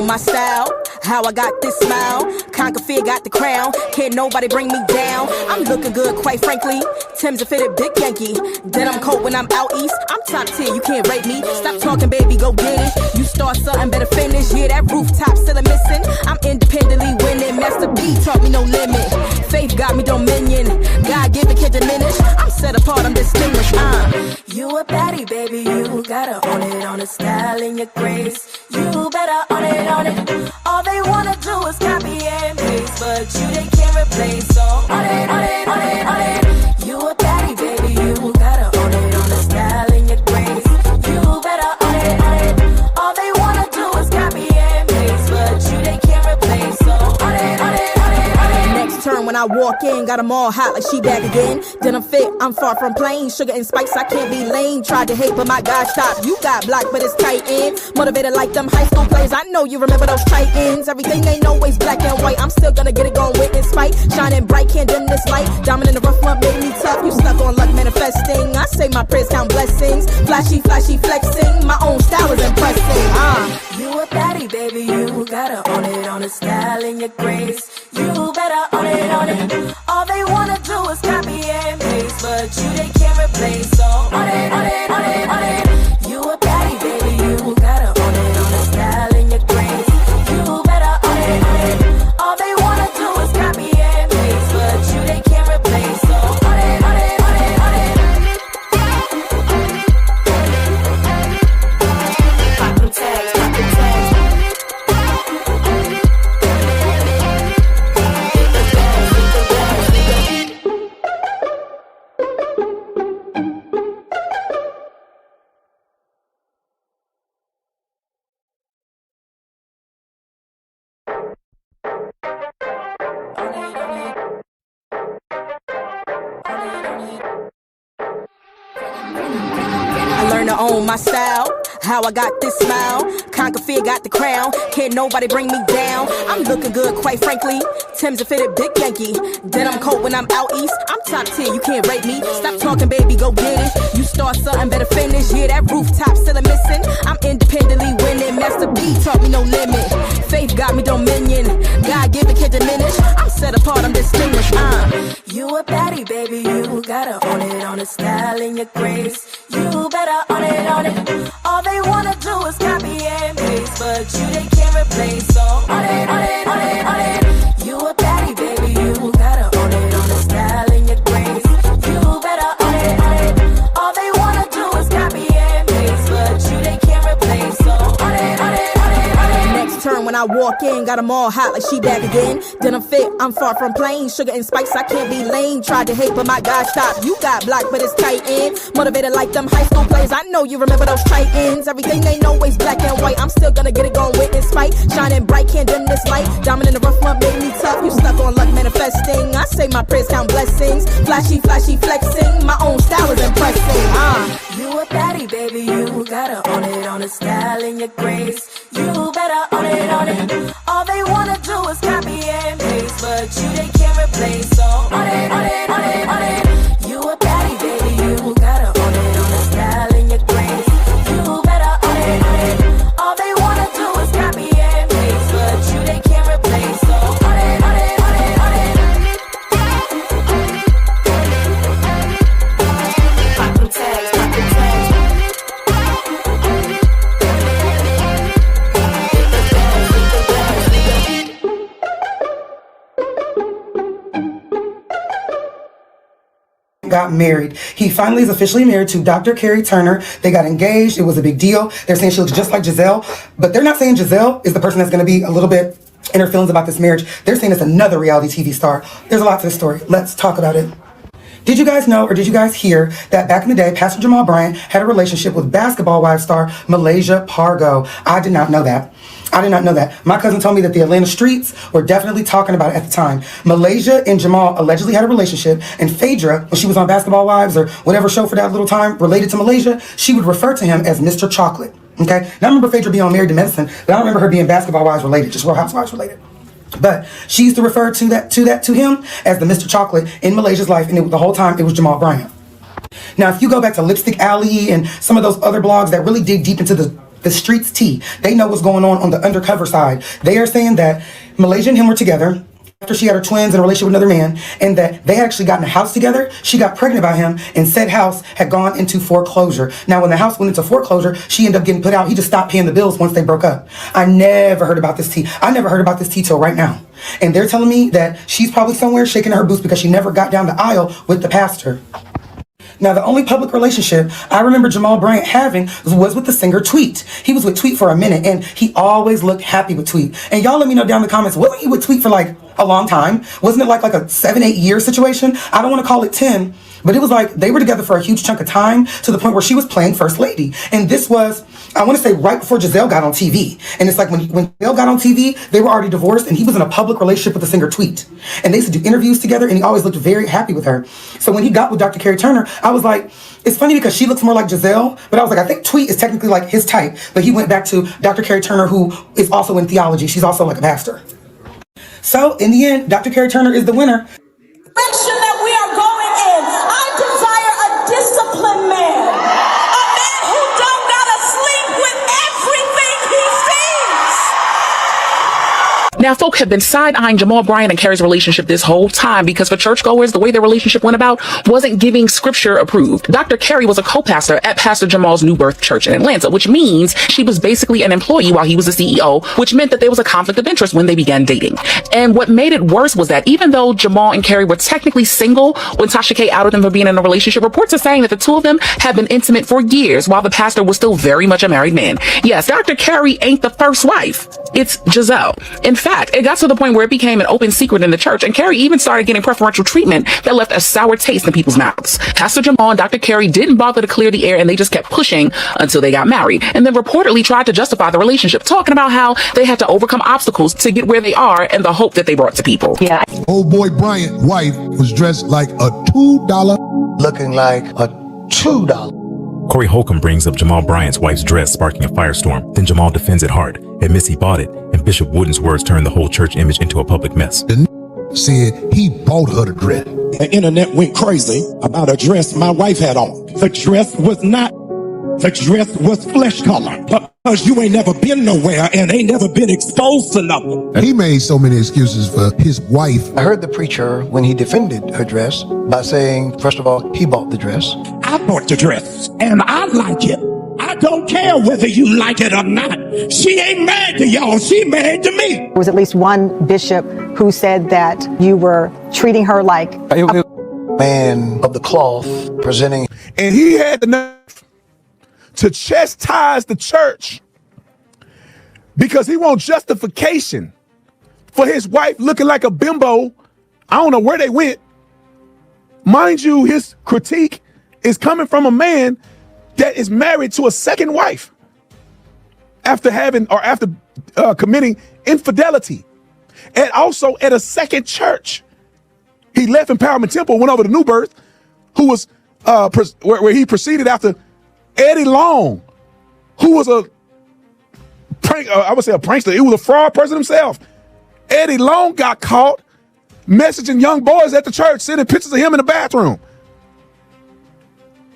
own my style, how I got this smile. Conquer fear, got the crown, can't nobody bring me down. I'm looking good, quite frankly. Tim's a fitted big Yankee. Then I'm cold when I'm out east. I'm top tier, you can't rate me. Stop talking, baby, go get it. You start something, better finish. Yeah, that rooftop still a missing. I'm independently winning. Master B taught me no limit. Faith got me dominion. God given can't diminish. I'm set apart, I'm distinguished. You a baddie, baby, you gotta own it, on the style and your grace. You better own it. All they wanna do is copy and paste, but you they can't replace. So own it. You a baddie, baby, you gotta own it, on the style and your grace. You better own it. All they wanna do is copy and paste, but you they can't replace. So own it. Next turn when I walk in, got them all hot like she back again. Then I'm fit, I'm far from plain. Sugar and spice, I can't be lame. Tried to hate, but my God, stop. You got blocked, but it's tight in. Motivated like them high school plays. I know you remember those tight ends. Everything ain't always black and white. I'm still gonna get it going with in spite. Shining bright, can't dim this light. Diamond in the rough one made me tough. You stuck on luck manifesting. I say my prayers count blessings. Flashy, flashy flexing. My own style is impressing. You a baddie, baby, you gotta own it, on the style and your grace. You better own it. All they wanna do is copy and paste, but you they can't replace. So own it. You a baddie, baby, you gotta own it, on the style and your grace. You better own it. All they wanna do is copy and paste, but you they can't replace. So own it. Pop them tags, pop them tags. I learned to own my style, how I got this smile. Conquer fear, got the crown, can't nobody bring me down. I'm looking good, quite frankly. Tim's a fitted big Yankee. Then I'm cold when I'm out east. I'm top tier, you can't rate me. Stop talking, baby, go get it. You start something, better finish. Yeah, that rooftop still a missing. I'm independently winning. Master B taught me no limit. Faith got me dominion. God given can't diminish. I'm set apart, I'm distinguished. You a baddie, baby, you gotta own it, on the style and your grace. You better own it. All they wanna do is copy and paste, but you they can't replace. So own it. You a baddie, baby, you gotta own it, on the style and your grace. You better own it. All they wanna do is copy and paste, but you they can't replace. So own it. Next turn when I walk in, got them all hot like she back again. Then I'm fit, I'm far from plain. Sugar and spice, I can't be lame. Tried to hate, but my God, stop. You got blocked, but it's tight in. Motivated like them high school plays. I know you remember those tight ends. Everything ain't always black and white. I'm still gonna get it going with in spite. Shining bright, can't dim this light. Diamond in the rough one made me tough. You stuck on luck manifesting. I say my prayers count blessings. Flashy, flashy flexing. My own style is impressing. You a baddie, baby, you gotta own it, on the style and your grace. You better own it. All they wanna do is copy and paste, but you they can't replace. So own it. You a baddie, baby, you gotta own it, on the style and your grace. You better own it. All they wanna do is copy and paste, but you they can't replace. So own it. Pop them tags, pop them tags. Got married. He finally is officially married to Dr. Carrie Turner. They got engaged. It was a big deal. They're saying she looks just like Giselle, but they're not saying Giselle is the person that's going to be a little bit in her feelings about this marriage. They're saying it's another reality TV star. There's a lot to this story. Let's talk about it. Did you guys know, or did you guys hear that back in the day, Pastor Jamal Bryant had a relationship with Basketball Wives star Malaysia Pargo? I did not know that. My cousin told me that the Atlanta streets were definitely talking about it at the time. Malaysia and Jamal allegedly had a relationship, and Phaedra, when she was on Basketball Wives or whatever show for that little time related to Malaysia, she would refer to him as Mr. Chocolate. Okay? Now I remember Phaedra being on Married to Medicine, but I don't remember her being Basketball Wives related, just Real Housewives related. But she used to refer to him as the Mr. Chocolate in Malaysia's life, and the whole time it was Jamal Bryant. Now, if you go back to Lipstick Alley and some of those other blogs that really dig deep into the the streets tea. They know what's going on the undercover side. They are saying that Malaysia and him were together after she had her twins in a relationship with another man, and that they had actually gotten a house together. She got pregnant by him, and said house had gone into foreclosure. Now, when the house went into foreclosure, she ended up getting put out. He just stopped paying the bills once they broke up. I never heard about this tea. I never heard about this tea till right now. And they're telling me that she's probably somewhere shaking her boots because she never got down the aisle with the pastor. Now, the only public relationship I remember Jamal Bryant having was with the singer Tweet. He was with Tweet for a minute, and he always looked happy with Tweet. And y'all let me know down in the comments, wasn't he with Tweet for like a long time? Wasn't it like a 7-8 year situation? I don't want to call it 10, but it was like they were together for a huge chunk of time to the point where she was playing First Lady. And this was, I want to say, right before Giselle got on TV. And it's like when Giselle got on TV, they were already divorced, and he was in a public relationship with the singer Tweet. And they used to do interviews together, and he always looked very happy with her. So when he got with Dr. Carrie Turner, I was like, it's funny because she looks more like Giselle, but I was like, I think Tweet is technically like his type. But he went back to Dr. Carrie Turner, who is also in theology. She's also like a pastor. So in the end, Dr. Carrie Turner is the winner. Direction that we are going in, I desire a disciplined man, a man who don't gotta sleep with everything he sees. Now, folk have been side-eyeing Jamal Bryant and Carrie's relationship this whole time because for churchgoers, the way their relationship went about wasn't giving scripture approved. Dr. Carrie was a co-pastor at Pastor Jamal's New Birth Church in Atlanta, which means she was basically an employee while he was the CEO, which meant that there was a conflict of interest when they began dating. And what made it worse was that even though Jamal and Carrie were technically single when Tasha K outed them for being in a relationship, reports are saying that the two of them had been intimate for years while the pastor was still very much a married man. Yes, Dr. Carrie ain't the first wife. It's Giselle. In fact, it got to the point where it became an open secret in the church, and Carrie even started getting preferential treatment that left a sour taste in people's mouths. Pastor Jamal and Dr. Carrie didn't bother to clear the air, and they just kept pushing until they got married, and then reportedly tried to justify the relationship, talking about how they had to overcome obstacles to get where they are and the hope that they brought to people. Yeah. Old boy Bryant's wife was dressed like a $2, looking like a $2. Corey Holcomb brings up Jamal Bryant's wife's dress sparking a firestorm. Then Jamal defends it hard, admits he bought it, and Bishop Wooden's words turned the whole church image into a public mess. The said he bought her the dress. The internet went crazy about a dress my wife had on. The dress was flesh color. Because you ain't never been nowhere and ain't never been exposed to nothing. He made so many excuses for his wife. I heard the preacher when he defended her dress by saying, first of all, he bought the dress. I bought the dress and I like it. I don't care whether you like it or not. She ain't married to y'all. She married to me. There was at least one bishop who said that you were treating her like a man of the cloth presenting. And he had the nerve to chastise the church because he wants justification for his wife looking like a bimbo. I don't know where they went. Mind you, his critique is coming from a man that is married to a second wife after committing infidelity, and also at a second church. He left Empowerment Temple, went over to New Birth, who was where he proceeded after Eddie Long, who was a prankster. He was a fraud person himself. Eddie Long got caught messaging young boys at the church, sending pictures of him in the bathroom.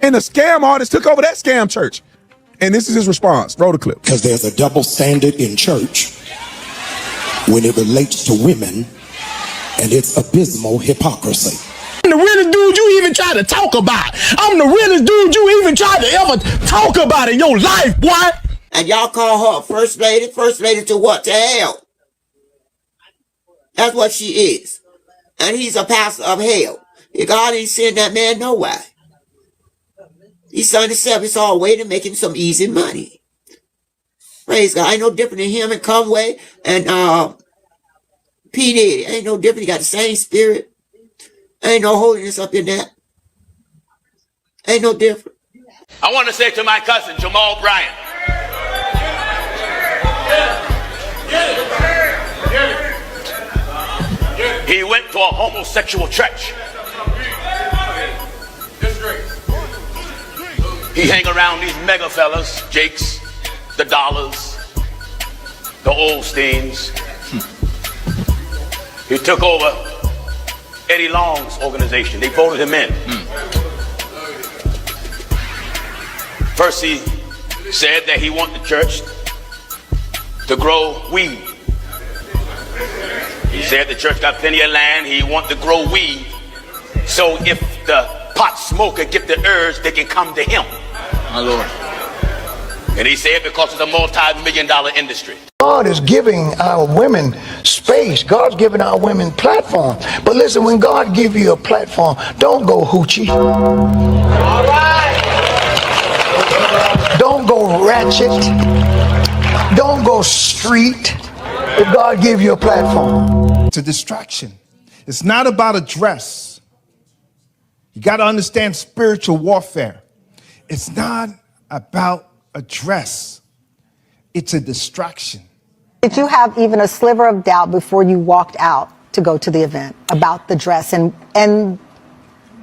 And the scam artist took over that scam church. And this is his response. Roll the clip. Because there's a double standard in church when it relates to women, and it's abysmal hypocrisy. I'm the realest dude you even try to talk about. I'm the realest dude you even try to ever talk about in your life, boy. And y'all call her first lady to what? To hell. That's what she is. And he's a pastor of hell. God ain't send that man nowhere. He's son himself. It's all a way to make him some easy money. Praise God. Ain't no different than him and Conway and P. Diddy. Ain't no different. He got the same spirit. Ain't no holiness up in that. Ain't no different. I want to say to my cousin, Jamal Bryant. He went to a homosexual church. He hang around these mega fellas, Jakes, the Dollars, the Olsteins. He took over Eddie Long's organization. They voted him in. First he said that he want the church to grow weed. He said the church got plenty of land. He want to grow weed. So if the pot smoker get the urge, they can come to him. My Lord. And he said because it's a multi-million-dollar industry. God is giving our women space. God's giving our women platform. But listen, when God give you a platform, don't go hoochie. All right. Don't go ratchet. Don't go street. If God give you a platform. It's a distraction. It's not about a dress. You got to understand spiritual warfare. It's not about a dress. It's a distraction. Did you have even a sliver of doubt before you walked out to go to the event about the dress and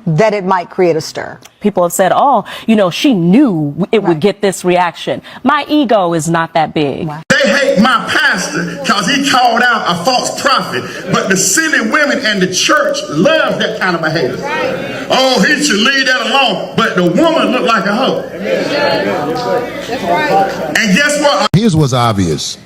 that it might create a stir? People have said, oh, you know, she knew it would get this reaction. My ego is not that big. They hate my pastor because he called out a false prophet. But the silly women and the church love that kind of behavior. Oh, he should leave that alone. But the woman looked like a hoe. That's right. And guess what? Here's what's obvious.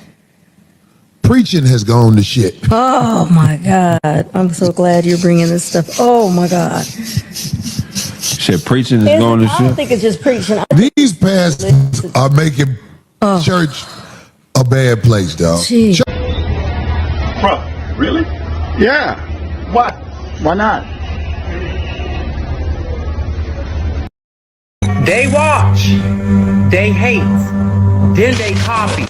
Preaching has gone to shit. Oh my God. I'm so glad you're bringing this stuff. Oh my God. Shit, preaching is going to shit. I don't think it's just preaching. These pastors are making church a bad place, dog. Bro, really? Yeah. Why? Why not? They watch, they hate, then they copy.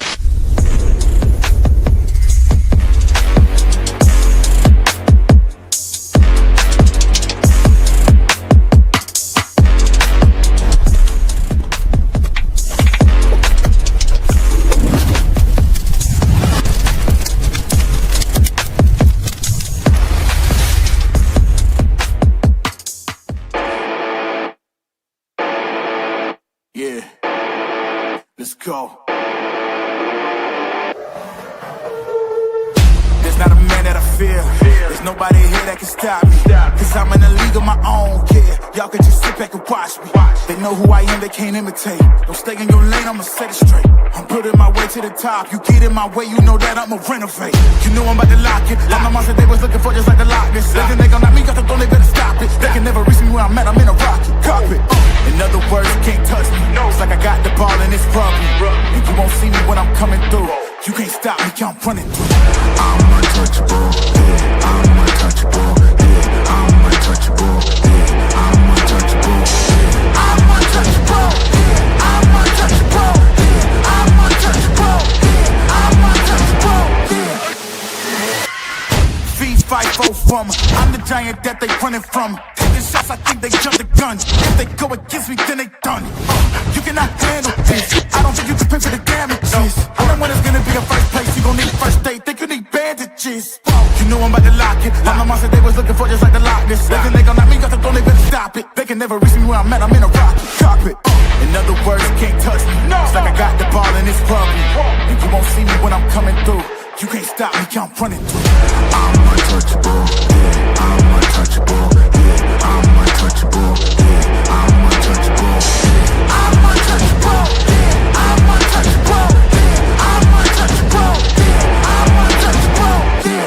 Let's go. There's not a man that I fear. There's nobody here that can stop me. Cause I'm in a league of my own, yeah. Y'all can just sit back and watch me. They know who I am, they can't imitate. Don't stay in your lane, I'ma set it straight. I'm building my way to the top. You get in my way, you know that I'ma renovate. You know I'm about to lock it. Like my mom said they was looking for just like the Loch Ness. They think they gon' knock me off the throne, they better stop it. They can never reach me where I'm at, I'm in a rocket. Carpet. In other words, you can't touch me. It's like I got the ball and it's rugby. And you won't see me when I'm coming through. You can't stop me, I'm running through. I'm untouchable, yeah. I'm untouchable, yeah. I'm untouchable, yeah. I'm untouchable, yeah. I'm untouchable, yeah. I'm untouchable, yeah. I'm untouchable, yeah. I'm untouchable, yeah. Feet fight both from. I'm the giant that they running from. Taking shots, I think they jumped the gun. If they go against me, then they done it. You cannot handle this. I don't think you can pay for the damages. I don't want it's gonna be a first place. You gon' need first aid. Think you need bandages. You know I'm about to lock it. Like my mom said they was looking for just like the Loch Ness. They think they gon' knock me off the throne, they better stop it. They can never reach me where I'm at. I'm in a rocket carpet. In other words, you can't touch me. It's like I got the ball and it's rugby. And you won't see me when I'm coming through. You can't stop me, I'm running through. I'm untouchable, yeah. I'm untouchable, yeah. I'm untouchable, yeah. I'm untouchable, yeah. I'm untouchable, yeah. I'm untouchable, yeah. I'm untouchable, yeah. I'm untouchable, yeah.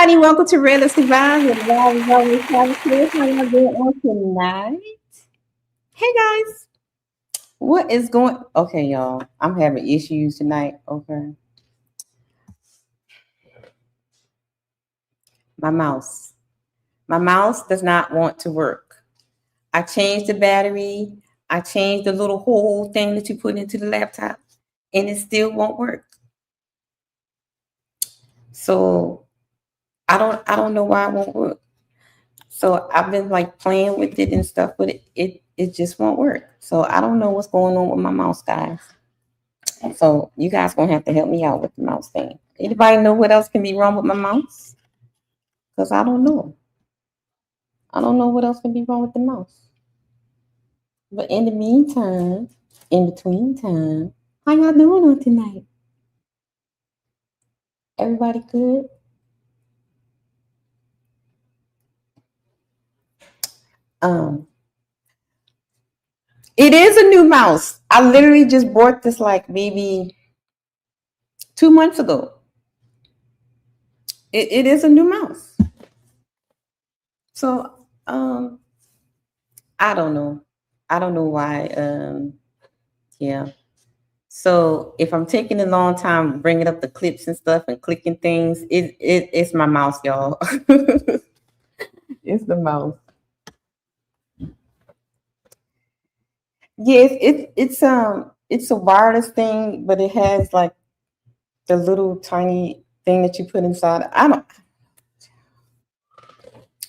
everybody. Welcome to RedLipstickVibes with Love Travis. How y'all doing on tonight? Hey guys, what is going? Okay, y'all. I'm having issues tonight. Okay, my mouse does not want to work. I changed the battery. I changed the little hole thing that you put into the laptop, and it still won't work. So I don't know why it won't work. So I've been like playing with it and stuff, but it just won't work. So I don't know what's going on with my mouse, guys. So you guys gonna have to help me out with the mouse thing. Anybody know what else can be wrong with my mouse? Because I don't know. I don't know what else can be wrong with the mouse. But in the meantime, in between time, how y'all doing on tonight? Everybody good? It is a new mouse. I literally just bought this like maybe 2 months ago. It is a new mouse. So I don't know. I don't know why. Yeah. So if I'm taking a long time bringing up the clips and stuff and clicking things, it's my mouse, y'all. It's the mouse. Yes, it's a wireless thing, but it has like the little tiny thing that you put inside. I'm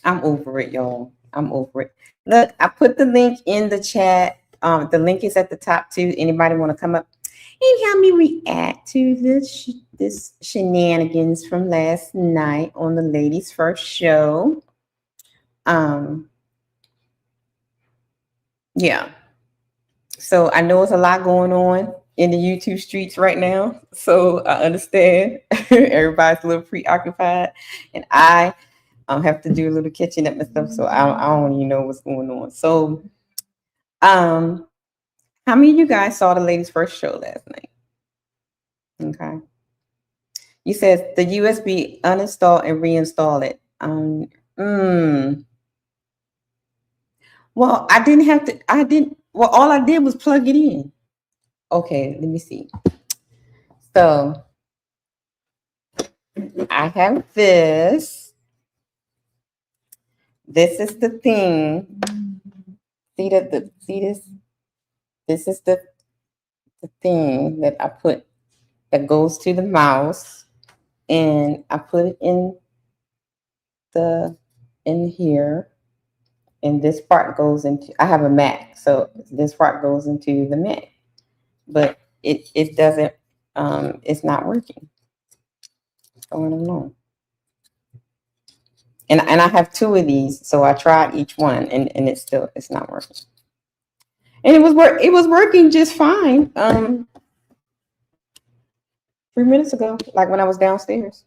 over it, y'all. I'm over it. Look, I put the link in the chat. The link is at the top too. Anybody want to come up and help me react to this shenanigans from last night on the ladies' first show? Yeah. So I know it's a lot going on in the YouTube streets right now. So I understand everybody's a little preoccupied, and I have to do a little catching up and stuff. So I don't even know what's going on. So, how many of you guys saw the ladies' first show last night? Okay. You said the USB uninstall and reinstall it. Well, I didn't have to. Well, all I did was plug it in. Okay, let me see. So I have this. This is the thing. See this? This is the thing that I put that goes to the mouse, and I put it in here. And this part goes into, I have a Mac, so this part goes into the Mac, but it doesn't, it's not working. What's going on? And I have 2 of these, so I tried each one, and it's not working. And it was working just fine 3 minutes ago, like when I was downstairs.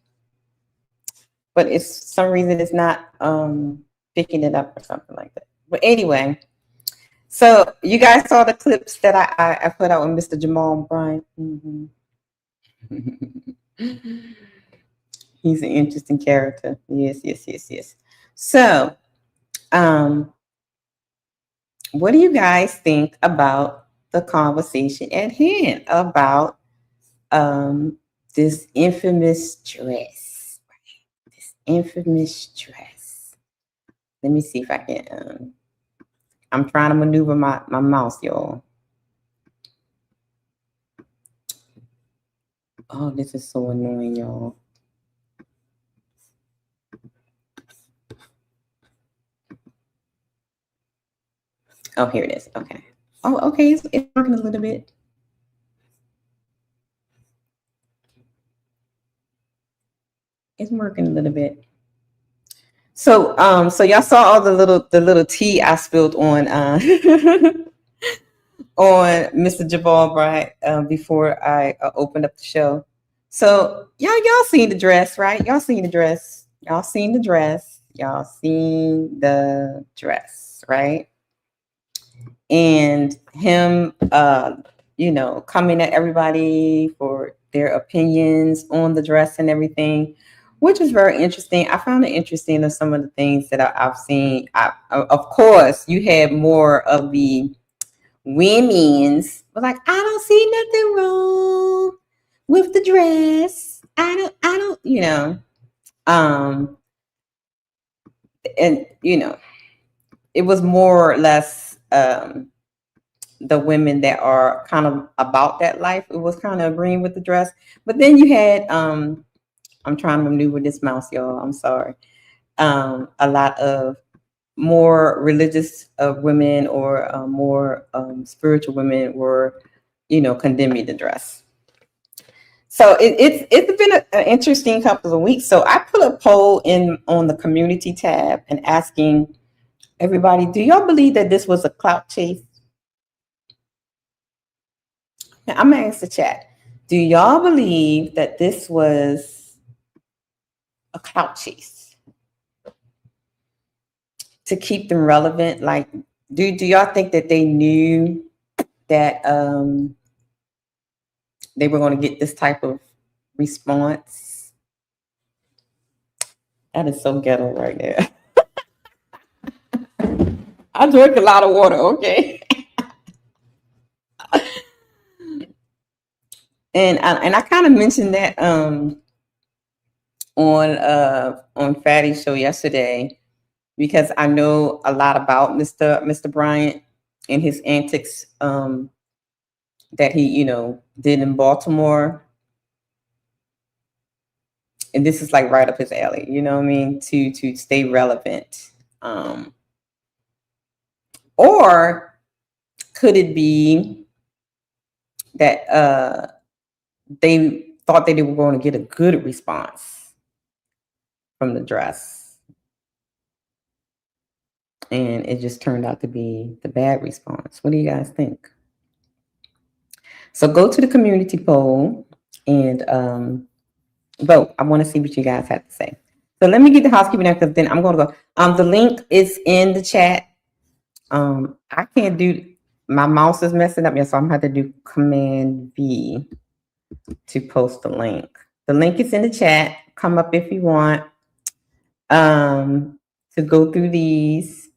But it's some reason it's not picking it up or something like that. But anyway, so you guys saw the clips that I put out with Mr. Jamal Bryant. He's an interesting character. Yes. So, what do you guys think about the conversation at hand about this infamous dress? This infamous dress. Let me see if I can. I'm trying to maneuver my mouse, y'all. Oh, this is so annoying, y'all. Oh, here it is. Okay. Oh, okay. It's working a little bit. It's working a little bit. So, so y'all saw all the little tea I spilled on on Mr. Jamal Bryant before I opened up the show. So y'all seen the dress, right? Y'all seen the dress. Y'all seen the dress. Y'all seen the dress, right? And him, coming at everybody for their opinions on the dress and everything. which is very interesting. I found it interesting of some of the things that I've seen. Of course, you had more of the women's, but like, I don't see nothing wrong with the dress. I don't, and it was more or less the women that are kind of about that life. It was kind of agreeing with the dress, but then you had I'm trying to maneuver this mouse, y'all. I'm sorry. A lot of more religious women or more spiritual women were, condemning the dress. So it's been an interesting couple of weeks. So I put a poll on the community tab and asking everybody, do y'all believe that this was a clout chase? Now I'm gonna ask the chat. Do y'all believe that this was a clout chase to keep them relevant? Like, do y'all think that they knew that they were going to get this type of response? That is so ghetto right there. I drink a lot of water, okay? and I kind of mentioned that on Fatty's show yesterday, because I know a lot about Mr. Bryant and his antics that he did in Baltimore, and this is like right up his alley. You know what I mean? To stay relevant, or could it be that they thought that they were going to get a good response from the dress, and it just turned out to be the bad response? What do you guys think? So go to the community poll and vote. I want to see what you guys have to say. So let me get the housekeeping now, because then I'm going to go. The link is in the chat. I can't do, my mouse is messing up, so I'm going to have to do Command V to post the link. The link is in the chat. Come up if you want to go through these.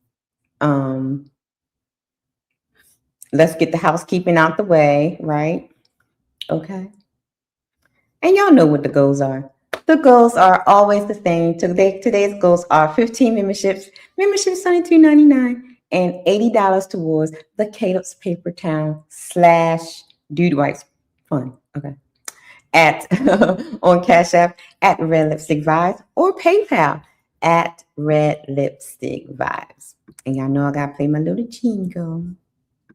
Let's get the housekeeping out the way, right? Okay. And y'all know what the goals are. The goals are always the same. Today's goals are 15 memberships. Memberships only $2.99 and $80 towards the Caleb's Paper Town / Dude Wipes Fund. Okay. On Cashapp at RedLipstickVibes or PayPal at RedLipstickVibes. And y'all know I gotta play my little jingle.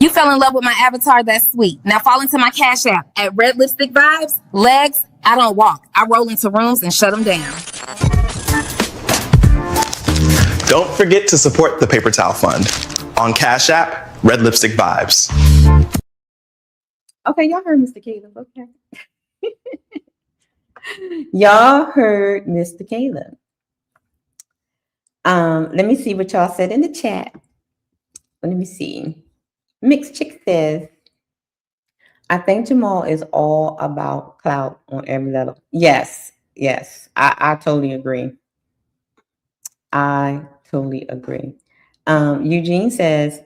You fell in love with my avatar, that's sweet. Now fall into my Cash App at Red Lipstick Vibes. Legs, I don't walk. I roll into rooms and shut them down. Don't forget to support the Paper Towel Fund on Cash App, Red Lipstick Vibes. Okay, y'all heard Mr. Caleb, okay. Y'all heard Mr. Caleb. Let me see what y'all said in the chat. Let me see. Mixed Chick says, I think Jamal is all about clout on every level. Yes, I totally agree. I totally agree. Eugene says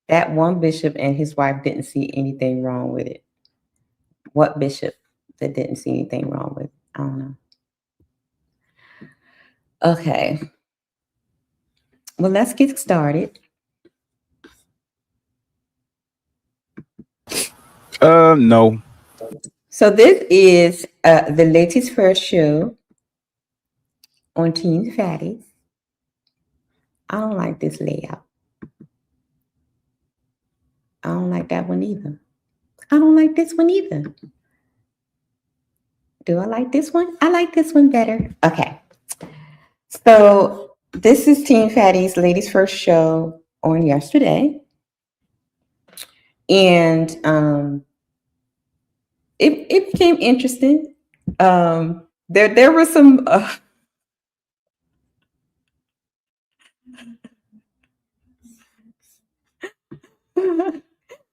that one bishop and his wife didn't see anything wrong with it. What bishop that didn't see anything wrong with it? I don't know. Okay. Well, let's get started. No. So this is the latest first show on Teen Fatties. I don't like this layout. I don't like that one either. I don't like this one either. Do I like this one? I like this one better. Okay. So this is Teen Fatties' ladies' first show on yesterday. And it became interesting. There were some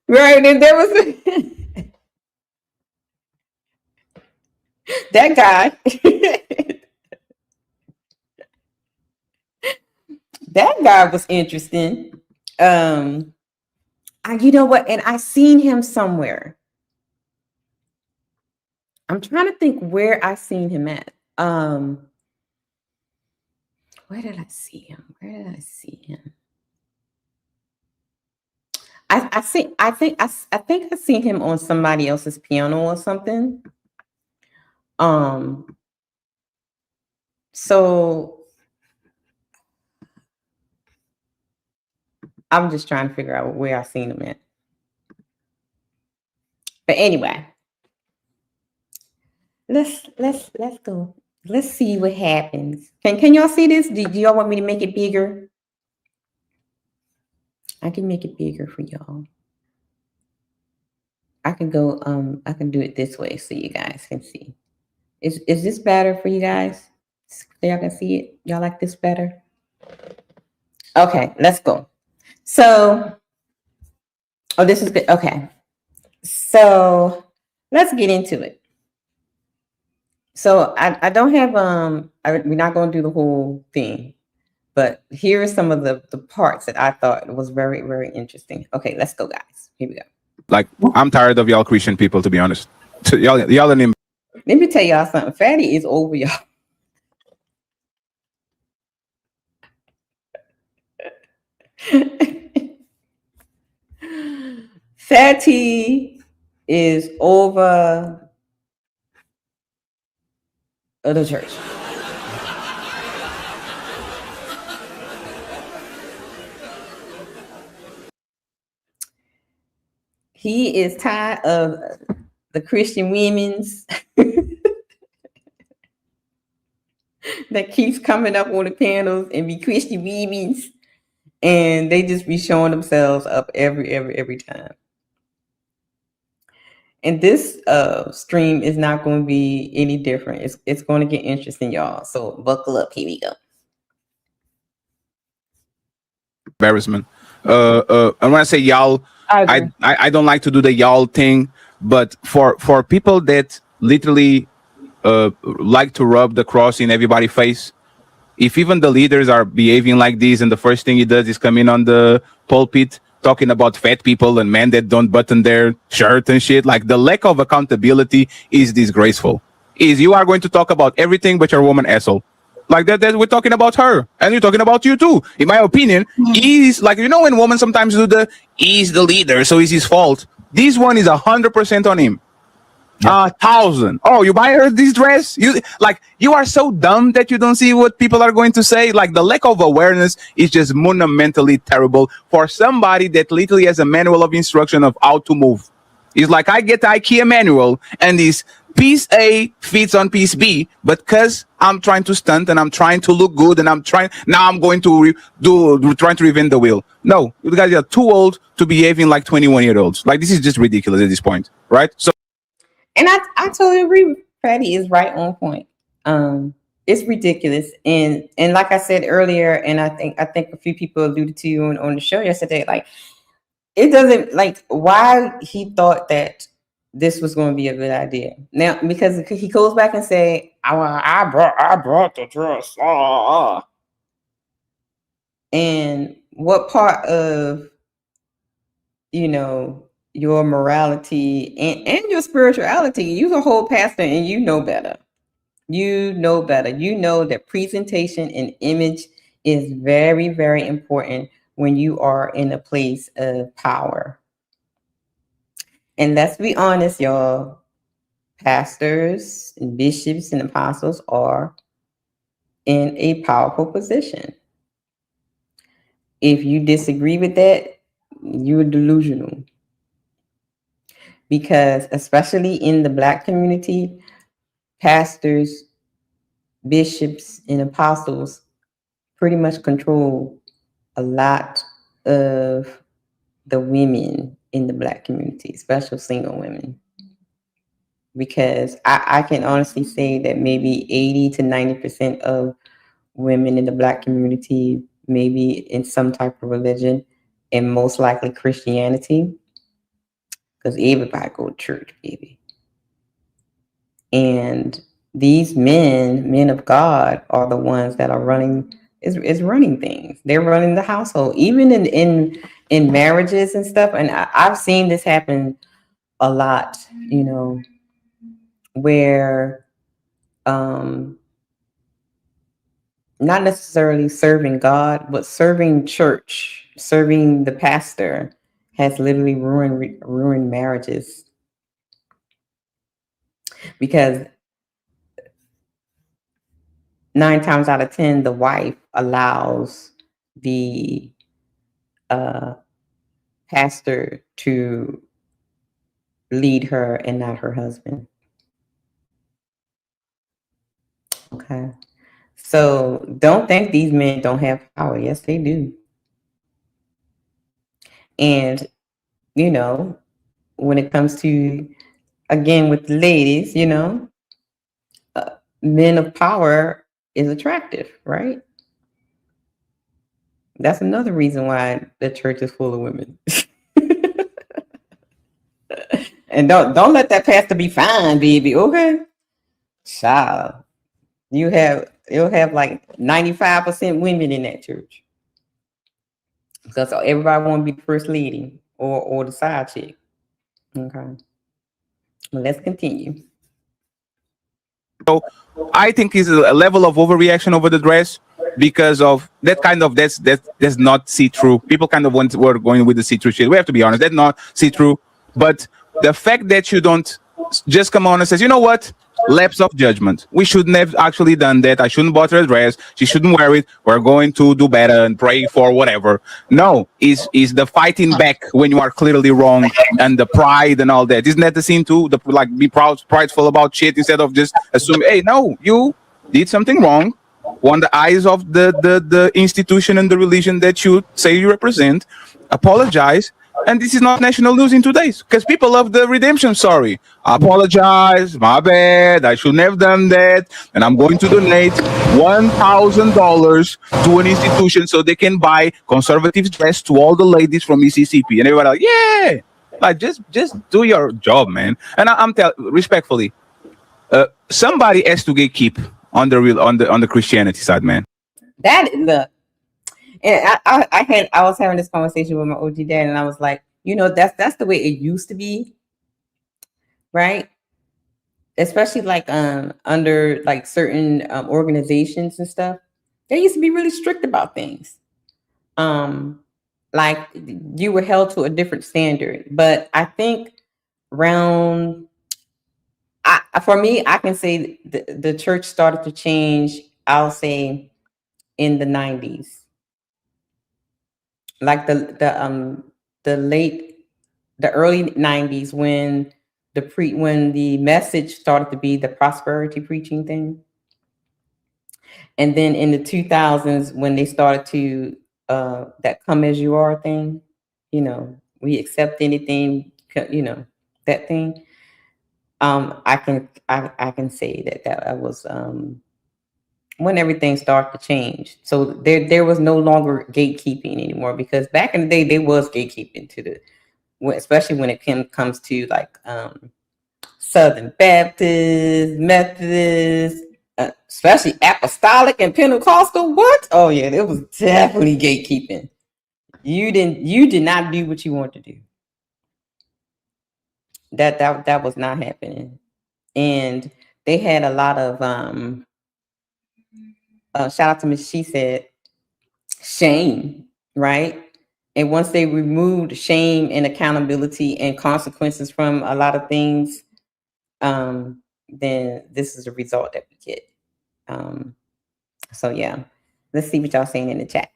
right, and there was that guy. guy was interesting. You know what? And I seen him somewhere. I'm trying to think where I seen him at. Where did I see him? I think I seen him on somebody else's piano or something. So I'm just trying to figure out where I seen him at. But anyway, let's go. Let's see what happens. Can y'all see this? Do y'all want me to make it bigger? I can make it bigger for y'all. I can go, I can do it this way so you guys can see. Is this better for you guys? So y'all can see it? Y'all like this better? Okay, let's go. So, oh, this is good. Okay. So let's get into it. So I don't have, we're not going to do the whole thing, but here are some of the parts that I thought was very, very interesting. Okay, let's go, guys. Here we go. Like, I'm tired of y'all Christian people, to be honest. So y'all are in. Let me tell y'all something. Fatty is over y'all. Fatty is over the church. He is tired of the Christian women's that keeps coming up on the panels and be Christian women's, and they just be showing themselves up every time. And this stream is not going to be any different. It's going to get interesting, y'all. So buckle up. Here we go. Embarrassment. And when I say y'all, I don't like to do the y'all thing, but for people that literally like to rub the cross in everybody's face, if even the leaders are behaving like this, and the first thing he does is come in on the pulpit talking about fat people and men that don't button their shirt and shit, like the lack of accountability is disgraceful. You are going to talk about everything but your woman asshole. Like that we're talking about her, and we're talking about you too. In my opinion, he's like, you know, when women sometimes do he's the leader, so it's his fault. This one is 100% on him. 1,000. Oh, you buy her this dress? You are so dumb that you don't see what people are going to say. Like, the lack of awareness is just monumentally terrible for somebody that literally has a manual of instruction of how to move. It's like, I get the IKEA manual and this piece A fits on piece B, but because I'm trying to stunt and I'm trying to look good and I'm going to trying to reinvent the wheel. No, you guys are too old to be behaving like 21-year-olds. Like, this is just ridiculous at this point, right? So. And I totally agree with Freddie is right on point. It's ridiculous. And like I said earlier, and I think a few people alluded to you on the show yesterday, like, it doesn't, like, why he thought that this was going to be a good idea. Now, because he goes back and say, I brought the dress. And what part of, you know, your morality and your spirituality, you're a whole pastor and you know better. You know better. You know that presentation and image is very, very important when you are in a place of power. And let's be honest, y'all, pastors and bishops and apostles are in a powerful position. If you disagree with that, you're delusional. Because especially in the Black community, pastors, bishops, and apostles pretty much control a lot of the women in the Black community, especially single women. Because I can honestly say that maybe 80 to 90% of women in the Black community, maybe in some type of religion, and most likely Christianity, because everybody go to church, baby. And these men of God, are the ones that are running is running things. They're running the household, even in marriages and stuff. And I've seen this happen a lot, you know, where not necessarily serving God, but serving church, serving the pastor has literally ruined marriages. Because 9 times out of 10, the wife allows the pastor to lead her and not her husband. Okay. So don't think these men don't have power. Yes, they do. And, you know, when it comes to, again, with the ladies, you know, men of power is attractive, right? That's another reason why the church is full of women. And don't let that pastor be fine, baby. Okay, child, you'll have like 95% women in that church because everybody want to be the first lady or the side chick. Okay, well, let's continue. So I think it's a level of overreaction over the dress because of that kind of that's not see-through. People kind of were going with the see-through shit. We have to be honest, that's not see-through. But the fact that you don't just come on and says, you know what, lapse of judgment. We shouldn't have actually done that. I shouldn't bought her a dress. She shouldn't wear it. We're going to do better and pray for whatever. No, is the fighting back when you are clearly wrong and the pride and all that. Isn't that the scene too? The like be prideful about shit instead of just assuming, hey, no, you did something wrong. On the eyes of the institution and the religion that you say you represent, apologize. And this is not national news in today's because people love the redemption story. I apologize, my bad, I shouldn't have done that, and I'm going to donate $1,000 to an institution so they can buy conservative dress to all the ladies from Mississippi. And everybody like, yeah, like just do your job, man. And I'm respectfully, somebody has to gatekeep on the Christianity side, man. That look. And I was having this conversation with my OG dad, and I was like, you know, that's the way it used to be, right? Especially like under like certain organizations and stuff, they used to be really strict about things. Like you were held to a different standard. But I think for me, I can say the church started to change, I'll say, in the 90s. Like the early 90s when the message started to be the prosperity preaching thing. And then in the 2000s when they started to that come as you are thing, you know, we accept anything, you know, that thing. I can say that was when everything started to change. So there was no longer gatekeeping anymore, because back in the day there was gatekeeping especially when it comes to like Southern Baptist, Methodist, especially Apostolic and Pentecostal. What? Oh yeah, there was definitely gatekeeping. You did not do what you wanted to do. That was not happening. And they had a lot of shout out to Miss She Said, shame, right? And once they removed shame and accountability and consequences from a lot of things, then this is the result that we get. So yeah, let's see what y'all saying in the chat.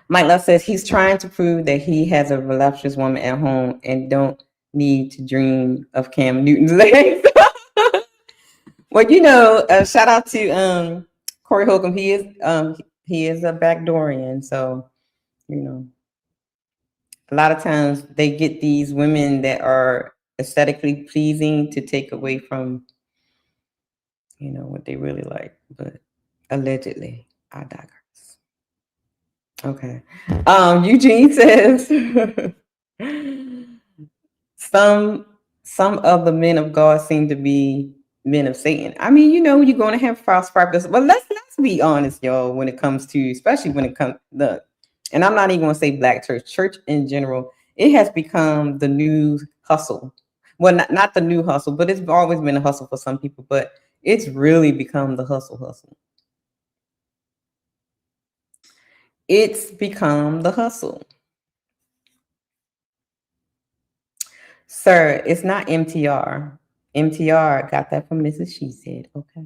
Mike Love says he's trying to prove that he has a voluptuous woman at home and don't need to dream of Cam Newton's legs. Well, you know, shout out to Corey Holcomb. He is a backdoorian, so you know, a lot of times they get these women that are aesthetically pleasing to take away from, you know, what they really like. But allegedly, I digress. Okay. Eugene says some of the men of God seem to be men of Satan. I mean, you know, you're going to have false prophets. Well, let's let's be honest, y'all, when it comes to, especially when it comes and I'm not even going to say black church in general, it has become the new hustle. Well, not the new hustle, but it's always been a hustle for some people, but it's really become the hustle. It's become the hustle. Sir, it's not MTR. MTR got that from Mrs. She Said, okay.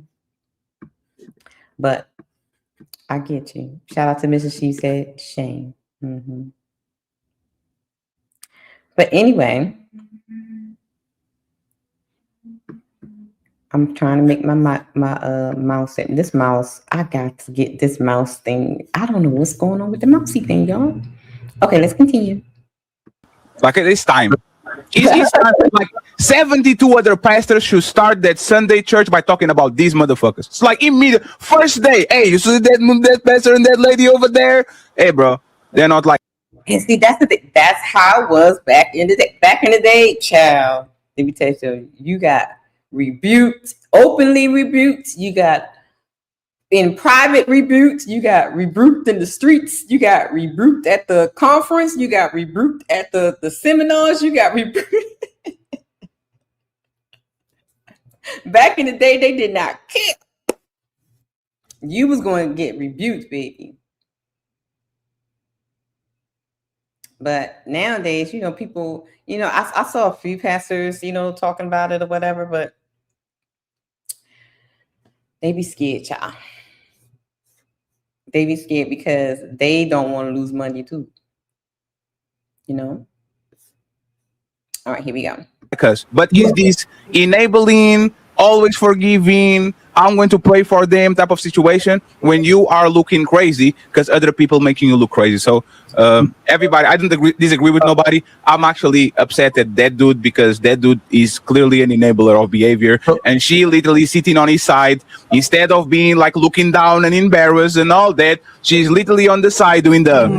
But I get you. Shout out to Mrs. She Said, shame. But anyway, I'm trying to make my mouse. This mouse, I got to get this mouse thing. I don't know what's going on with the mousey thing, y'all. Okay, let's continue. Like it's time. It's time. Like 72 other pastors should start that Sunday church by talking about these motherfuckers. It's like immediate first day. Hey, you see that pastor and that lady over there? Hey, bro, they're not like. And see, that's the thing. That's how it was back in the day. Back in the day, child. Let me tell you, you got rebuked, openly rebuked. You got in private rebuked. You got rebuked in the streets. You got rebuked at the conference. You got rebuked at the seminars. You got rebuked. Back in the day, they did not care. You was going to get rebuked, baby. But nowadays, people, I saw a few pastors, talking about it or whatever, but they be scared, child. They be scared because they don't want to lose money too. All right, here we go. But is this enabling, always forgiving, I'm going to pray for them type of situation when you are looking crazy because other people making you look crazy? So everybody, I don't disagree with nobody. I'm actually upset at that dude because that dude is clearly an enabler of behavior, and she literally sitting on his side instead of being like looking down and embarrassed and all that. She's literally on the side doing the.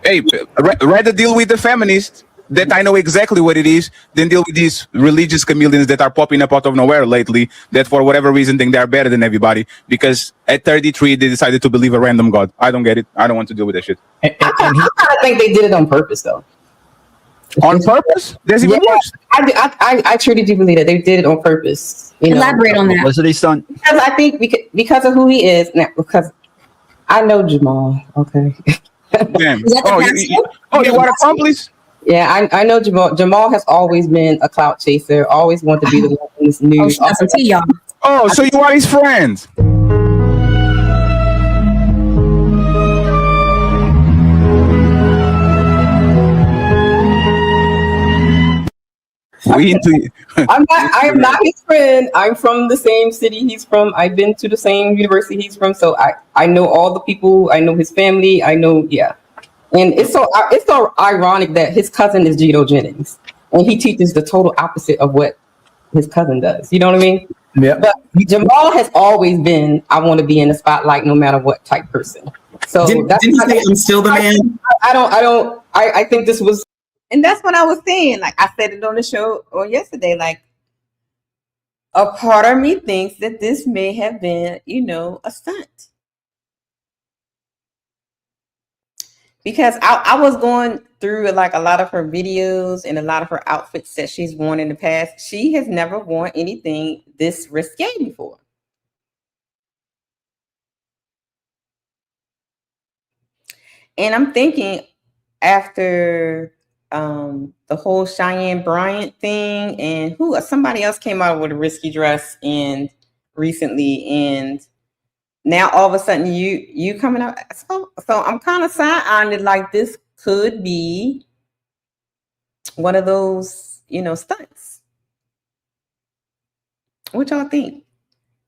Hey, rather deal with the feminists that I know exactly what it is than deal with these religious chameleons that are popping up out of nowhere lately that for whatever reason think they're better than everybody because at 33 they decided to believe a random god. I don't get it. I don't want to deal with that shit. I kind of think they did it on purpose, though. On purpose? There's even worse. I truly do believe that they did it on purpose. Elaborate on that. What's his son? Because I think because of who he is now. Because I know Jamal. Okay. Damn. You want accomplice? Yeah, I know Jamal. Jamal has always been a clout chaser. Always wanted to be the one in this news. Oh, so you are his friend? I am not his friend. I'm from the same city he's from. I've been to the same university he's from. So I know all the people. I know his family. I know, yeah. And it's so ironic that his cousin is Gito Jennings, and he teaches the total opposite of what his cousin does. You know what I mean? Yeah. But Jamal has always been, I want to be in the spotlight no matter what type person. So didn't he say I'm still the man? I think this was, and that's what I was saying. Like I said it on the show or yesterday, like a part of me thinks that this may have been, a stunt. Because I was going through like a lot of her videos and a lot of her outfits that she's worn in the past. She has never worn anything this risque before. And I'm thinking after the whole Cheyenne Bryant thing and somebody else came out with a risky dress and recently, and now all of a sudden you coming out. So I'm kind of side-eyeing like this could be one of those, stunts. What y'all think?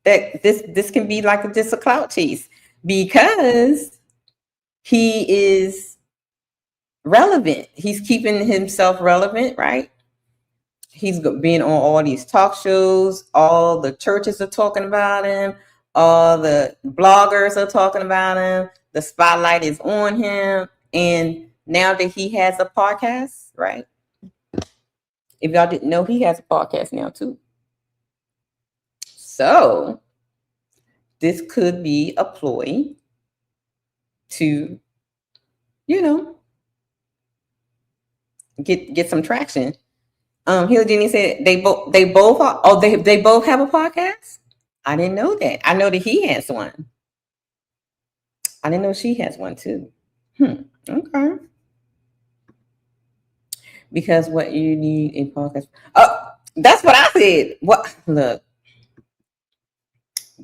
That this can be like just a clout chase because he is relevant. He's keeping himself relevant, right? He's being on all these talk shows. All the churches are talking about him. All the bloggers are talking about him. The spotlight is on him. And now that he has a podcast, right? If y'all didn't know, he has a podcast now too. So this could be a ploy to, get some traction. Hill Jenny said they both have a podcast. I didn't know that. I know that he has one. I didn't know she has one too. Okay. Because what you need a podcast. Oh, that's what I said. What? Look.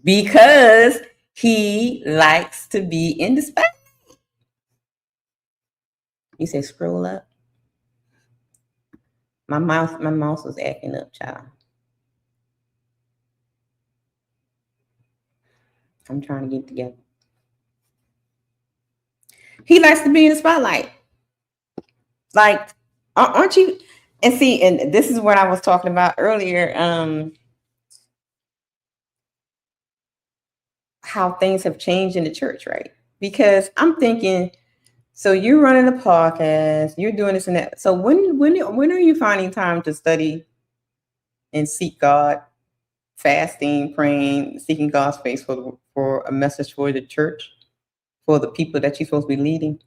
Because he likes to be in the spotlight. You say scroll up. My mouse was acting up, child. I'm trying to get together. He likes to be in the spotlight. Like, aren't you? And see, and this is what I was talking about earlier. How things have changed in the church, right? Because I'm thinking, so you're running a podcast, you're doing this and that. So when are you finding time to study and seek God, fasting, praying, seeking God's face for a message for the church, for the people that you're supposed to be leading?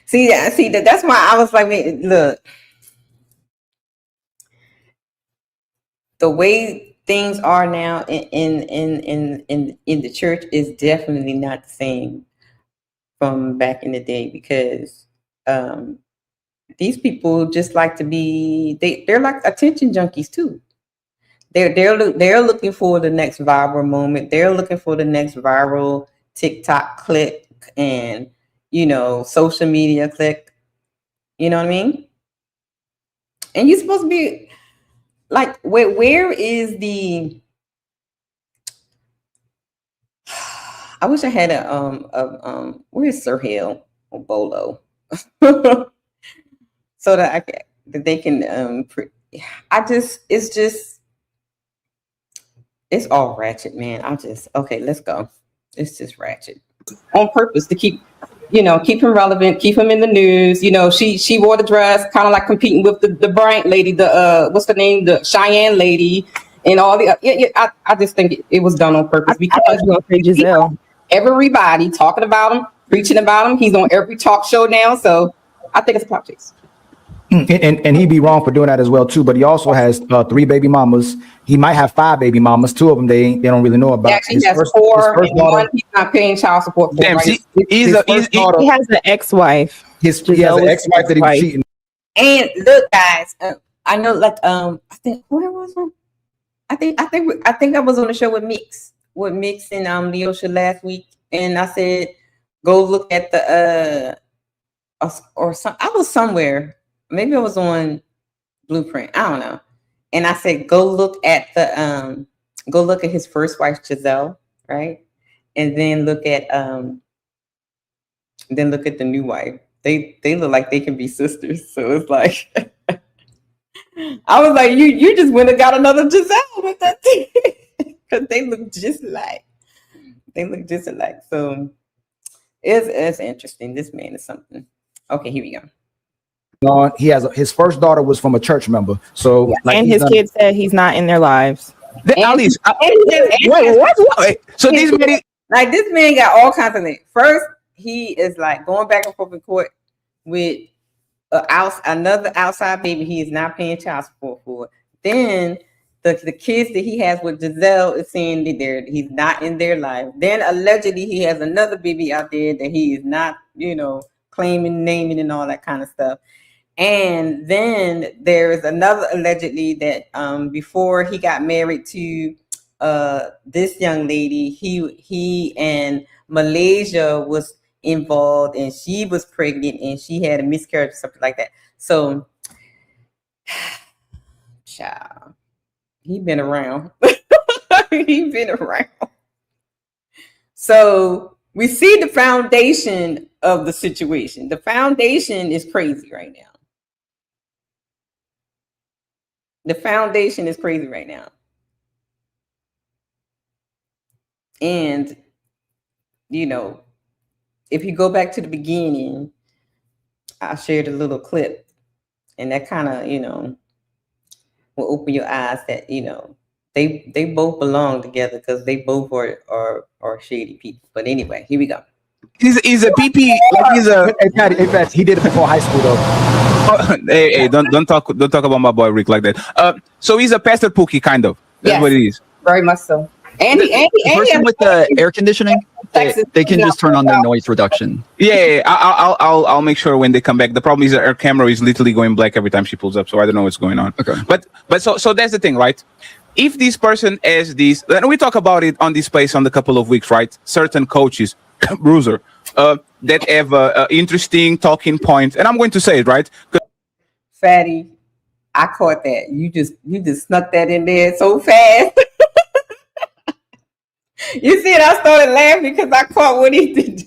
See, that's why I was like, look, the way things are now in the church is definitely not the same from back in the day, because these people just like to be, they're like attention junkies too. They're looking for the next viral moment. They're looking for the next viral TikTok click and social media click. You know what I mean? And you're supposed to be like, where is the? I wish I had where's Sir Hill or Bolo, so that they can it's all ratchet, man. Okay, let's go. It's just ratchet on purpose to keep him relevant, keep him in the news. She wore the dress, kind of like competing with the Bryant lady, what's the name, the Cheyenne lady, and all the. I just think it was done on purpose because Giselle. Everybody talking about him, preaching about him. He's on every talk show now, so I think it's a clout chase. And he'd be wrong for doing that as well too. But he also has 3 baby mamas. He might have 5 baby mamas. 2 of them they don't really know about. Actually, he has 4, and one he's not paying child support for. Damn, right? he has an ex-wife. He has an ex-wife that he was cheating. And look, guys, I know, like, I think where was I? I think I was on the show with Mix and Leosha last week, and I said, go look at the or some. I was somewhere. Maybe I was on Blueprint. I don't know. And I said, go look at his first wife, Giselle, right? And then look at the new wife. They look like they can be sisters. So it's like I was like, you just went and got another Giselle with that thing. Because they look just alike. So it's interesting. This man is something. Okay, here we go. He has his first daughter was from a church member. So and his kids said he's not in their lives. Wait. So these men, like, this man got all kinds of things. First, he is like going back and forth in court with another outside baby he is not paying child support for. Then the kids that he has with Giselle is saying that he's not in their life. Then allegedly he has another baby out there that he is not, claiming, naming, and all that kind of stuff. And then there is another allegedly that before he got married to this young lady, he and Malaysia was involved, and she was pregnant, and she had a miscarriage or something like that. So, child, he been around. He been around. So we see the foundation of the situation. The foundation is crazy right now. And, if you go back to the beginning, I shared a little clip, and that kind of, will open your eyes that, they both belong together because they both are shady people. But anyway, here we go. He's a PP. Like he's a. Hey, Pat, he did it before high school though. Hey, don't talk about my boy Rick like that. So he's a Pastor Pookie, kind of. That's Yes. what it is. Very much so. Andy, The person with the air conditioning, they can just turn on the noise reduction. Yeah, I'll make sure when they come back. The problem is that her camera is literally going black every time she pulls up, so I don't know what's going on. Okay. But so that's the thing, right? If this person has this, and we talk about it on this place on the couple of weeks, right? Certain coaches, Bruiser, that have interesting talking points, and I'm going to say it, right? Fatty, I caught that. You just snuck that in there so fast. You see it? I started laughing because I caught what he did.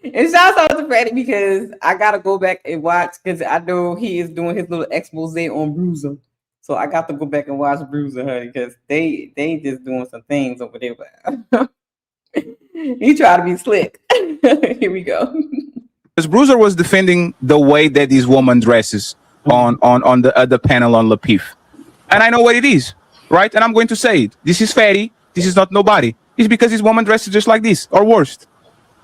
And shouts out to Fatty because I gotta go back and watch because I know he is doing his little expose on Bruiser. So I got to go back and watch Bruiser, honey, because they just doing some things over there. He try to be slick. Here we go. Because Bruiser was defending the way that this woman dresses on the other panel on Lapif. And I know what it is, right? And I'm going to say it. This is Fatty. This is not nobody. It's because this woman dresses just like this or worse.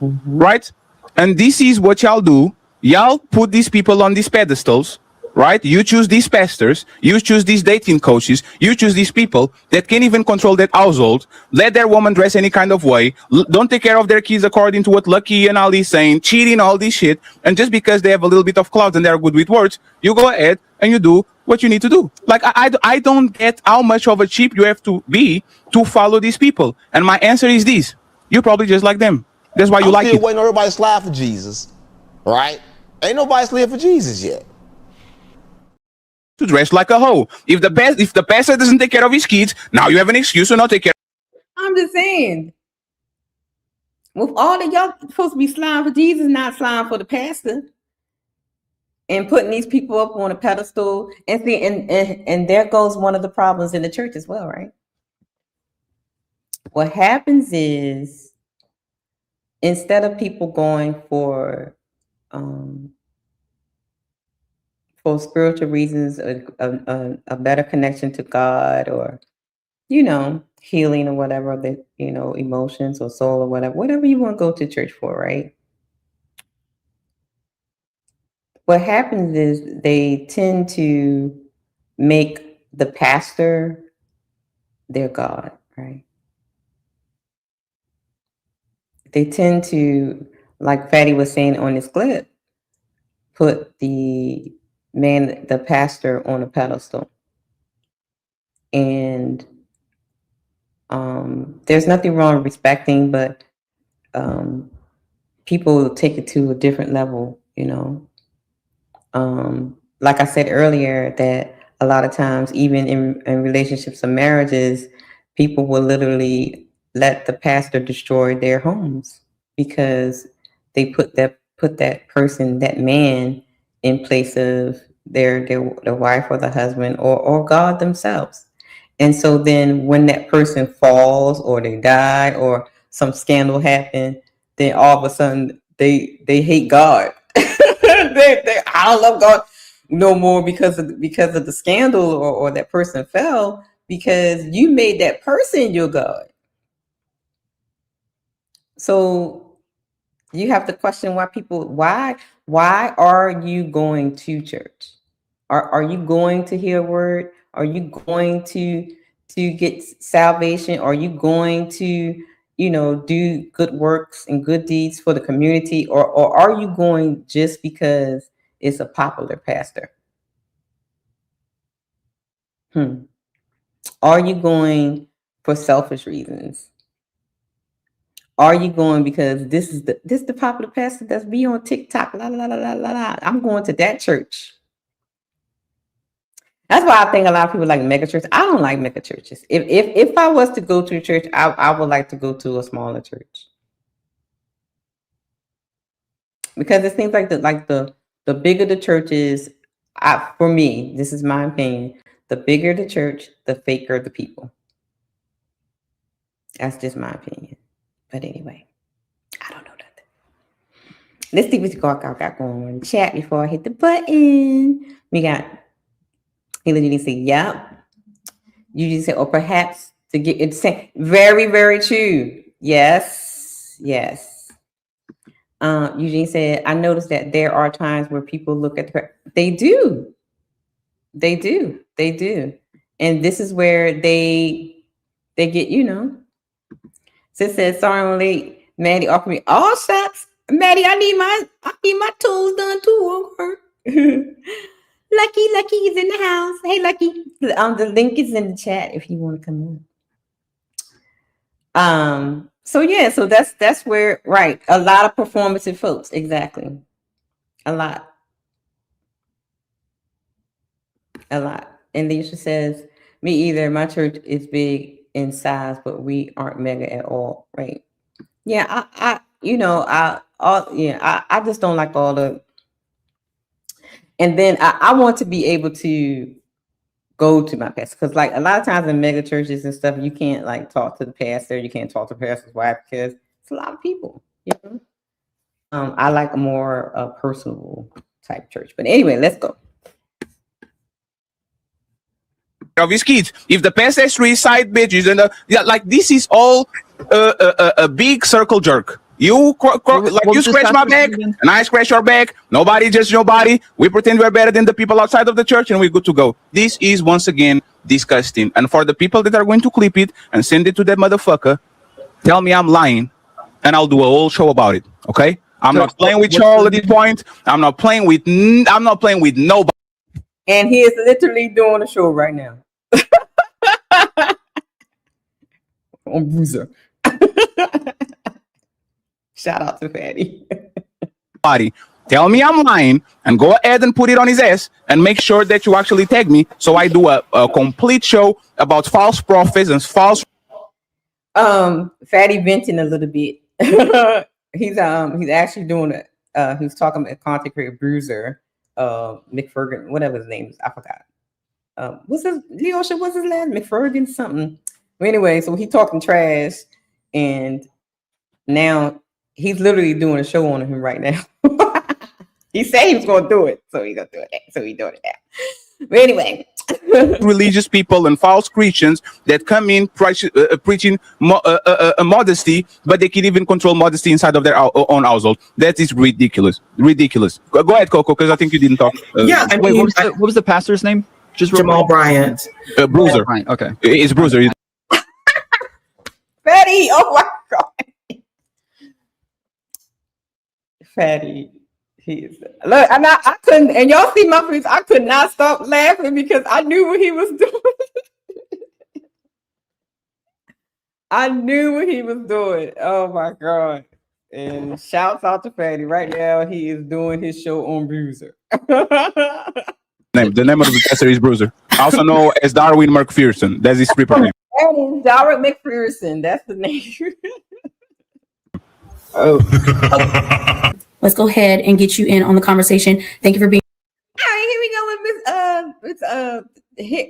Right? And this is what y'all do. Y'all put these people on these pedestals, right? You choose these pastors, you choose these dating coaches, you choose these people that can't even control that household, let their woman dress any kind of way, don't take care of their kids according to what Lucky and Ali is saying, cheating, all this shit. And just because they have a little bit of clout and they're good with words, you go ahead and you do what you need to do. Like, I don't get how much of a cheap you have to be to follow these people. And my answer is this. You're probably just like them. That's why you like it. I'm still waiting on everybody to slide for Jesus, right? Ain't nobody slid for Jesus yet. To dress like a hoe. If the pastor doesn't take care of his kids, now you have an excuse to not take care. I'm just saying. With all of y'all supposed to be sliding for Jesus, not sliding for the pastor. And putting these people up on a pedestal. And see, and there goes one of the problems in the church as well, right? What happens is, instead of people going for spiritual reasons, a better connection to God, or healing or whatever, the emotions or soul or whatever you want to go to church for, right? What happens is they tend to make the pastor their God, right? They tend to, like Fatty was saying on this clip, put the pastor on a pedestal. And there's nothing wrong with respecting, but people take it to a different level, Like I said earlier, that a lot of times, even in relationships and marriages, people will literally let the pastor destroy their homes because they put that person, that man, in place of their wife or the husband or God themselves. And so then when that person falls or they die or some scandal happened, then all of a sudden they hate God. I don't love God no more because of the scandal or that person fell, because you made that person your God. So you have to question why are you going to church? Are you going to hear a word? Are you going to get salvation? Are you going to, do good works and good deeds for the community? Or are you going just because it's a popular pastor? Are you going for selfish reasons? Are you going because this is the popular pastor that's be on TikTok? La la la la la la. I'm going to that church. That's why I think a lot of people like mega churches. I don't like mega churches. If I was to go to a church, I would like to go to a smaller church, because it seems like the bigger the church is, for me, this is my opinion. The bigger the church, the faker the people. That's just my opinion. But anyway, I don't know nothing. Let's see what you got going on in the chat before I hit the button. We got He literally said, yep. Eugene said, or perhaps to get it sent. Very, very true. Yes. Eugene said, I noticed that there are times where people look at her. They do. And this is where they get, Sis said, sorry, I'm late. Maddie offered me all shots. Maddie, I need my toes done too. Okay. Lucky is in the house. Hey, Lucky. The link is in the chat if you want to come in. So that's where, right, a lot of performative folks, exactly. A lot. And Leisha says, me either. My church is big in size, but we aren't mega at all, right? Yeah, I just don't like all the. And then I want to be able to go to my pastor, because like a lot of times in mega churches and stuff, you can't like talk to the pastor, you can't talk to the pastor's wife because it's a lot of people. I like a more personable type church. But anyway, let's go. Of his kids, if the pastor has 3 side bitches and like this is all a big circle jerk. You you scratch my back and I scratch your back. Nobody judge nobody. We pretend we're better than the people outside of the church and we're good to go. This is once again disgusting. And for the people that are going to clip it and send it to that motherfucker, tell me I'm lying and I'll do a whole show about it. Okay? I'm not playing with y'all at this point. I'm not playing with nobody. And he is literally doing a show right now. On Bruiser. Shout out to Fatty. Tell me I'm lying and go ahead and put it on his ass and make sure that you actually tag me so I do a complete show about false prophets and false. Fatty venting a little bit. He's actually doing it. He's talking about content creator Bruiser, McFergan, whatever his name is, I forgot. What's his last? McFergan something. Anyway, so he talking trash, and now he's literally doing a show on him right now. He said he was going to do it, so he's going to do it. So he's doing it now. But anyway. Religious people and false Christians that come in preaching modesty, but they can't even control modesty inside of their own household. That is ridiculous. Go ahead, Coco, because I think you didn't talk. What was the pastor's name? Just Jamal Bryant. Bruiser. Okay. It's Bruiser. Fatty, oh my God. Fatty. Look, and I couldn't, and y'all see my face, I could not stop laughing because I knew what he was doing. I knew what he was doing. Oh my God. And shouts out to Fatty. Right now, he is doing his show on Bruiser. The name of the pastor is Bruiser. Also known as Darwin McPherson. That's his stripper name. That is Darwin McPherson. That's the name. Let's go ahead and get you in on the conversation. Thank you for being. All right, here we go with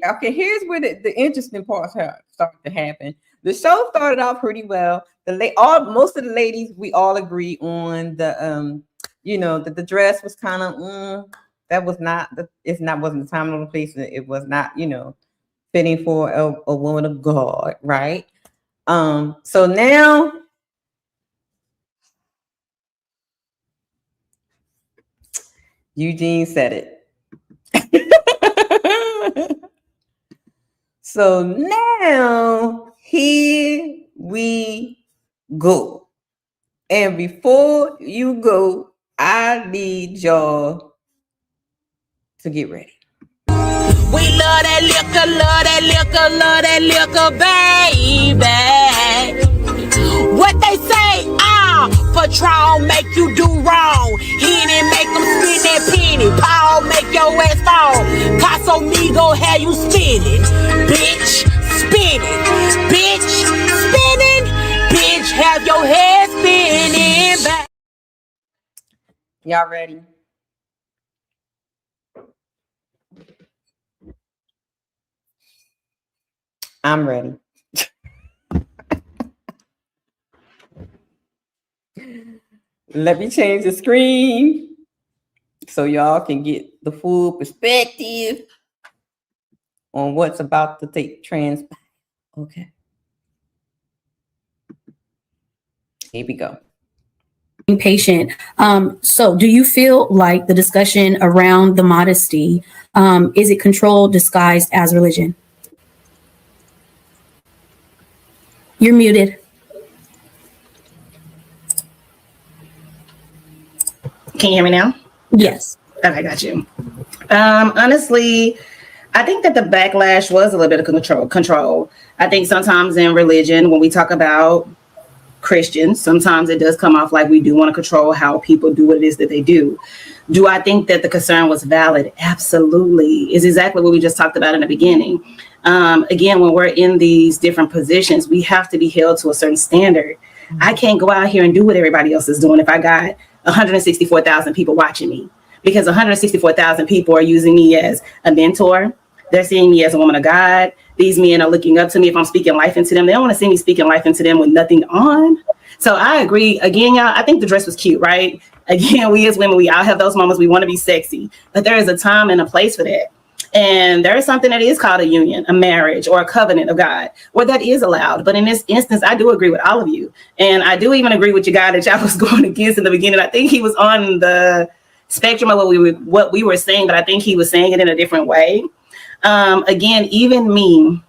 okay, here's where the interesting parts started to happen. The show started out pretty well. Most of the ladies, we all agree on the that the dress was kind of that was not wasn't the time or the place. It was not fitting for a woman of God, right? So now. Eugene said it. So now here we go. And before you go, I need y'all to get ready. We love that liquor, love that liquor, love that liquor, baby. What they say, Patron make you do wrong. Henny make them spin that penny. Paul make your ass fall. Casamigo have you spinning. Bitch, spinning. Bitch, spinning. Bitch, have your head spinning back. Y'all ready? I'm ready. Let me change the screen so y'all can get the full perspective. on what's about to take transpire. Okay. Here we go. Patient. So do you feel like the discussion around the modesty, is it control disguised as religion? You're muted. Can you hear me now? Yes. Okay, got you. Honestly, I think that the backlash was a little bit of control. I think sometimes in religion, when we talk about Christians, sometimes it does come off like we do want to control how people do what it is that they do. Do I think that the concern was valid? Absolutely. It's exactly what we just talked about in the beginning. Again, when we're in these different positions, we have to be held to a certain standard. I can't go out here and do what everybody else is doing if I got 164,000 people watching me, because 164,000 people are using me as a mentor. They're seeing me as a woman of God. These men are looking up to me if I'm speaking life into them. They don't want to see me speaking life into them with nothing on. So I agree. Again, y'all, I think the dress was cute, right? Again, we as women, we all have those moments. We want to be sexy, but there is a time and a place for that. And there is something that is called a union, a marriage, or a covenant of God, where that is allowed. But in this instance, I do agree with all of you. And I do even agree with your guy that y'all was going against in the beginning. I think he was on the spectrum of what we were saying, but I think he was saying it in a different way. Again, even me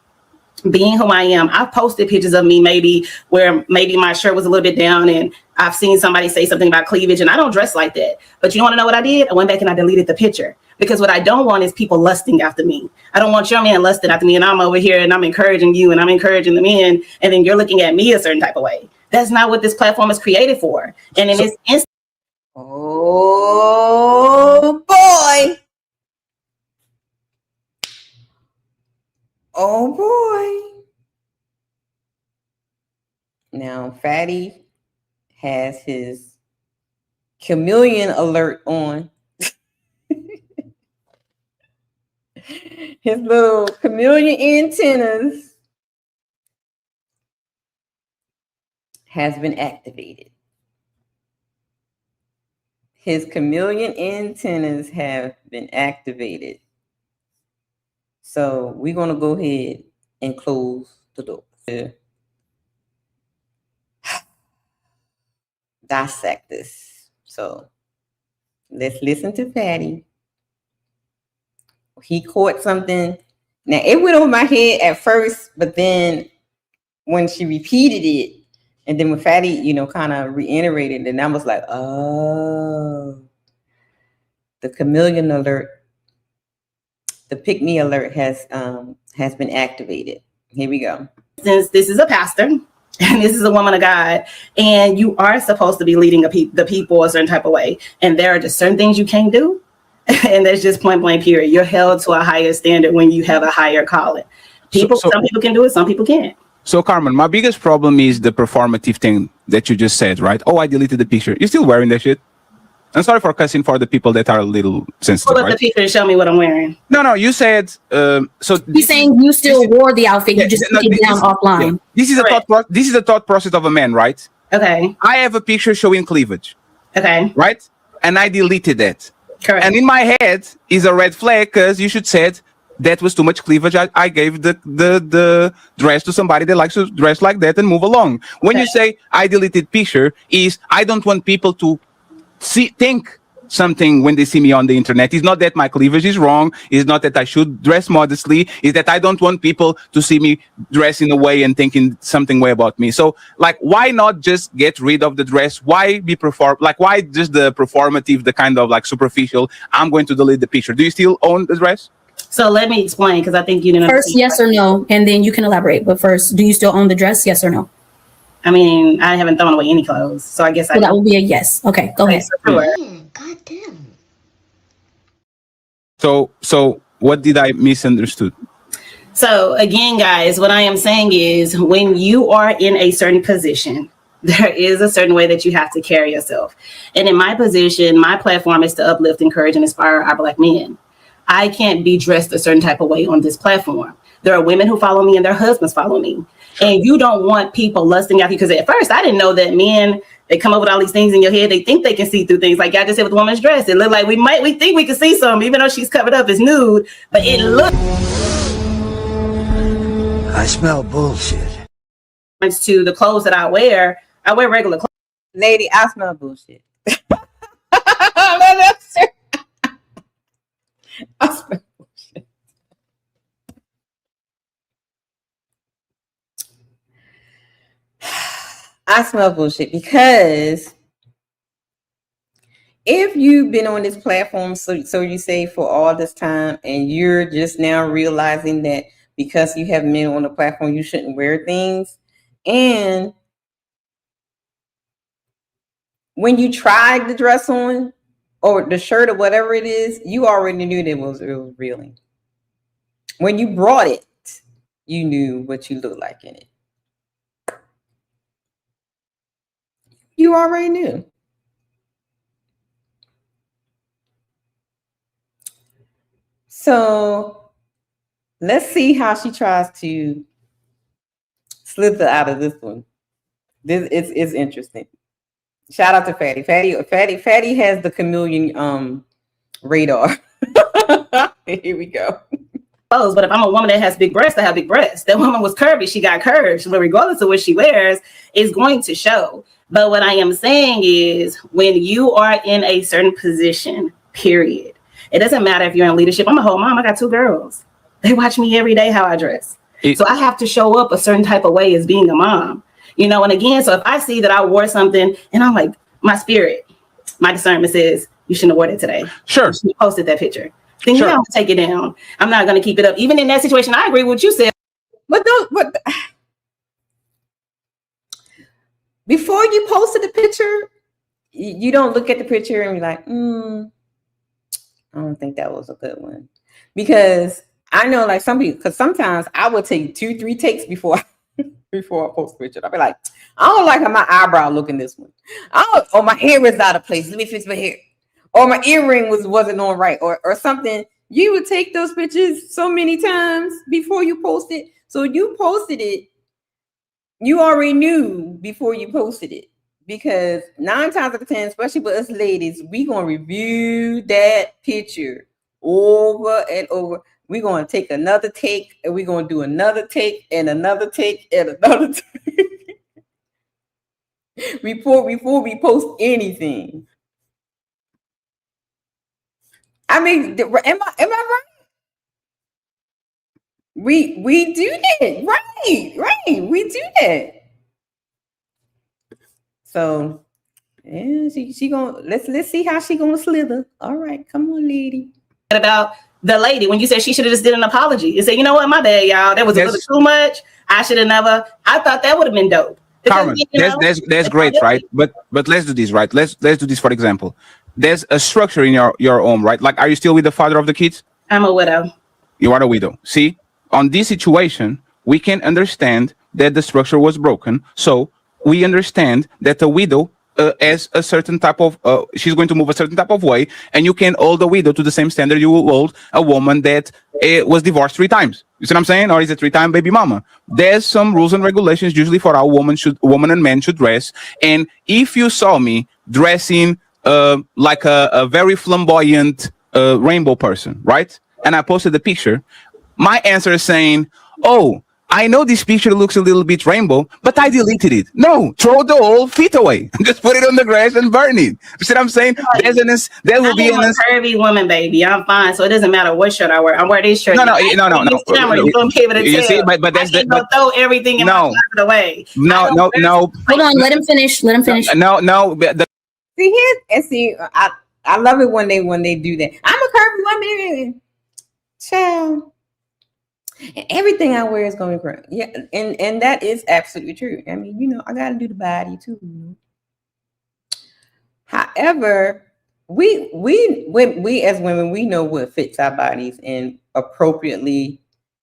being who I am, I've posted pictures of me maybe where maybe my shirt was a little bit down and I've seen somebody say something about cleavage, and I don't dress like that. But you want to know what I did? I went back and I deleted the picture, because what I don't want is people lusting after me. I don't want your man lusting after me, and I'm over here and I'm encouraging you and I'm encouraging the men, and then you're looking at me a certain type of way. That's not what this platform is created for. And in this instance, Oh boy. Oh boy. Now Fatty has his chameleon alert on. His little chameleon antennas has been activated. His chameleon antennas have been activated. So we're going to go ahead and close the door. Dissect this. So let's listen to Fatty. He caught something. Now it went over my head at first, but then when she repeated it, and then when Fatty, kind of reiterated, and I was like, oh, the chameleon alert, the pick me alert has been activated. Here we go. Since this is a pastor and this is a woman of God, and you are supposed to be leading the people a certain type of way, and there are just certain things you can't do, and that's just point blank period. You're held to a higher standard when you have a higher calling. Some people can do it, some people can't. So Carmen, my biggest problem is the performative thing that you just said, right? Oh, I deleted the picture. You're still wearing that shit? I'm sorry for cussing for the people that are a little sensitive. Pull up the picture and show me what I'm wearing. No, you said so. He's saying you still wore the outfit. You just took it down offline. Yeah. This is the thought process of a man, right? Okay. I have a picture showing cleavage. Okay. Right? And I deleted that. Correct. And in my head is a red flag, because you should said that was too much cleavage. I gave the dress to somebody that likes to dress like that and move along. When you say I deleted picture, is I don't want people to think something when they see me on the internet. It's not that my cleavage is wrong. It's not that I should dress modestly. It's that I don't want people to see me dress in a way and thinking something way about me. So, why not just get rid of the dress? Why be why just the performative, the kind of superficial, I'm going to delete the picture? Do you still own the dress? So let me explain, because I think you didn't. First, yes or no, and then you can elaborate. But first, do you still own the dress? Yes or no? I mean, I haven't thrown away any clothes, so I guess that will be a yes. Okay, go ahead. Sure. God damn. So what did I misunderstood? So again, guys, what I am saying is when you are in a certain position, there is a certain way that you have to carry yourself. And in my position, my platform is to uplift, encourage, and inspire our Black men. I can't be dressed a certain type of way on this platform. There are women who follow me and their husbands follow me. And you don't want people lusting after you, because at first I didn't know that men, they come up with all these things in your head. They think they can see through things. Like y'all just said with the woman's dress. It looked like we think we can see something, even though she's covered up as nude, but it looked. I smell bullshit. To the clothes that I wear regular clothes. Lady, I smell bullshit. I smell bullshit. I smell bullshit because if you've been on this platform, so you say, for all this time, and you're just now realizing that because you have men on the platform, you shouldn't wear things. And when you tried the dress on or the shirt or whatever it is, you already knew that it was revealing. When you brought it, you knew what you looked like in it. You already knew. So let's see how she tries to slither out of this one. This is interesting. Shout out to Fatty. Fatty has the chameleon radar. Here we go. But if I'm a woman that has big breasts, I have big breasts. That woman was curvy, she got curves. But regardless of what she wears, it's going to show. But what I am saying is, when you are in a certain position, period, it doesn't matter if you're in leadership. I'm a whole mom. I got 2 girls. They watch me every day how I dress. So I have to show up a certain type of way as being a mom. You know, and again, so if I see that I wore something and I'm like, my spirit, my discernment says, you shouldn't have worn it today. Sure. You posted that picture. Then you have to take it down. I'm not going to keep it up. Even in that situation, I agree with what you said. But before you posted the picture, you don't look at the picture and be like, I don't think that was a good one. Because I know, like, some people, because sometimes I would take 2-3 takes before I post a picture. I'll be like, I don't like how my eyebrow looking this one. Or my hair is out of place. Let me fix my hair. Or my earring wasn't on right, or something. You would take those pictures so many times before you post it. So you posted it, you already knew before you posted it. Because 9 times out of 10, especially with us ladies, we gonna review that picture over and over. We're gonna take another take, and we're gonna do another take and another take and another take before we post anything. I mean, am I right? We do that, right? We do that. So yeah, she gonna let's see how she gonna slither. All right, come on, lady. About the lady when you said she should have just did an apology and said, you know what, my bad, y'all. That was a little too much. I should have never. I thought that would have been dope. Carmen, that's great, right? But let's do this, right? Let's do this. For example, there's a structure in your home, right? Like, are you still with the father of the kids? I'm a widow. You are a widow. See, on this situation, we can understand that the structure was broken. So we understand that the widow as a certain type of, she's going to move a certain type of way, and you can hold the widow to the same standard you will hold a woman that was divorced 3 times. You see what I'm saying? Or is a 3-time baby mama? There's some rules and regulations usually for how woman and man should dress. And if you saw me dressing like a very flamboyant rainbow person, right? And I posted the picture, my answer is saying, oh, I know this picture looks a little bit rainbow, but I deleted it. No, throw the whole feet away. Just put it on the grass and burn it. You see what I'm saying? There will be a curvy woman, baby. I'm fine, so it doesn't matter what shirt I wear. I wear this shirt. No. You're gonna be able to tell. See, but that's throw everything in my closet away. No. Hold on, let him finish. No. I love it when they do that. I'm a curvy woman, child. And everything I wear is going to grow. Yeah, and that is absolutely true. I mean, I got to do the body too. However, we as women, we know what fits our bodies and appropriately,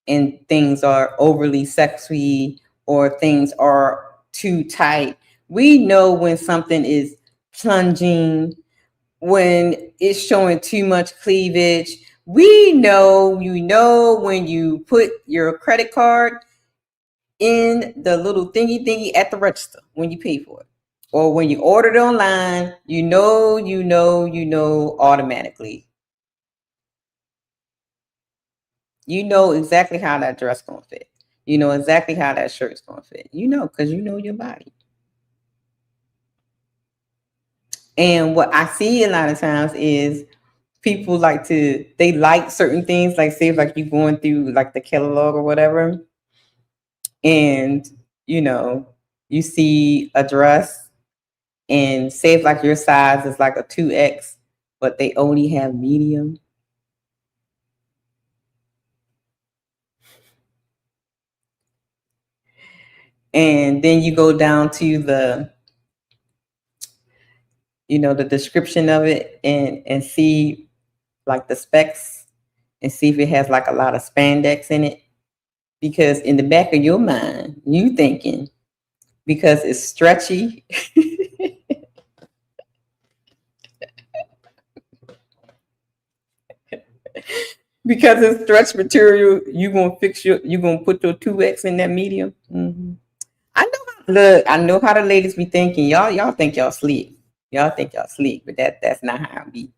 and things are overly sexy or things are too tight. We know when something is plunging, when it's showing too much cleavage. We know, when you put your credit card in the little thingy at the register when you pay for it, or when you order it online, you know automatically. You know exactly how that dress gonna fit. You know exactly how that shirt's gonna fit. You know, because you know your body. And what I see a lot of times is people they like certain things, like say if like you're going through like the catalog or whatever, and you know, you see a dress and say if like your size is like a 2X, but they only have medium. And then you go down to the, you know, the description of it and see like the specs and see if it has like a lot of spandex in it. Because in the back of your mind, you thinking because it's stretchy. Because it's stretch material, you're gonna put your 2X in that medium. Mm-hmm. I know how the ladies be thinking. Y'all think y'all sleep. Y'all think y'all sleep, but that's not how it be.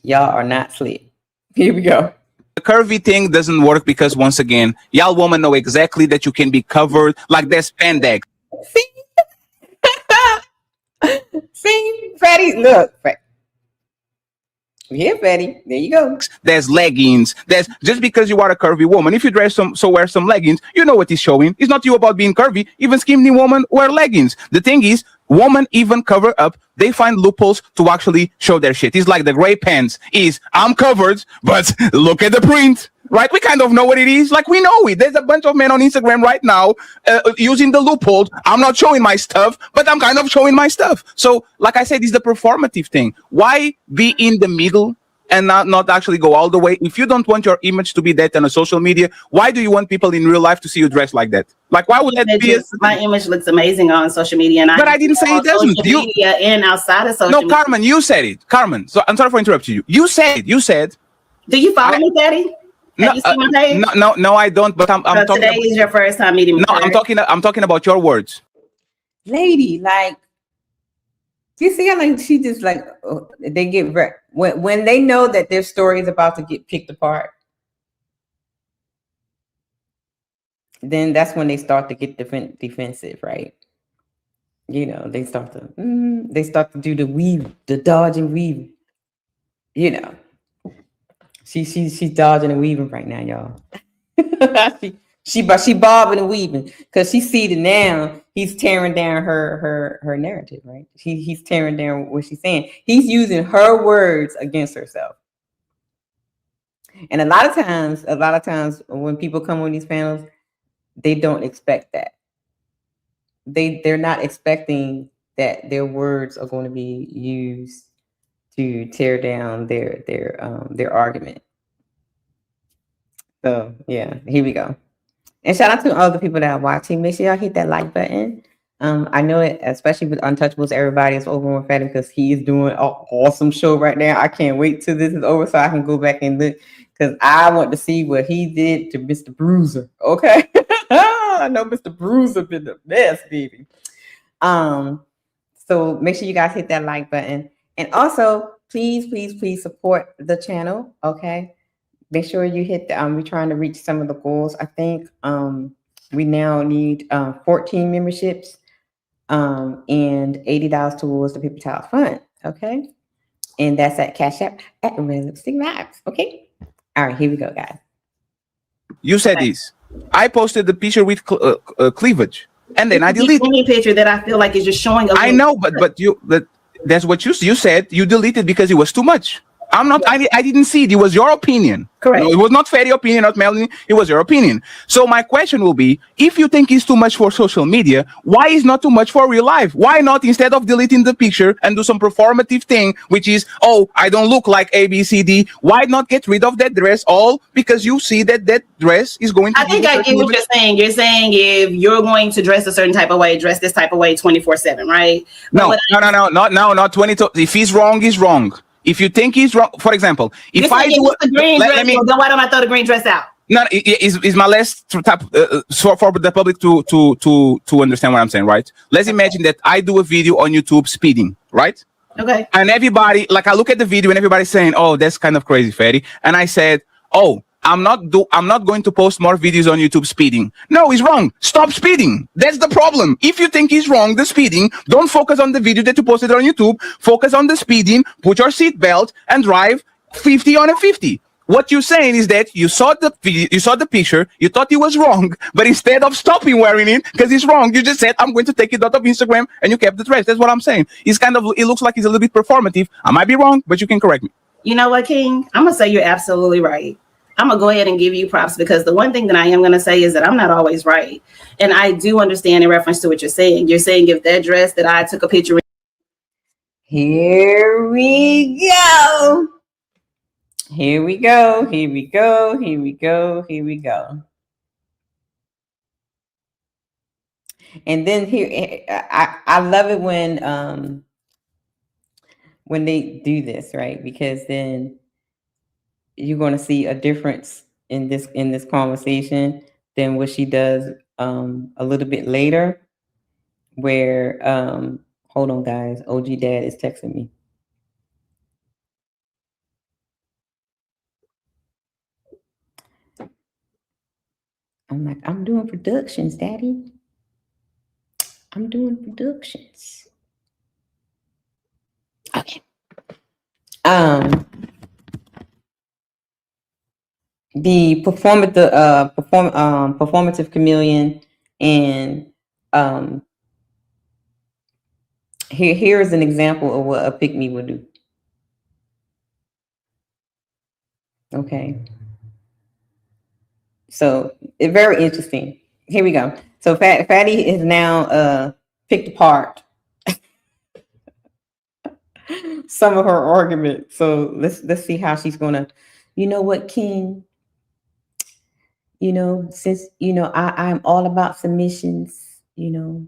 Y'all are not sleep. Here we go. The curvy thing doesn't work because once again, y'all women know exactly that you can be covered like there's spandex. See, Freddie, look. Yeah, Freddie, there you go. There's leggings. There's just because you are a curvy woman. If you dress wear some leggings, you know what is showing. It's not you about being curvy. Even skinny women wear leggings. The thing is, women even cover up. They find loopholes to actually show their shit. It's like the gray pants is I'm covered, but look at the print. Right? We kind of know what it is. Like we know it. There's a bunch of men on Instagram right now using the loophole. I'm not showing my stuff, but I'm kind of showing my stuff. So, like I said, it's the performative thing. Why be in the middle and not actually go all the way? If you don't want your image to be that on a social media, why do you want people in real life to see you dressed like that? Like, why would that be? My image looks amazing on social media, but I didn't say it doesn't. Social media and outside of social media. No, Carmen, you said it. Carmen, so I'm sorry for interrupting you. You said. Do you follow me, Daddy? No, no, I don't. But I'm talking. Today is your first time meeting me. No, I'm talking about your words. Lady, like, you see how like she just like they get when they know that their story is about to get picked apart. Then that's when they start to get defensive, right? You know, they start to do the dodge and weave. You know. She's dodging and weaving right now, y'all. she bobbing and weaving because she see that now he's tearing down her narrative, right? He's tearing down what she's saying. He's using her words against herself. And a lot of times when people come on these panels, they don't expect that. They're not expecting that their words are going to be used to tear down their argument. So yeah, here we go. And shout out to all the people that are watching. Make sure y'all hit that like button. I know it, especially with Untouchables, everybody is over on Fatty because he is doing an awesome show right now. I can't wait till this is over so I can go back and look because I want to see what he did to Mr. Bruiser. Okay. I know Mr. Bruiser been the best, baby. So make sure you guys hit that like button. And also, please support the channel, okay? Make sure you hit the, we're trying to reach some of the goals. I think we now need 14 memberships and $80 towards the Paper Towel Fund, okay? And that's at Cashapp at RedLipstickVibes, okay? All right, here we go, guys. You said this. I posted the picture with cleavage, and then I deleted any picture that I feel like is just showing. I know, but that's what you said. You deleted because it was too much. I'm not. I didn't see it. It was your opinion. Correct. No, it was not Fatty's opinion, not Melanie. It was your opinion. So my question will be: if you think it's too much for social media, why is not too much for real life? Why not instead of deleting the picture and do some performative thing, which is, oh, I don't look like A, B, C, D. Why not get rid of that dress all because you see that dress is going to? I think I get what you're saying. You're saying if you're going to dress a certain type of way, dress this type of way 24/7, right? No, not 22. If he's wrong, he's wrong. If you think he's wrong, for example, if I do the green dress, then why don't I throw the green dress out? No, is my last type for the public to understand what I'm saying, right? Let's imagine that I do a video on YouTube speeding, right? Okay. And everybody, like, I look at the video and everybody's saying, "Oh, that's kind of crazy, Fatty." And I said, "Oh, I'm not going to post more videos on YouTube speeding. No, he's wrong. Stop speeding. That's the problem. If you think he's wrong, the speeding, don't focus on the video that you posted on YouTube. Focus on the speeding, put your seatbelt and drive 50 on a 50. What you're saying is that you saw the video, you saw the picture, you thought he was wrong, but instead of stopping wearing it because he's wrong, you just said, I'm going to take it out of Instagram, and you kept the dress. That's what I'm saying. It looks like he's a little bit performative. I might be wrong, but you can correct me. You know what, King? I'm going to say you're absolutely right. I'm going to go ahead and give you props, because the one thing that I am going to say is that I'm not always right. And I do understand in reference to what you're saying. You're saying if that dress that I took a picture in. Here we go. Here we go. Here we go. Here we go. Here we go. And then here, I love it when they do this, right? Because then you're going to see a difference in this conversation than what she does a little bit later, where hold on, guys. OG Dad is texting me. I'm like, I'm doing productions, Daddy. I'm doing productions. Okay. The performative chameleon, and here is an example of what a pick-me would do. Okay. So it's very interesting. Here we go. So Fatty is now picked apart some of her argument. So let's see how she's gonna. You know what, King? You know, since I'm all about submissions. You know,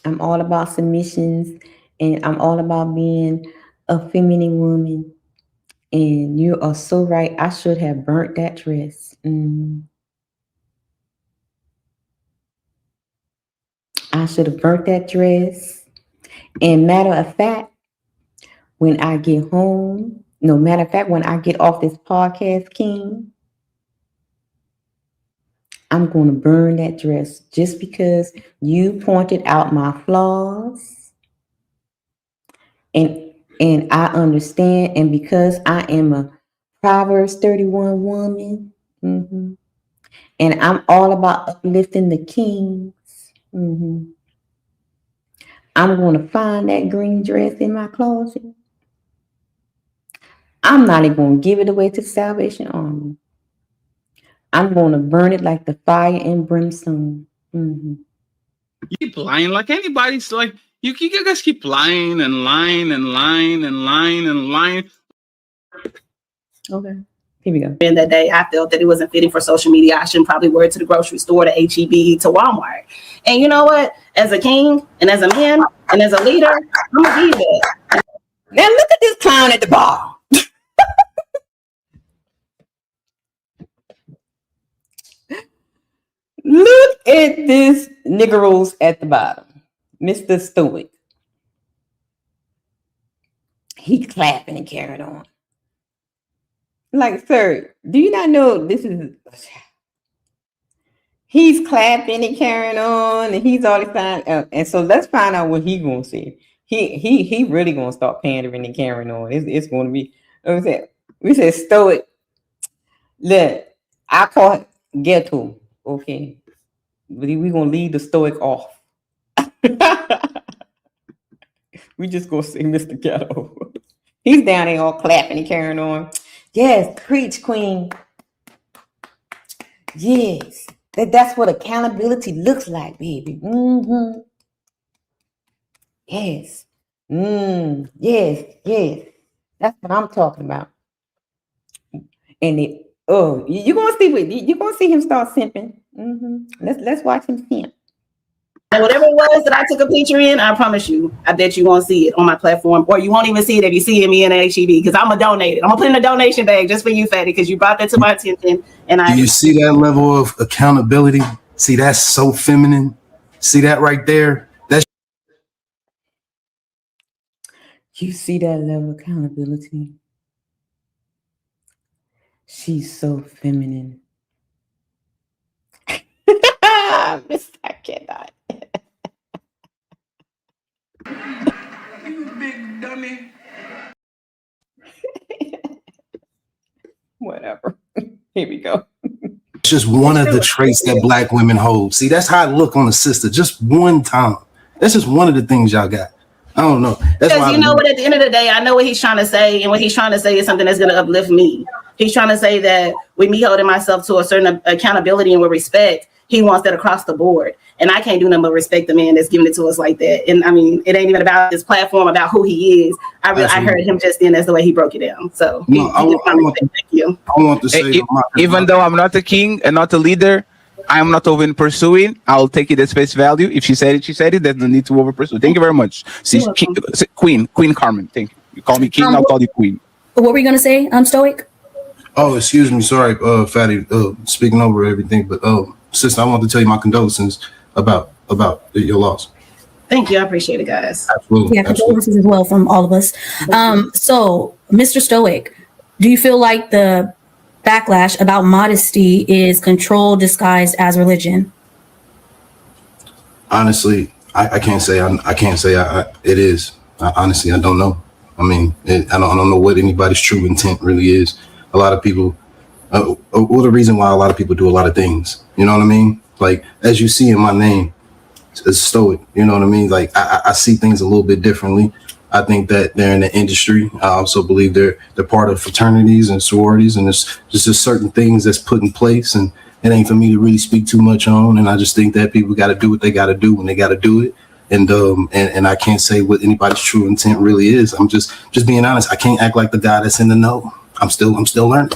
I'm all about submissions, and I'm all about being a feminine woman. And you are so right. I should have burnt that dress. I should have burnt that dress. And matter of fact, when I get home, when I get off this podcast, King, I'm going to burn that dress just because you pointed out my flaws. And I understand. And because I am a Proverbs 31 woman, and I'm all about uplifting the kings, I'm going to find that green dress in my closet. I'm not even going to give it away to the Salvation Army. I'm going to burn it like the fire and brimstone. You keep lying like anybody's like, you guys keep lying and lying and lying and lying and lying. Okay. Here we go. In that day, I felt that it wasn't fitting for social media. I shouldn't probably wear it to the grocery store, to HEB, to Walmart. And you know what? As a king and as a man and as a leader, I'm going to be that. Now look at this clown at the bar. Look at this niggeros at the bottom. Mr. Stoic. He clapping and carrying on. Like, sir, do you not know this is... He's clapping and carrying on, and he's all the time. And so let's find out what he's going to say. He really going to start pandering and carrying on. It's going to be... We said Stoic. Look, I call it ghetto. Okay. But we're going to leave the Stoic off. We just going to say Mr. Ghetto. He's down there all clapping and carrying on. Yes, preach, queen. Yes. That's what accountability looks like, baby. Yes. Yes. That's what I'm talking about. And you're gonna see him start simping. Let's watch him simp. And whatever it was that I took a picture in, I promise you, I bet you won't see it on my platform, or you won't even see it if you see me in HEB, because I'm gonna donate it. I'm gonna put in a donation bag just for you, Fatty, because you brought that to my attention. And Do you see that level of accountability? See, that's so feminine. See that right there? You see that level of accountability? She's so feminine. I cannot. You big dummy. Whatever. Here we go. It's just one of the traits that black women hold. See, that's how I look on a sister. Just one time. That's just one of the things y'all got. I don't know. That's because you know what, at the end of the day, I know what he's trying to say, and what he's trying to say is something that's going to uplift me. He's trying to say that with me holding myself to a certain accountability and with respect, he wants that across the board. And I can't do nothing but respect the man that's giving it to us like that. And I mean, it ain't even about his platform, about who he is. I heard him just then. That's the way he broke it down. So thank you. I want to say, even though I'm not a king and not a leader, I'm not over pursuing. I'll take it at face value. If she said it, she said it. There's no need to over pursue. Thank you very much. See, Queen Carmen. Thank you. You call me king, I'll call you queen. What were you gonna say? I'm Stoic. Oh, excuse me. Sorry, Fatty, speaking over everything. But sister, I want to tell you my condolences about your loss. Thank you. I appreciate it, guys. Absolutely. Yeah, condolences as well from all of us. So, Mr. Stoic, do you feel like the backlash about modesty is control disguised as religion? Honestly, I can't say it is. Honestly, I don't know. I mean, I don't know what anybody's true intent really is. A lot of people, the reason why a lot of people do a lot of things, you know what I mean? Like, as you see in my name, it's Stoic, you know what I mean? Like, I see things a little bit differently. I think that they're in the industry. I also believe they're part of fraternities and sororities, and there's just certain things that's put in place, and it ain't for me to really speak too much on. And I just think that people got to do what they got to do when they got to do it. And I can't say what anybody's true intent really is. I'm just being honest. I can't act like the guy that's in the know. I'm still learning.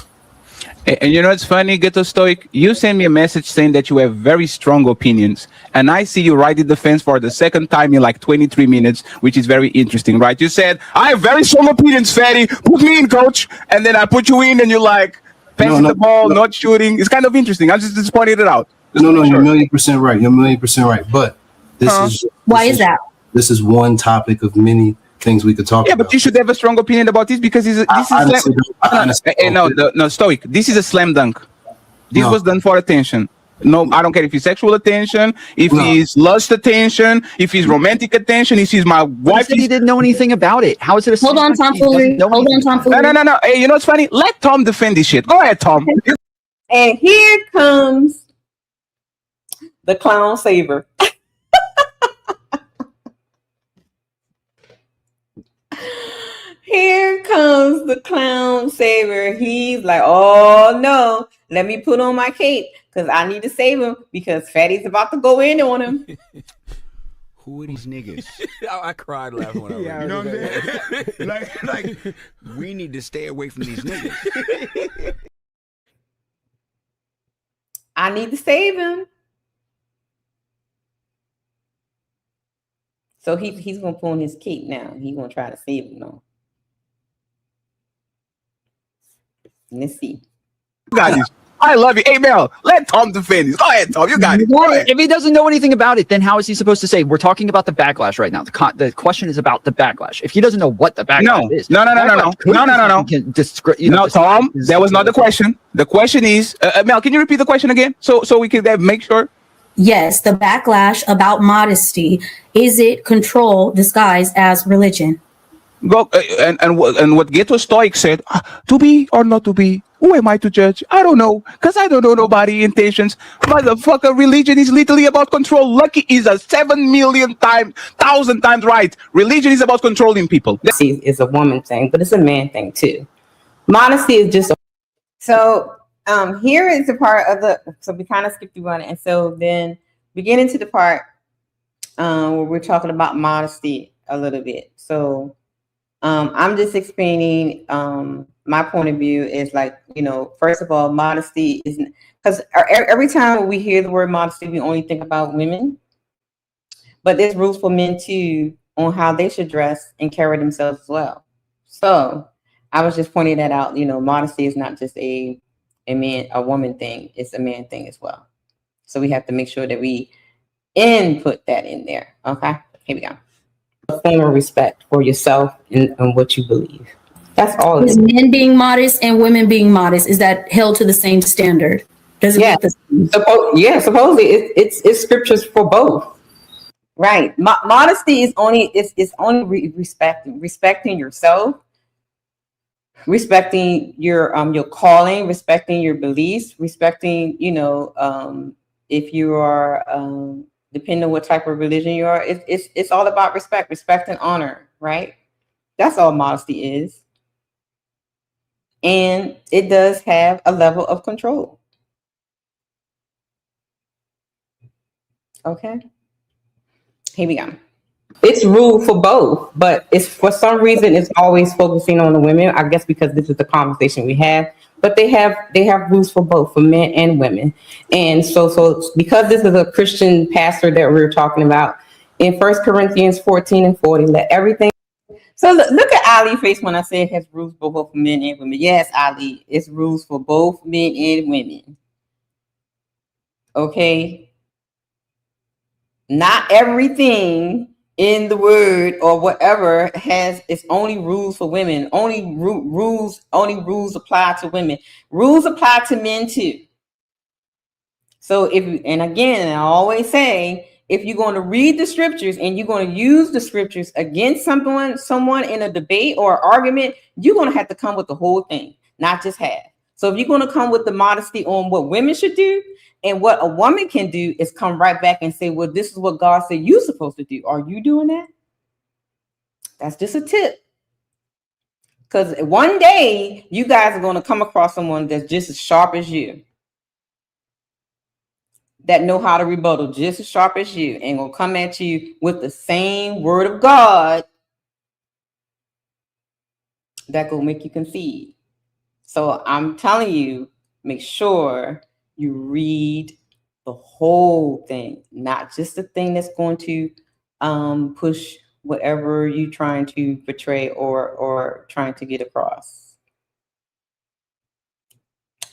And you know what's funny, Ghetto Stoic? You sent me a message saying that you have very strong opinions. And I see you right in the fence for the second time in like 23 minutes, which is very interesting, right? You said, I have very strong opinions, Fatty. Put me in, coach. And then I put you in and you're like, passing the ball, not shooting. It's kind of interesting. I just pointed it out. You're 1,000,000% right. You're 1,000,000% right. But why is that? This is one topic of many things we could talk about. Yeah, but you should have a strong opinion about this because this is no, Stoic. This is a slam dunk. This was done for attention. No, I don't care if it's sexual attention, if it's lust attention, if it's romantic attention, if it's my wife. He didn't know anything about it. How is it a Hold on, Tom Foolery. Hold on, Tom Foolery. No. Hey, you know what's funny? Let Tom defend this shit. Go ahead, Tom. And here comes the clown saver. Here comes the clown saver. He's like, oh no, let me put on my cape because I need to save him because Fatty's about to go in on him. Who are these niggas? I cried laughing when I read it. You know what I'm saying? like, we need to stay away from these niggas. I need to save him. So he's gonna put on his cape now. He's gonna try to save him now. Let's see. You got this. I love you. Hey, Mel, let Tom defend this. Go ahead, Tom. You got it. If he doesn't know anything about it, then how is he supposed to say? We're talking about the backlash right now. The question is about the backlash. If he doesn't know what the backlash is. No, Tom, that was not the question. The question is, Mel, can you repeat the question again? So we can make sure. Yes, the backlash about modesty. Is it control disguised as religion? Go and what Ghetto Stoic said, to be or not to be, who am I to judge? I don't know, because I don't know nobody's intentions. Motherfucker, religion is literally about control. Lucky is a 7,000,000 times right. Religion is about controlling people. It's a woman thing, but it's a man thing too. Modesty is just so here is the part of so we kind of skipped through one, and so then we get into the part where we're talking about modesty a little bit. So I'm just explaining my point of view is like, first of all, modesty isn't, because every time we hear the word modesty, we only think about women, but there's rules for men too on how they should dress and carry themselves as well. So I was just pointing that out. Modesty is not just a woman thing, it's a man thing as well. So we have to make sure that we input that in there. Okay, here we go. A form of respect for yourself and what you believe. That's all. Is men being modest and women being modest, is that held to the same standard? Does it Yeah. Supposedly it's scriptures for both. Right. Modesty is only respecting yourself, respecting your calling, respecting your beliefs, respecting, if you are depending on what type of religion you are, it's all about respect and honor, right? That's all modesty is. And it does have a level of control. Okay. Here we go. It's rule for both, but it's for some reason it's always focusing on the women. I guess because this is the conversation we have. But they have rules for both, for men and women. And so because this is a Christian pastor that we're talking about, in 1 Corinthians 14:40, let everything. So look at Ali's face when I say it has rules for both men and women. Yes, Ali, it's rules for both men and women. Okay. Not everything in the word or whatever has its only rules for women. Only rules apply to women. Rules apply to men too. So I always say, if you're going to read the scriptures and you're going to use the scriptures against someone in a debate or argument, you're going to have to come with the whole thing, not just half. So if you're going to come with the modesty on what women should do and what a woman can do, is come right back and say, well, this is what God said you're supposed to do. Are you doing that? That's just a tip. Because one day you guys are going to come across someone that's just as sharp as you, that know how to rebuttal just as sharp as you, and will come at you with the same word of God that will make you concede. So I'm telling you, make sure you read the whole thing, not just the thing that's going to push whatever you're trying to portray or trying to get across.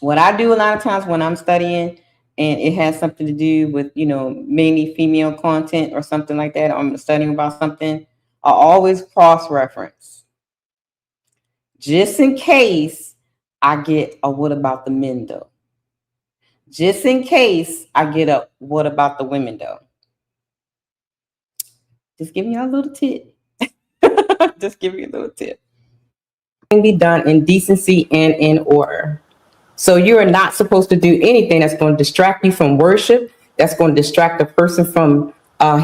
What I do a lot of times when I'm studying, and it has something to do with, mainly female content or something like that, I'm studying about something, I always cross-reference. Just in case I get a what about the men though? Just in case I get a what about the women though? Just give me a little tip. Just give me a little tip. It can be done in decency and in order. So you are not supposed to do anything that's going to distract you from worship, that's going to distract the person from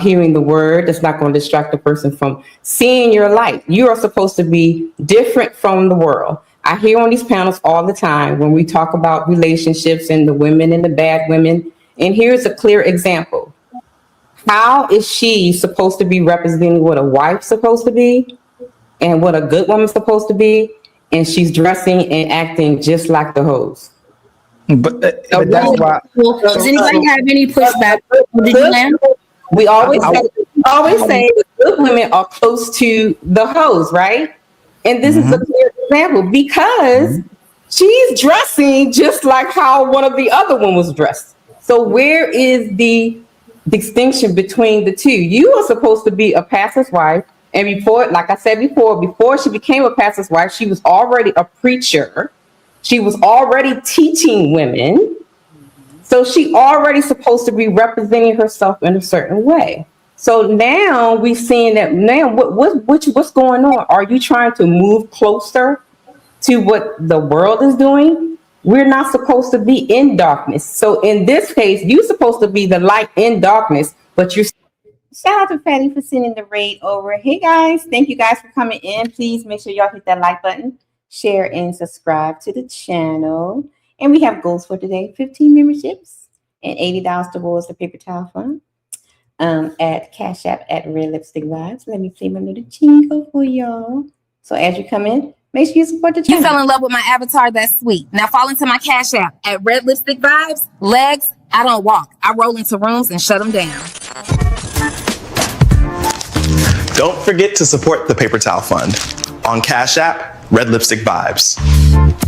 hearing the word, that's not going to distract the person from seeing your light. You are supposed to be different from the world. I hear on these panels all the time when we talk about relationships and the women and the bad women. And here's a clear example. How is she supposed to be representing what a wife's supposed to be and what a good woman's supposed to be? And she's dressing and acting just like the hoes. But that's why. Does anybody have any pushback? Did you land? We always say good women are close to the hoes, right? And this is a clear example because she's dressing just like how one of the other one was dressed. So where is the distinction between the two? You are supposed to be a pastor's wife. And before, like I said before she became a pastor's wife, she was already a preacher. She was already teaching women. So she already supposed to be representing herself in a certain way. So now we're seeing that now what's going on? Are you trying to move closer to what the world is doing? We're not supposed to be in darkness. So in this case, you're supposed to be the light in darkness, but you're. Shout out to Patty for sending the raid over. Hey guys, thank you guys for coming in. Please make sure y'all hit that like button, share and subscribe to the channel. And we have goals for today: 15 memberships and $80 towards the paper towel fund at Cashapp at RedLipstickVibes. Let me play my little jingle for y'all. So as you come in, make sure you support the channel. You fell in love with my avatar, that's sweet. Now fall into my Cashapp at RedLipstickVibes. Legs, I don't walk. I roll into rooms and shut them down. Don't forget to support the Paper Towel Fund on Cashapp, RedLipstickVibes.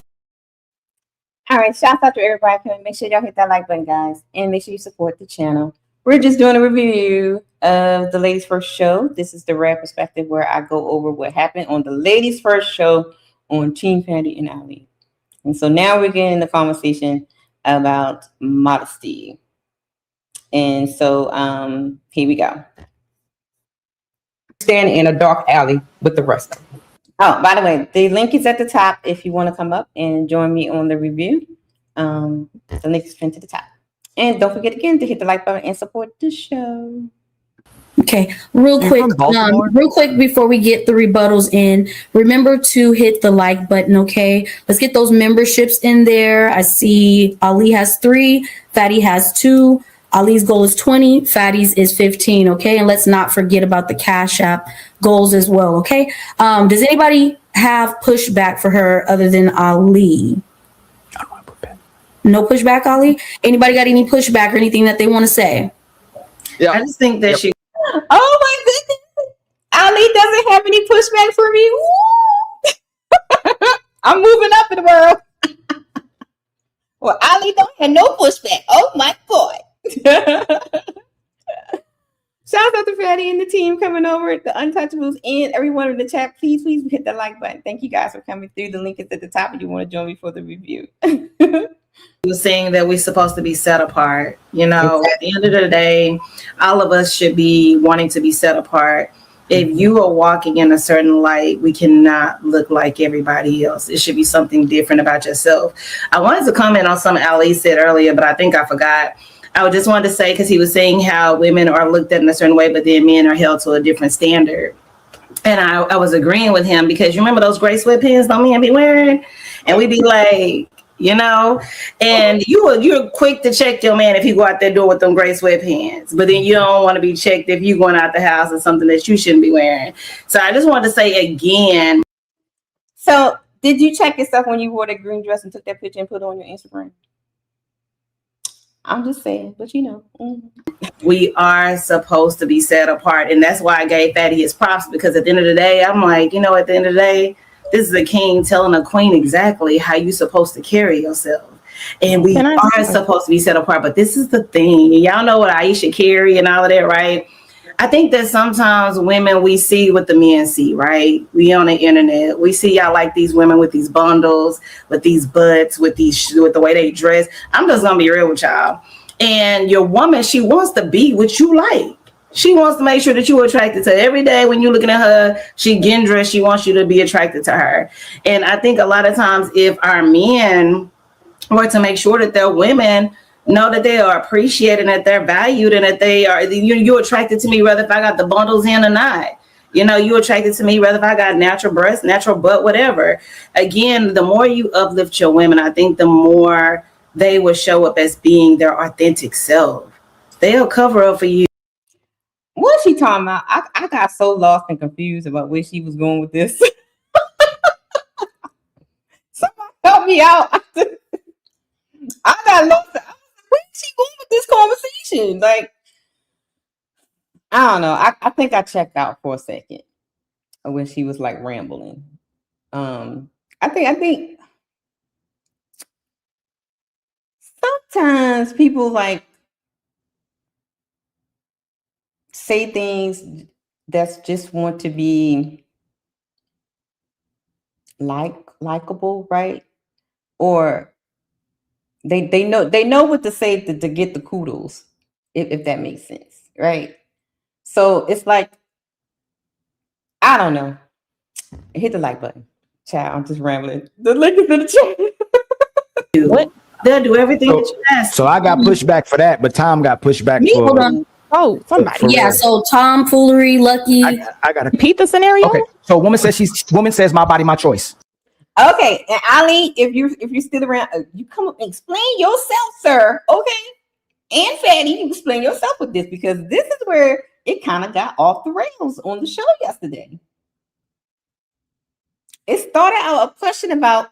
All right, shout out to everybody. Make sure y'all hit that like button, guys, and make sure you support the channel. We're just doing a review of the Ladies First show. This is the Red Perspective, where I go over what happened on the Ladies First show on Team Fatty and Ali. And so now we're getting the conversation about modesty. And so here we go. Standing in a dark alley with the rest of them. Oh, by the way, the link is at the top if you want to come up and join me on the review. The link is pinned to the top. And don't forget again to hit the like button and support the show. Okay, real quick before we get the rebuttals in, remember to hit the like button, okay? Let's get those memberships in there. I see Ali has 3, Fatty has 2. Ali's goal is 20, Fatty's is 15, okay? And let's not forget about the Cash App goals as well, okay? Does anybody have pushback for her other than Ali? I don't want to put back. No pushback, Ali? Anybody got any pushback or anything that they want to say? Yeah. I just think that she... Oh my goodness. Ali doesn't have any pushback for me. I'm moving up in the world. Well, Ali don't have no pushback. Oh my God. Shout out to Fatty and the team coming over, the Untouchables, and everyone in the chat. Please hit the like button. Thank you guys for coming through. The link is at the top if you want to join me for the review. Was saying that we're supposed to be set apart. You know, at the end of the day, all of us should be wanting to be set apart. If you are walking in a certain light, we cannot look like everybody else. It should be something different about yourself. I wanted to comment on something Ali said earlier, but I think I forgot. I just wanted to say, because he was saying how women are looked at in a certain way, but then men are held to a different standard. And I was agreeing with him, because you remember those gray sweatpants that men be wearing? And we be like, you know, and you're quick to check your man if you go out that door with them gray sweatpants, but then you don't want to be checked if you going out the house in something that you shouldn't be wearing. So I just wanted to say again. So did you check yourself when you wore that green dress and took that picture and put it on your Instagram? I'm just saying, but you know. We are supposed to be set apart. And that's why I gave Fatty his props, because at the end of the day, I'm like, you know, at the end of the day, this is a king telling a queen exactly how you're supposed to carry yourself. And we are supposed to be set apart. But this is the thing. Y'all know what Aisha carry and all of that, right? I think that sometimes women, we see what the men see, right? We on the internet. We see y'all like these women with these bundles, with these butts, with the way they dress. I'm just going to be real with y'all. And your woman, she wants to be what you like. She wants to make sure that you're attracted to her. Every day when you're looking at her, she getting dressed, she wants you to be attracted to her. And I think a lot of times if our men were to make sure that their women know that they are appreciated, that they're valued, and that they are, you're attracted to me whether if I got the bundles in or not. You know, you're attracted to me whether if I got natural breasts, natural butt, whatever. Again, the more you uplift your women, I think the more they will show up as being their authentic self. They'll cover up for you. What's she talking about? I got so lost and confused about where she was going with this. Somebody help me out. I got lost. Where's she going with this conversation? Like, I don't know. I think I checked out for a second when she was like rambling. I think sometimes people like say things that just want to be likable, right? Or they know what to say to get the kudos, if that makes sense, right? So it's like, I don't know. Hit the like button. Child, I'm just rambling. The link is in the chat. What? They'll do everything that you ask. So I got pushback for that, but Tom got pushback for. Hold on. Oh, somebody. Yeah, so Tom Foolery, Lucky. I got to repeat the scenario. Okay, so woman says my body, my choice. Okay, and Ali, if you're still around, you come up and explain yourself, sir. Okay, and Fatty, you explain yourself with this, because this is where it kind of got off the rails on the show yesterday. It started out a question about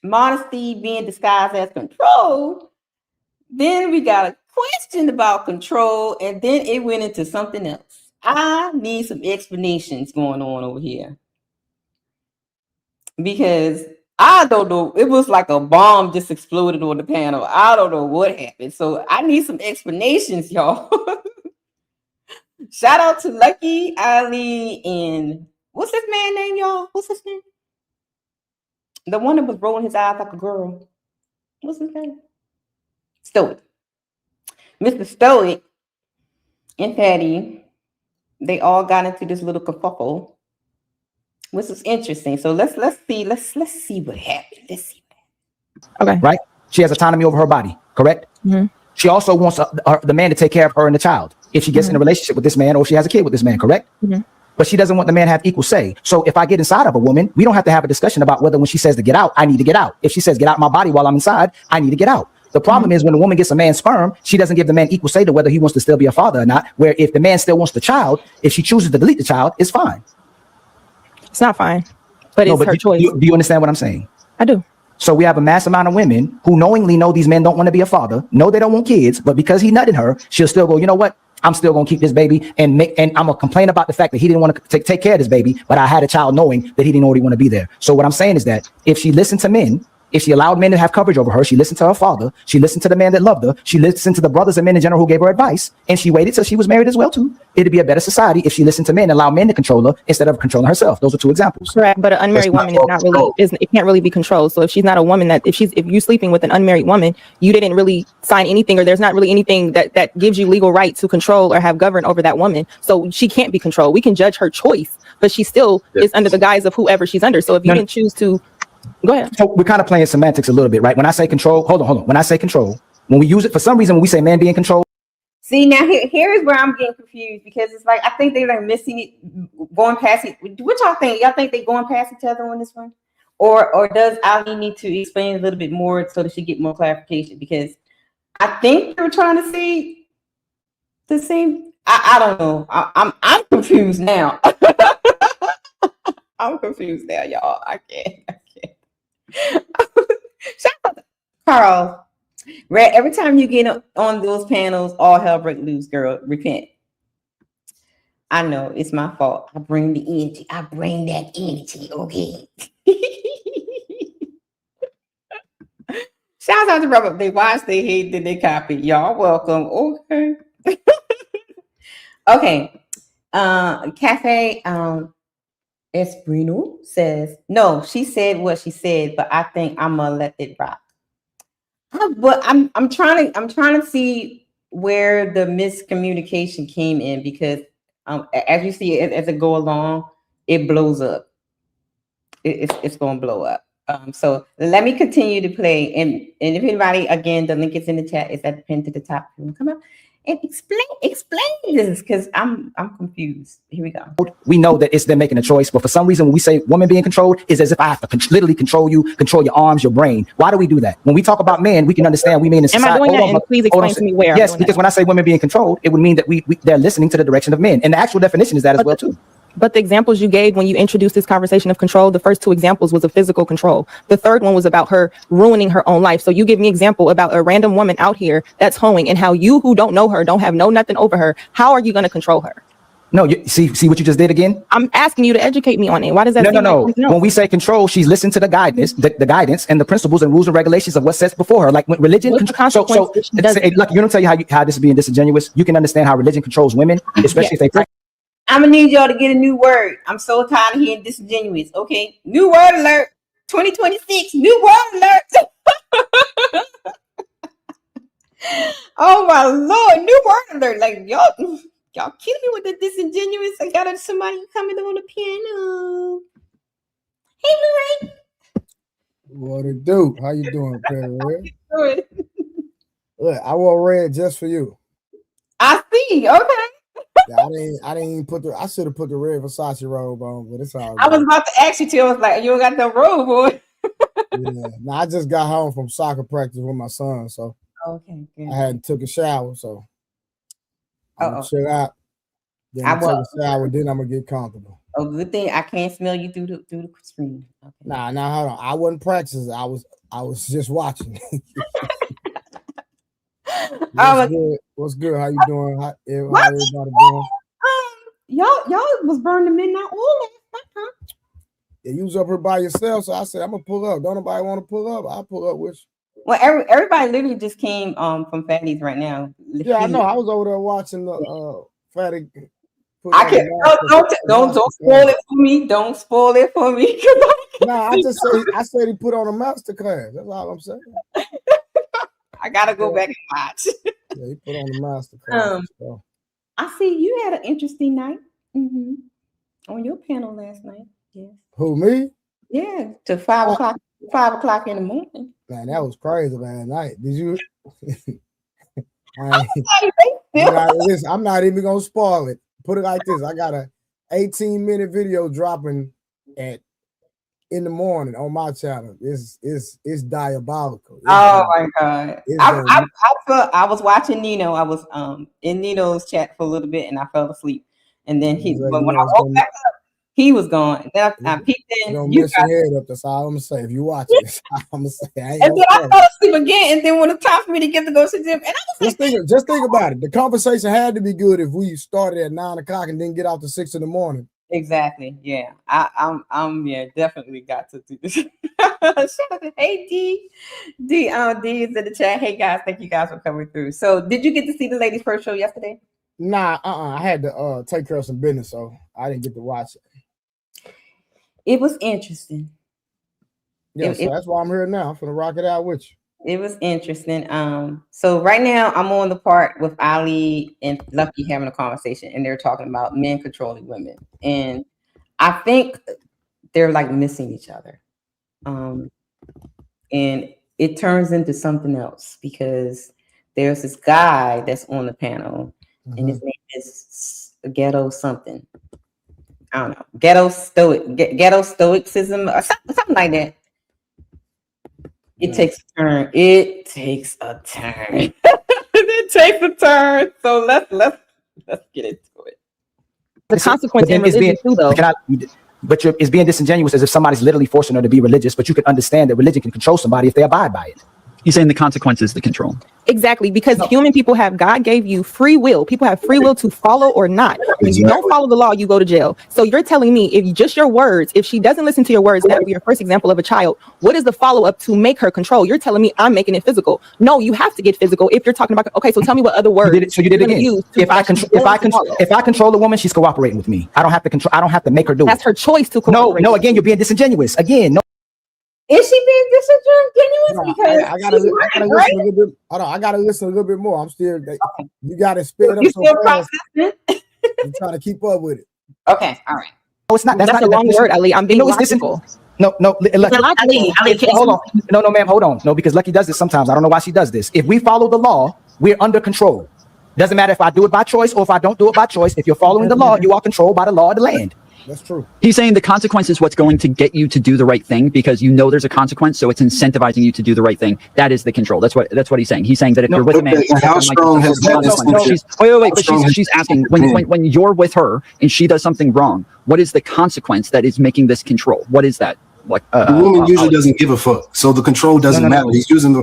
modesty being disguised as control. Then we got a question about control, and then it went into something else. I need some explanations going on over here, because I don't know. It was like a bomb just exploded on the panel. I don't know what happened. So I need some explanations, y'all. Shout out to Lucky, Ali, and What's this man name, y'all? What's his name? The one that was rolling his eyes like a girl. What's his name? Stoic. Mr. Stoic and Patty, they all got into this little kerfuffle, which is interesting. So let's see what happened. Let's see. Okay. Right? She has autonomy over her body, correct? Mm-hmm. She also wants the man to take care of her and the child if she gets in a relationship with this man or she has a kid with this man, correct? Mm-hmm. But she doesn't want the man to have equal say. So if I get inside of a woman, we don't have to have a discussion about whether when she says to get out, I need to get out. If she says get out my body while I'm inside, I need to get out. The problem is when a woman gets a man's sperm, she doesn't give the man equal say to whether he wants to still be a father or not, where if the man still wants the child, if she chooses to delete the child, it's fine. It's not fine, but it's her choice. Do you understand what I'm saying? I do. So we have a mass amount of women who knowingly know these men don't want to be a father, know they don't want kids, but because he nutted her, she'll still go, you know what? I'm still going to keep this baby and I'm going to complain about the fact that he didn't want to take care of this baby, but I had a child knowing that he didn't already want to be there. So what I'm saying is that if she listened to men, if she allowed men to have coverage over her, she listened to her father, she listened to the man that loved her, she listened to the brothers and men in general who gave her advice, and she waited till she was married as well too. It'd be a better society if she listened to men and allowed men to control her instead of controlling herself. Those are two examples. Correct, but an unmarried woman is not really it can't really be controlled. So if she's not a woman if you're sleeping with an unmarried woman, you didn't really sign anything, or there's not really anything that gives you legal right to control or have govern over that woman. So she can't be controlled. We can judge her choice, but she still is under the guise of whoever she's under. So if you didn't choose to go ahead. So we're kind of playing semantics a little bit, right? When I say control, hold on. When I say control, when we use it for some reason, when we say man being controlled. See, now here's where I'm getting confused, because it's like I think they're like missing it, going past it. What y'all think? Y'all think they're going past each other on this one, or does Ali need to explain a little bit more so that she get more clarification? Because I think they're trying to see the same. I don't know. I'm confused now. I'm confused now, y'all. I can't. Shout out to Carl. Red, every time you get on those panels, all hell break loose, girl. Repent. I know it's my fault. I bring the energy. I bring that energy, okay? Shout out to Robert. They watch, they hate, then they copy. Y'all welcome. Okay. Okay. Cafe Esprino says, no, she said what she said, but I think I'm gonna let it rock. But I'm trying to see where the miscommunication came in, because as you see as it go along, it blows up. It's gonna blow up. So let me continue to play, and if anybody, again, the link is in the chat. It's at the pin to the top. Come up and explain this, because I'm confused. Here we go. We know that it's them making a choice, but for some reason when we say woman being controlled, it's as if I have to literally control you, control your arms, your brain. Why do we do that? When we talk about men, we can understand we mean in society. Am I doing that? And please explain to me where. Yes, because when I say women being controlled, it would mean that they're listening to the direction of men, and the actual definition is that as well too. But the examples you gave when you introduced this conversation of control, the first two examples was of physical control. The third one was about her ruining her own life. So you give me an example about a random woman out here that's hoeing, and how you, who don't know her, don't have nothing over her. How are you going to control her? No, see what you just did again? I'm asking you to educate me on it. Why does that? No. When we say control, she's listened to the guidance, the guidance and the principles and rules and regulations of what's set before her. Like when religion, look, you know what I'm tell you how this is being disingenuous. You can understand how religion controls women, especially if they. I'm gonna need y'all to get a new word. I'm so tired of hearing disingenuous. Okay, new word alert. 2026, new word alert. Oh my Lord, new word alert. Like y'all killing me with the disingenuous. I got somebody coming on the piano. Hey, Blue Ray. What it do? How you doing, Red? Look, I wore red just for you. I see. Okay. Yeah, I didn't even I should have put the red Versace robe on, but it's all right. I was about to ask you too. I was like, you got the robe on. Yeah. No, I just got home from soccer practice with my son, so okay, good. I hadn't took a shower, so I'm chill out. Then I take a shower, then I'm gonna get comfortable. Oh, good thing I can't smell you through the screen. Okay. Nah, hold on. I wasn't practicing. I was just watching. What's good? How you doing? How everybody doing? Y'all was burning the midnight oil last night, huh? Yeah, you was up here by yourself, so I said I'm gonna pull up. Don't nobody want to pull up? I'll pull up with you. Well, everybody literally just came from Fatty's right now. Yeah, I know. I was over there watching the Fatty I can't. Don't spoil it for me. Don't spoil it for me. No, I said he put on a masterclass. That's all I'm saying. I gotta go back and watch. Yeah, he put on the masterclass. So. I see you had an interesting night on your panel last night. Yes. Who, me? Yeah, to 5 o'clock. 5 o'clock in the morning. Man, that was crazy last night. Did you? I'm not even gonna spoil it. Put it like this: I got a 18-minute video dropping in the morning on my channel. It's diabolical. Oh my god! I was watching Nino. I was in Nino's chat for a little bit, and I fell asleep. And then but when I woke back up, he was gone. Then I peeked in. You mess your head up. That's all I'm gonna say. If you watch it, I'm gonna say. And then I fell asleep again. And then when it's time for me to get to go to the gym, and I was just think about it. The conversation had to be good if we started at 9 o'clock and didn't get out to 6 in the morning. Exactly. Yeah. I'm definitely got to do this. Shout out to D is in the chat. Hey guys, thank you guys for coming through. So did you get to see the ladies' first show yesterday? Nah, I had to take care of some business, so I didn't get to watch it. It was interesting. Yeah, so that's why I'm here now. I'm gonna rock it out with you. It was interesting. So right now I'm on the part with Ali and Lucky having a conversation, and they're talking about men controlling women. And I think they're like missing each other. And it turns into something else because there's this guy that's on the panel, and his name is Ghetto something. I don't know, ghetto stoicism or something like that. It takes a turn. It takes a turn. It takes a turn. So let's get into it. The consequence in religion too, though. It's being disingenuous as if somebody's literally forcing her to be religious, but you can understand that religion can control somebody if they abide by it. You're saying the consequence is the control. Exactly, because human people have, God gave you free will. People have free will to follow or not. When you don't follow the law, you go to jail. So you're telling me if just your words, if she doesn't listen to your words, that would be your first example of a child. What is the follow-up to make her control? You're telling me I'm making it physical. No, you have to get physical if you're talking about, okay, so tell me what other words. You did it again. If I control a woman, she's cooperating with me. I don't have to control, I don't have to make her do it. That's her choice to cooperate. No, again, you're being disingenuous. Again, no. Is she being disingenuous? Because I gotta listen a little bit. Hold on, I gotta listen a little bit more. I'm still. You gotta spit it up so fast. I'm trying to keep up with it. Okay, all right. No, it's not. That's not a long word, Ali. I'm being logical. No, hold on. No, ma'am, hold on. No, because Lucky does this sometimes. I don't know why she does this. If we follow the law, we're under control. Doesn't matter if I do it by choice or if I don't do it by choice. If you're following the law, you are controlled by the law of the land. That's true. He's saying the consequence is what's going to get you to do the right thing because you know there's a consequence, so it's incentivizing you to do the right thing. That is the control. That's what he's saying. He's saying that if you're with a man, how strong has that? She's asking when you're with her and she does something wrong, what is the consequence that is making this control? What is that? Like the woman usually doesn't give a fuck, so the control doesn't matter. He's using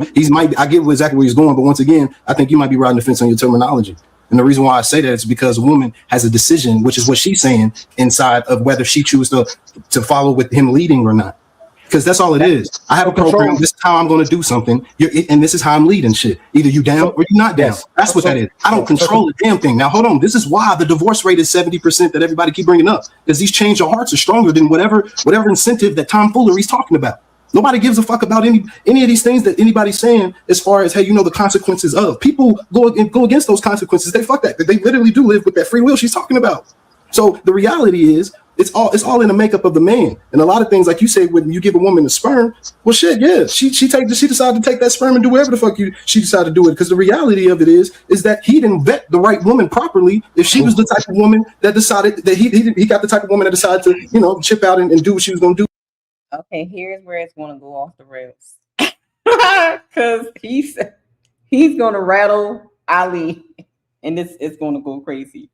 I get exactly where he's going, but once again, I think you might be riding the fence on your terminology. And the reason why I say that is because a woman has a decision, which is what she's saying, inside of whether she chooses to follow with him leading or not. Because that's all it is. I have a program. This is how I'm going to do something, and this is how I'm leading shit. Either you down or you're not down. That's what that is. I don't control the damn thing. Now, hold on. This is why the divorce rate is 70% that everybody keep bringing up. Because these change of hearts are stronger than whatever incentive that tomfoolery's talking about. Nobody gives a fuck about any of these things that anybody's saying as far as, hey, you know, the consequences of. People go against those consequences. They fuck that. They literally do live with that free will she's talking about. So the reality is it's all in the makeup of the man. And a lot of things, like you say, when you give a woman a sperm, well, shit, yeah, she decided to take that sperm and do whatever the fuck she decided to do it. Because the reality of it is that he didn't vet the right woman properly. If she was the type of woman that decided that he got the type of woman that decided to, you know, chip out and do what she was going to do. Okay, here's where it's going to go off the rails. Because he's going to rattle Ali, and it's going to go crazy.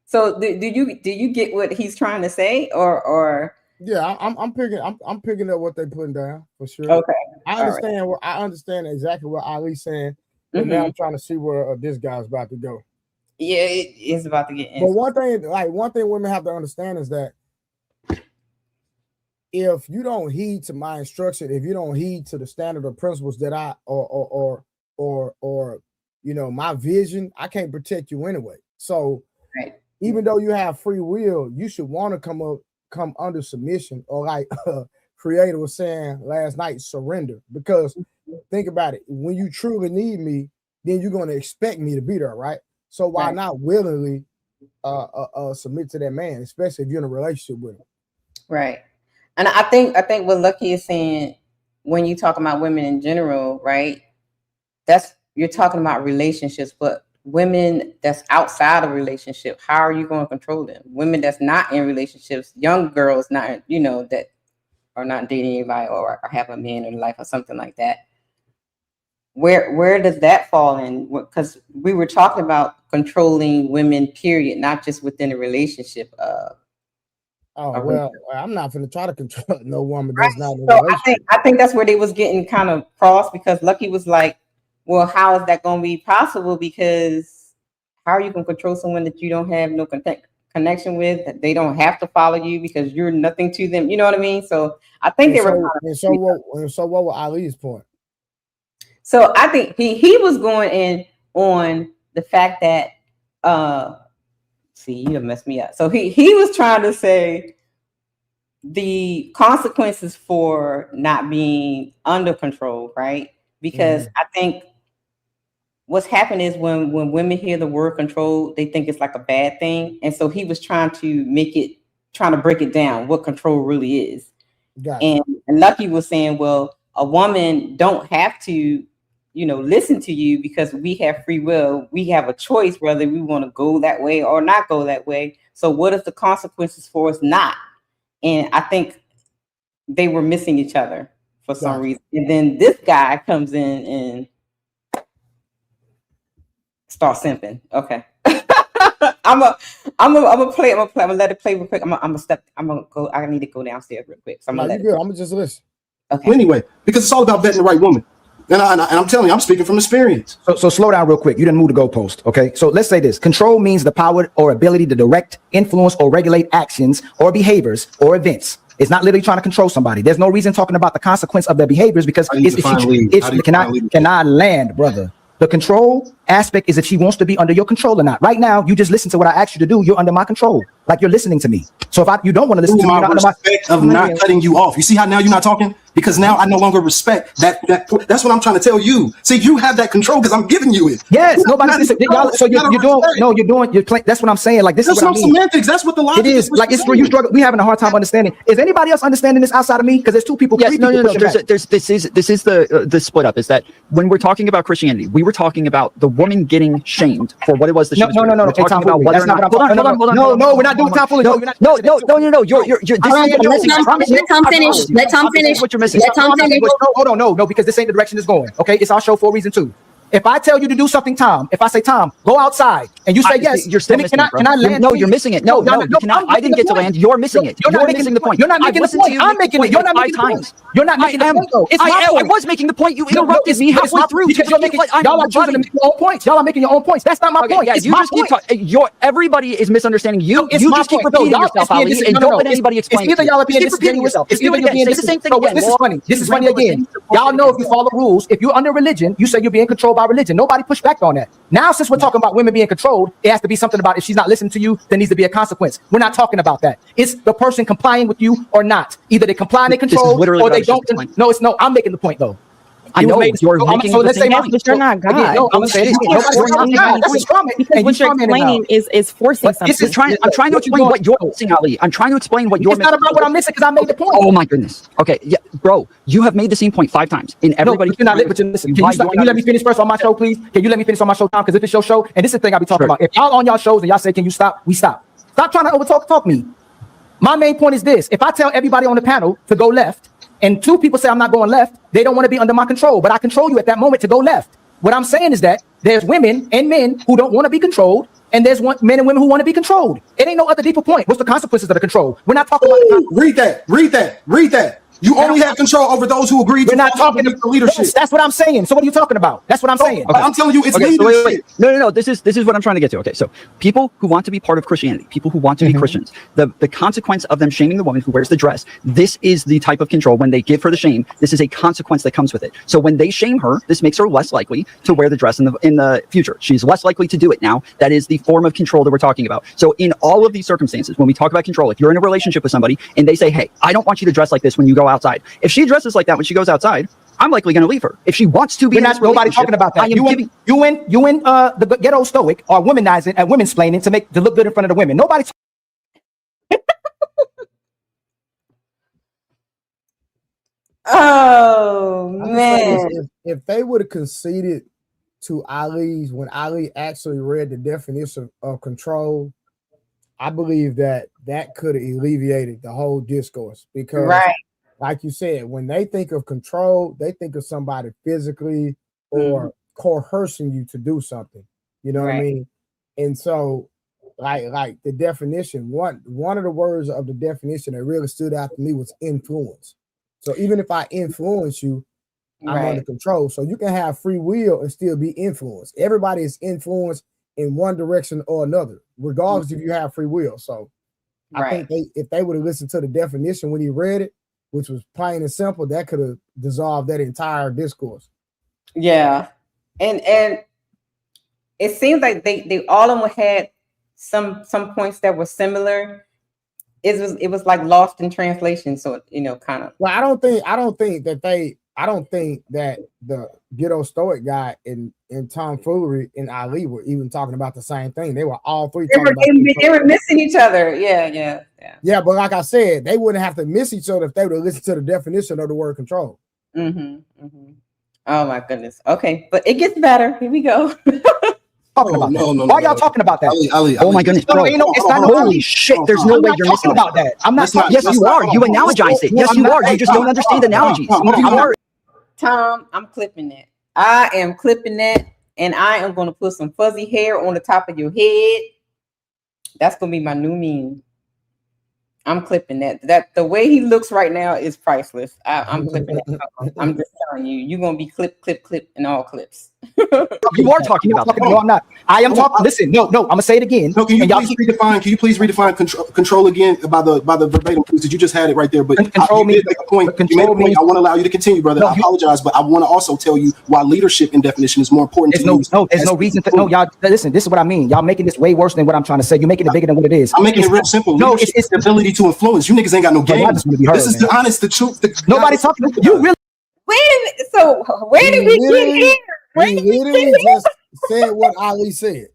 So do you get what he's trying to say, or? Yeah, I'm picking up what they're putting down for sure. Okay, I understand exactly what Ali's saying, but now I'm trying to see where this guy's about to go. Yeah, it is about to get in. But one thing women have to understand is that if you don't heed to my instruction, if you don't heed to the standard or principles that I or you know my vision, I can't protect you anyway. So even though you have free will, you should want to come under submission, or like Creator was saying last night, surrender. Because think about it, when you truly need me, then you're going to expect me to be there, right? So why not willingly submit to that man, especially if you're in a relationship with him? Right. And I think what Lucky is saying, when you talk about women in general, right? You're talking about relationships, but women that's outside of a relationship, how are you going to control them? Women that's not in relationships, young girls not, that are not dating anybody or have a man in life or something like that. Where does that fall in? Because we were talking about controlling women, period, not just within a relationship. Well, I'm not going to try to control no woman that's not in a So relationship. I think that's where they was getting kind of cross, because Lucky was like, well, how is that going to be possible? Because how are you going to control someone that you don't have no connection with, that they don't have to follow you because you're nothing to them? You know what I mean? So I think So what was Ali's point? So I think he was going in on the fact that see, you messed me up. So he was trying to say the consequences for not being under control, right? Because I think what's happened is when women hear the word control, they think it's like a bad thing. And so he was trying to break it down, what control really is. And Lucky was saying, well, a woman don't have to, listen to you because we have free will. We have a choice whether we want to go that way or not go that way. So what is the consequences for us not? And I think they were missing each other for some reason. And then this guy comes in and starts simping. Okay. I'm gonna let it play real quick. I need to go downstairs real quick. So I'm gonna just listen. Okay. Anyway, because it's all about vetting the right woman. And I'm telling you, I'm speaking from experience. So slow down real quick. You didn't move the goalpost. Okay. So let's say this: control means the power or ability to direct, influence, or regulate actions or behaviors or events. It's not literally trying to control somebody. There's no reason talking about the consequence of their behaviors, because can I land, brother? The control aspect is if she wants to be under your control or not. Right now, you just listen to what I asked you to do. You're under my control. Like, you're listening to me. So if you don't want to listen to me, you're not under my of not cutting you off. You see how now you're not talking? Because now I no longer respect that. That's what I'm trying to tell you. See, you have that control because I'm giving you it. Yes, nobody's listening. So you're playing. That's what I'm saying. Like, this is what I mean. Semantics. That's what the logic is. Like, it's where you struggle. We having a hard time understanding. Is anybody else understanding this outside of me? Because there's two people. Yes, no. This is the split up. Is that when we're talking about Christianity, we were talking about the woman getting shamed for what it was that she was doing. No. We're talking about whether or not. Hold on. No, we're not doing time foolery. No. You're. Let Tom finish. Let Tom finish. What you're missing. Let Tom finish. Hold on, no, because this ain't the direction it's going. Okay, it's our show for a reason too. If I tell you to do something, Tom, if I say, Tom, go outside, and you say yes, you're still missing it, bro. Can I land? No, you're missing it. No, you cannot. I didn't get to land. You're missing it. You're missing the point. You're not making the point. I'm making it. You're not making the point. You're not making the point, though. It's my point. I was making the point. You interrupted me halfway through. Because y'all are choosing to make your own points. Y'all are making your own points. That's not my point. It's my point. Everybody is misunderstanding you. You just keep repeating yourself, Ali, and don't let anybody explain. It's either y'all are being disingenuous. It's either you're being the same thing again. This is funny. This is funny again. Y'all know if you follow rules, if you're under religion, you say you're being controlled by religion. Nobody push back on that. Now, since we're talking about women being controlled, it has to be something about if she's not listening to you, there needs to be a consequence. We're not talking about that. It's the person complying with you or not. Either they comply and they control, or they don't. No, I'm making the point though. I know you're making the same point. But you're not God. No, I'm saying that's a straw man. Because what you're explaining is forcing something. I'm trying to explain what you're missing, Ali. I'm trying to explain what you're missing. It's not about what I'm missing because I made the point. Oh my goodness. Okay, yeah, bro, you have made the same point 5 times. In everybody, you're not listen. Can you let me finish first on my show, please? Can you let me finish on my show, Tom? Because if it's your show, and this is the thing I be talking about. If y'all on y'all shows and y'all say, "Can you stop?" We stop. Stop trying to talk me. My main point is this: if I tell everybody on the panel to go left, and 2 people say I'm not going left, they don't want to be under my control, but I control you at that moment to go left. What I'm saying is that there's women and men who don't want to be controlled, and there's men and women who want to be controlled. It ain't no other deeper point. What's the consequences of the control? We're not talking about the read that. You only have control over those who agree to not talking to leadership. Yes, that's what I'm saying. So what are you talking about? That's what I'm saying. Okay. I'm telling you, it's Okay, so leadership. No. This is what I'm trying to get to. Okay, so people who want to be part of Christianity, people who want to be Christians, the consequence of them shaming the woman who wears the dress, this is the type of control. When they give her the shame, this is a consequence that comes with it. So when they shame her, this makes her less likely to wear the dress in the future. She's less likely to do it now. That is the form of control that we're talking about. So in all of these circumstances, when we talk about control, if you're in a relationship with somebody and they say, hey, I don't want you to dress like this when you go outside. If she dresses like that when she goes outside, I'm likely going to leave her. If she wants to be, nobody talking about that. You in the ghetto stoic or womanizing and women-splaining to look good in front of the women. Nobody. Oh man! If they would have conceded to Ali's when Ali actually read the definition of control, I believe that could have alleviated the whole discourse because, like you said, when they think of control, they think of somebody physically or coercing you to do something. You know what I mean? And so, like the definition, one of the words of the definition that really stood out to me was influence. So even if I influence you, I'm under control. So you can have free will and still be influenced. Everybody is influenced in one direction or another, regardless if you have free will. So I think if they would have listened to the definition when he read it, which was plain and simple, that could have dissolved that entire discourse. Yeah. And it seems like they all of them had some points that were similar. It was like lost in translation. So, kind of. Well, I don't think that the ghetto stoic guy and tomfoolery and Ali were even talking about the same thing. They were all three they were missing each other. Yeah. Yeah, but like I said, they wouldn't have to miss each other if they would have listened to the definition of the word control. Oh my goodness. Okay, but it gets better. Here we go. Why y'all talking about that? Ali, oh my goodness, bro! It's not holy shit! There's no way you're missing about that. I'm not. Yes, you are. You analogize it. Yes, you are. You just don't understand analogies. Tom, I'm clipping that. I am clipping that, and I am going to put some fuzzy hair on the top of your head. That's going to be my new meme. I'm clipping that. That the way he looks right now is priceless. I'm clipping it. I'm just telling you, you're gonna be clip in all clips. You are talking about that. No, I'm not. I am talking. Listen, no, I'm gonna say it again. No, can you please redefine control again by the verbatim, please? Because you just had it right there. But control you did make a point. You made a point. I want to allow you to continue, brother. I apologize, but I want to also tell you why leadership in definition is more important to you. There's no reason to. No, y'all listen. This is what I mean. Y'all making this way worse than what I'm trying to say. You're making it bigger than what it is. I'm making it real simple. No, it's the ability to influence. You niggas ain't got no game. This is the honest, the truth. Nobody's talking. You really. Wait a minute. So where did we get here? He literally just said what Ali said.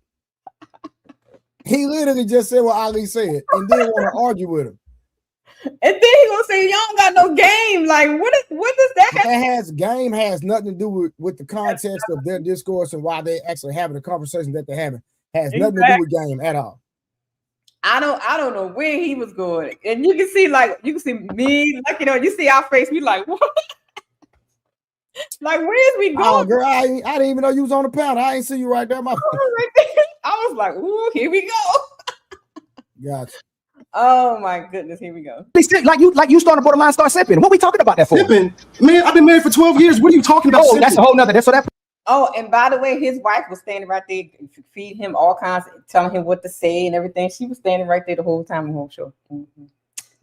He literally just said what Ali said, and then want to argue with him. And then he gonna say, "Y'all don't got no game." Like, what does that have? Game has nothing to do with the context of their discourse and why they actually having the conversation that they're having. Has nothing to do with game at all. I don't know where he was going, and you can see me, like you see our face. We like, what? Like, where's we going? Oh, girl, I didn't even know you was on the panel. I ain't see you right there, my. I was like, ooh, here we go. Gotcha. Oh my goodness, here we go. Like you starting to borderline start sipping. What we talking about that for? Sipping? Man, I've been married for 12 years. What are you talking about? Oh, that's a whole nother. That's what that. Oh, and by the way, his wife was standing right there, feeding him all kinds, telling him what to say and everything. She was standing right there the whole time, the whole show.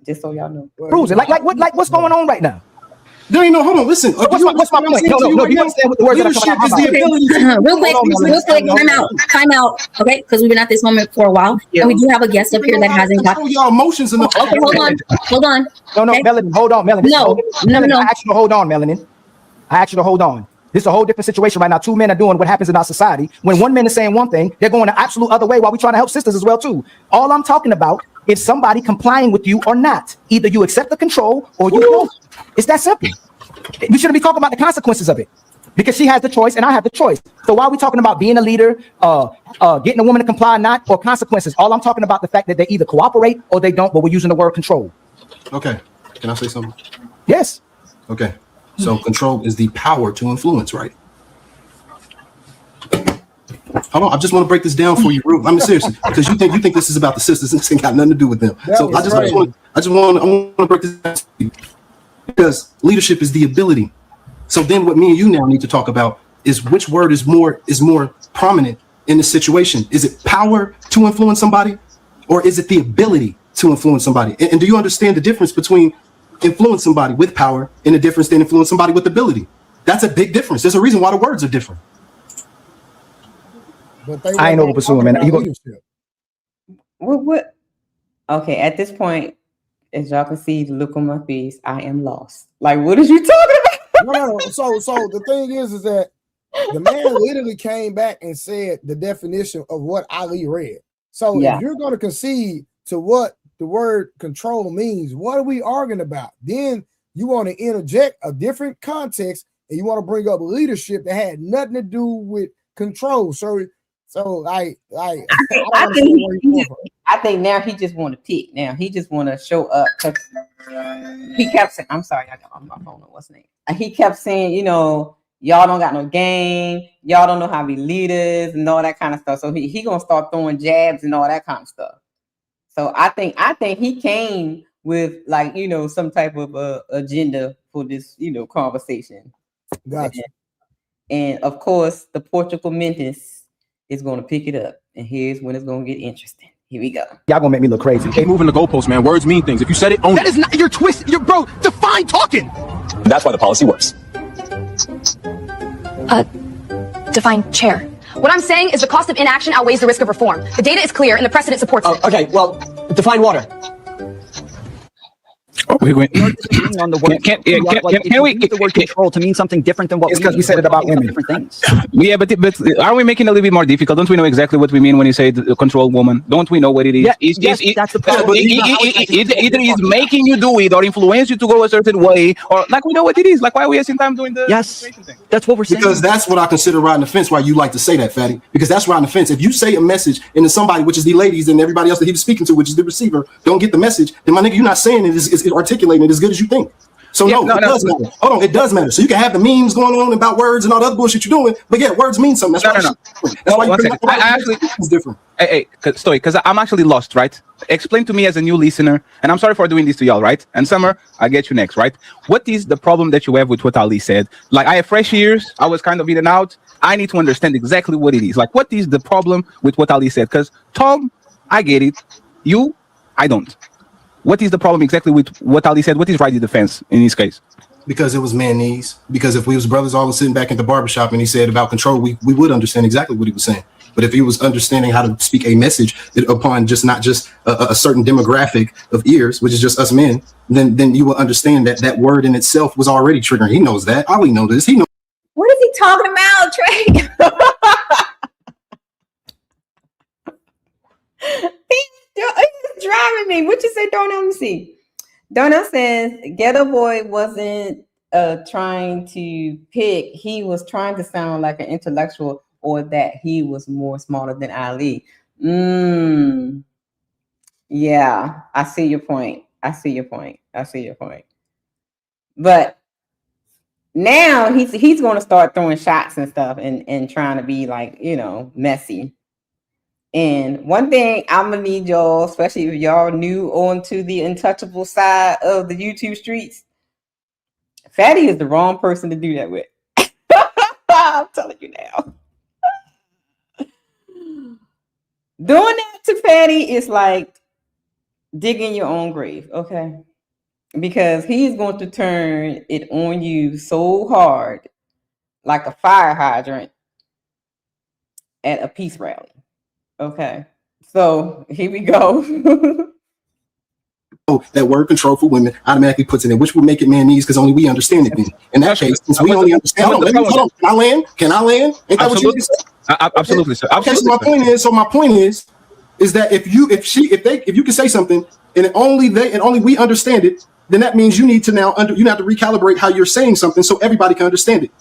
Just so y'all know. Cruising. What's going on right now? There ain't no. Hold on. Listen. What's my point? No. You understand what the words leadership is the ability to real quick. Time out. Okay, because we've been at this moment for a while, and we do have a guest up here that hasn't got y'all emotions enough. Okay, hold on. No, okay. Melanin, hold on, Melanin. No. I asked you to hold on, Melanin. I asked you to hold on. This is a whole different situation right now. Two men are doing what happens in our society. When one man is saying one thing, they're going the absolute other way while we're trying to help sisters as well too. All I'm talking about is somebody complying with you or not. Either you accept the control or you don't. It's that simple. We shouldn't be talking about the consequences of it because she has the choice and I have the choice. So why are we talking about being a leader, getting a woman to comply or not, or consequences? All I'm talking about the fact that they either cooperate or they don't, but we're using the word control. Okay. Can I say something? Yes. Okay. So control is the power to influence, right? Hold on, I just want to break this down for you, I mean, seriously, because you think this is about the sisters and this ain't got nothing to do with them. So I just want to break this down. because leadership is the ability. So then what me and you now need to talk about is which word is more prominent in this situation. Is it power to influence somebody, or is it the ability to influence somebody? And do you understand the difference between influence somebody with power and the difference than influence somebody with ability? That's a big difference. There's a reason why the words are different. But I ain't over pursuing, man. What? Okay, at this point, as y'all can see, the look on my face, I am lost. Like, what are you talking about? No. So the thing is that the man literally came back and said the definition of what Ali read. So if you're going to concede to what the word control means, what are we arguing about? Then you want to interject a different context and you want to bring up leadership that had nothing to do with control. So I think now he just want to pick. Now he just want to show up. He kept saying, "I'm sorry, I got on my phone. What's name?" He kept saying, y'all don't got no game. Y'all don't know how to be leaders and all that kind of stuff. So he gonna start throwing jabs and all that kind of stuff. So I think he came with some type of agenda for this conversation. Gotcha. And of course, the Portugal Mentis is going to pick it up, and here's when it's going to get interesting. Here we go. Y'all gonna make me look crazy. Keep moving the goalposts, man. Words mean things. If you said it, own That is not your twist. Your bro, define talking. That's why the policy works. Define chair. What I'm saying is the cost of inaction outweighs the risk of reform. The data is clear and the precedent supports it. Okay, well, define water. We're going on the word. Can we use the word control to mean something different than what? It's because we said it about women. Different things. Yeah, but are we making it a little bit more difficult? Don't we know exactly what we mean when you say the control woman? Don't we know what it is? Yeah, that's the problem. Either he's making you do it or influence you to go a certain way, or we know what it is. Why are we wasting time doing the thing? That's what we're saying. Because that's what I consider riding the fence. Why you like to say that, Fatty? Because that's riding the fence. If you say a message and then somebody, which is the ladies and everybody else that he was speaking to, which is the receiver, don't get the message, then my nigga, you're not saying it is articulating it as good as you think. So it does matter. Hold on, it does matter. So you can have the memes going on about words and all the other bullshit you're doing, but yeah, words mean something. That's why I actually it's different. Hey, Stoy, because I'm actually lost, right? Explain to me as a new listener, and I'm sorry for doing this to y'all, right? And Summer, I'll get you next, right? What is the problem that you have with what Ali said? I have fresh ears. I was kind of in and out. I need to understand exactly what it is. What is the problem with what Ali said? Because Tom, I get it. You, I don't. What is the problem exactly with what Ali said? What is right in defense in this case? Because it was man-knees. Because if we was brothers all sitting back at the barbershop and he said about control, we would understand exactly what he was saying. But if he was understanding how to speak a message upon not just a certain demographic of ears, which is just us men, then you will understand that word in itself was already triggering. He knows that. Ali knows this. He knows. What is he talking about, Trey? He's driving me. What you say, Darnell? See. Darnell says Ghetto Boy wasn't trying to pick. He was trying to sound like an intellectual, or that he was more smarter than Ali. Yeah, I see your point. But now he's going to start throwing shots and stuff and trying to be messy. And one thing I'm gonna need y'all, especially if y'all new onto the untouchable side of the YouTube streets, Fatty is the wrong person to do that with. I'm telling you now. Doing that to Fatty is like digging your own grave, okay? Because he's going to turn it on you so hard, like a fire hydrant at a peace rally. Okay, so here we go. That word control for women automatically puts it in, which would make it man-knees because only we understand it then. In that case, since we only understand. Hold on. Can I land? Ain't that what you said? Absolutely, sir. Okay, so my point is that if you can say something and only we understand it, then that means you need to now you have to recalibrate how you're saying something so everybody can understand it.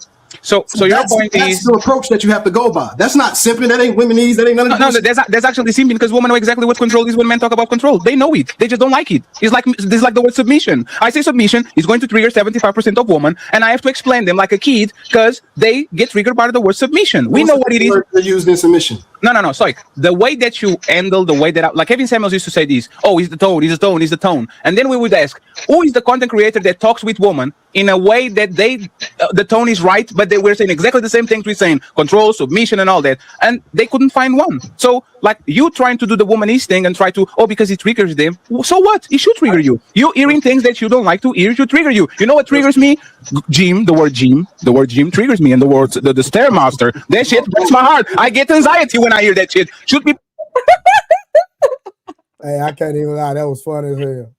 So your point is the approach that you have to go by. That's not simping. That ain't womenese. That ain't none of that. There's actually simping because women know exactly what control is when men talk about control. They know it. They just don't like it. It's like the word submission. I say submission is going to trigger 75% of women, and I have to explain them like a kid because they get triggered by the word submission. We know what it is. They're used in submission. No. Sorry. The way that you handle, the way that, like Kevin Samuels used to say this, oh, it's the tone, it's the tone, it's the tone. And then we would ask, who is the content creator that talks with women in a way that the tone is right, but they were saying exactly the same things we're saying, control, submission, and all that. And they couldn't find one. So, like, you trying to do the womanist thing and try to, because it triggers them. So what? It should trigger you. You hearing things that you don't like to hear should trigger you. You know what triggers me? The word gym triggers me, and the word the Stairmaster. That shit breaks my heart. I get anxiety when I hear that shit. Should be. Hey, I can't even lie. That was funny as hell.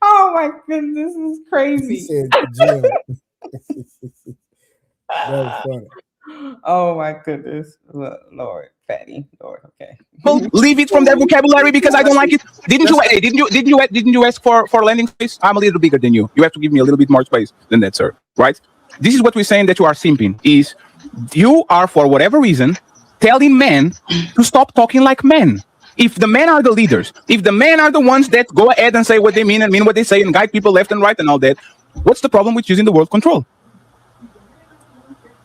Oh my goodness, this is crazy. He said gym. That was funny. Oh my goodness, Lord, fatty, Lord. Okay, leave it from their vocabulary because I don't like it. Didn't you ask for landing space? I'm a little bigger than you. You have to give me a little bit more space than that, sir. Right? This is what we're saying that you are simping. Is you are, for whatever reason, telling men to stop talking like men. If the men are the leaders, if the men are the ones that go ahead and say what they mean and mean what they say and guide people left and right and all that, what's the problem with using the word control?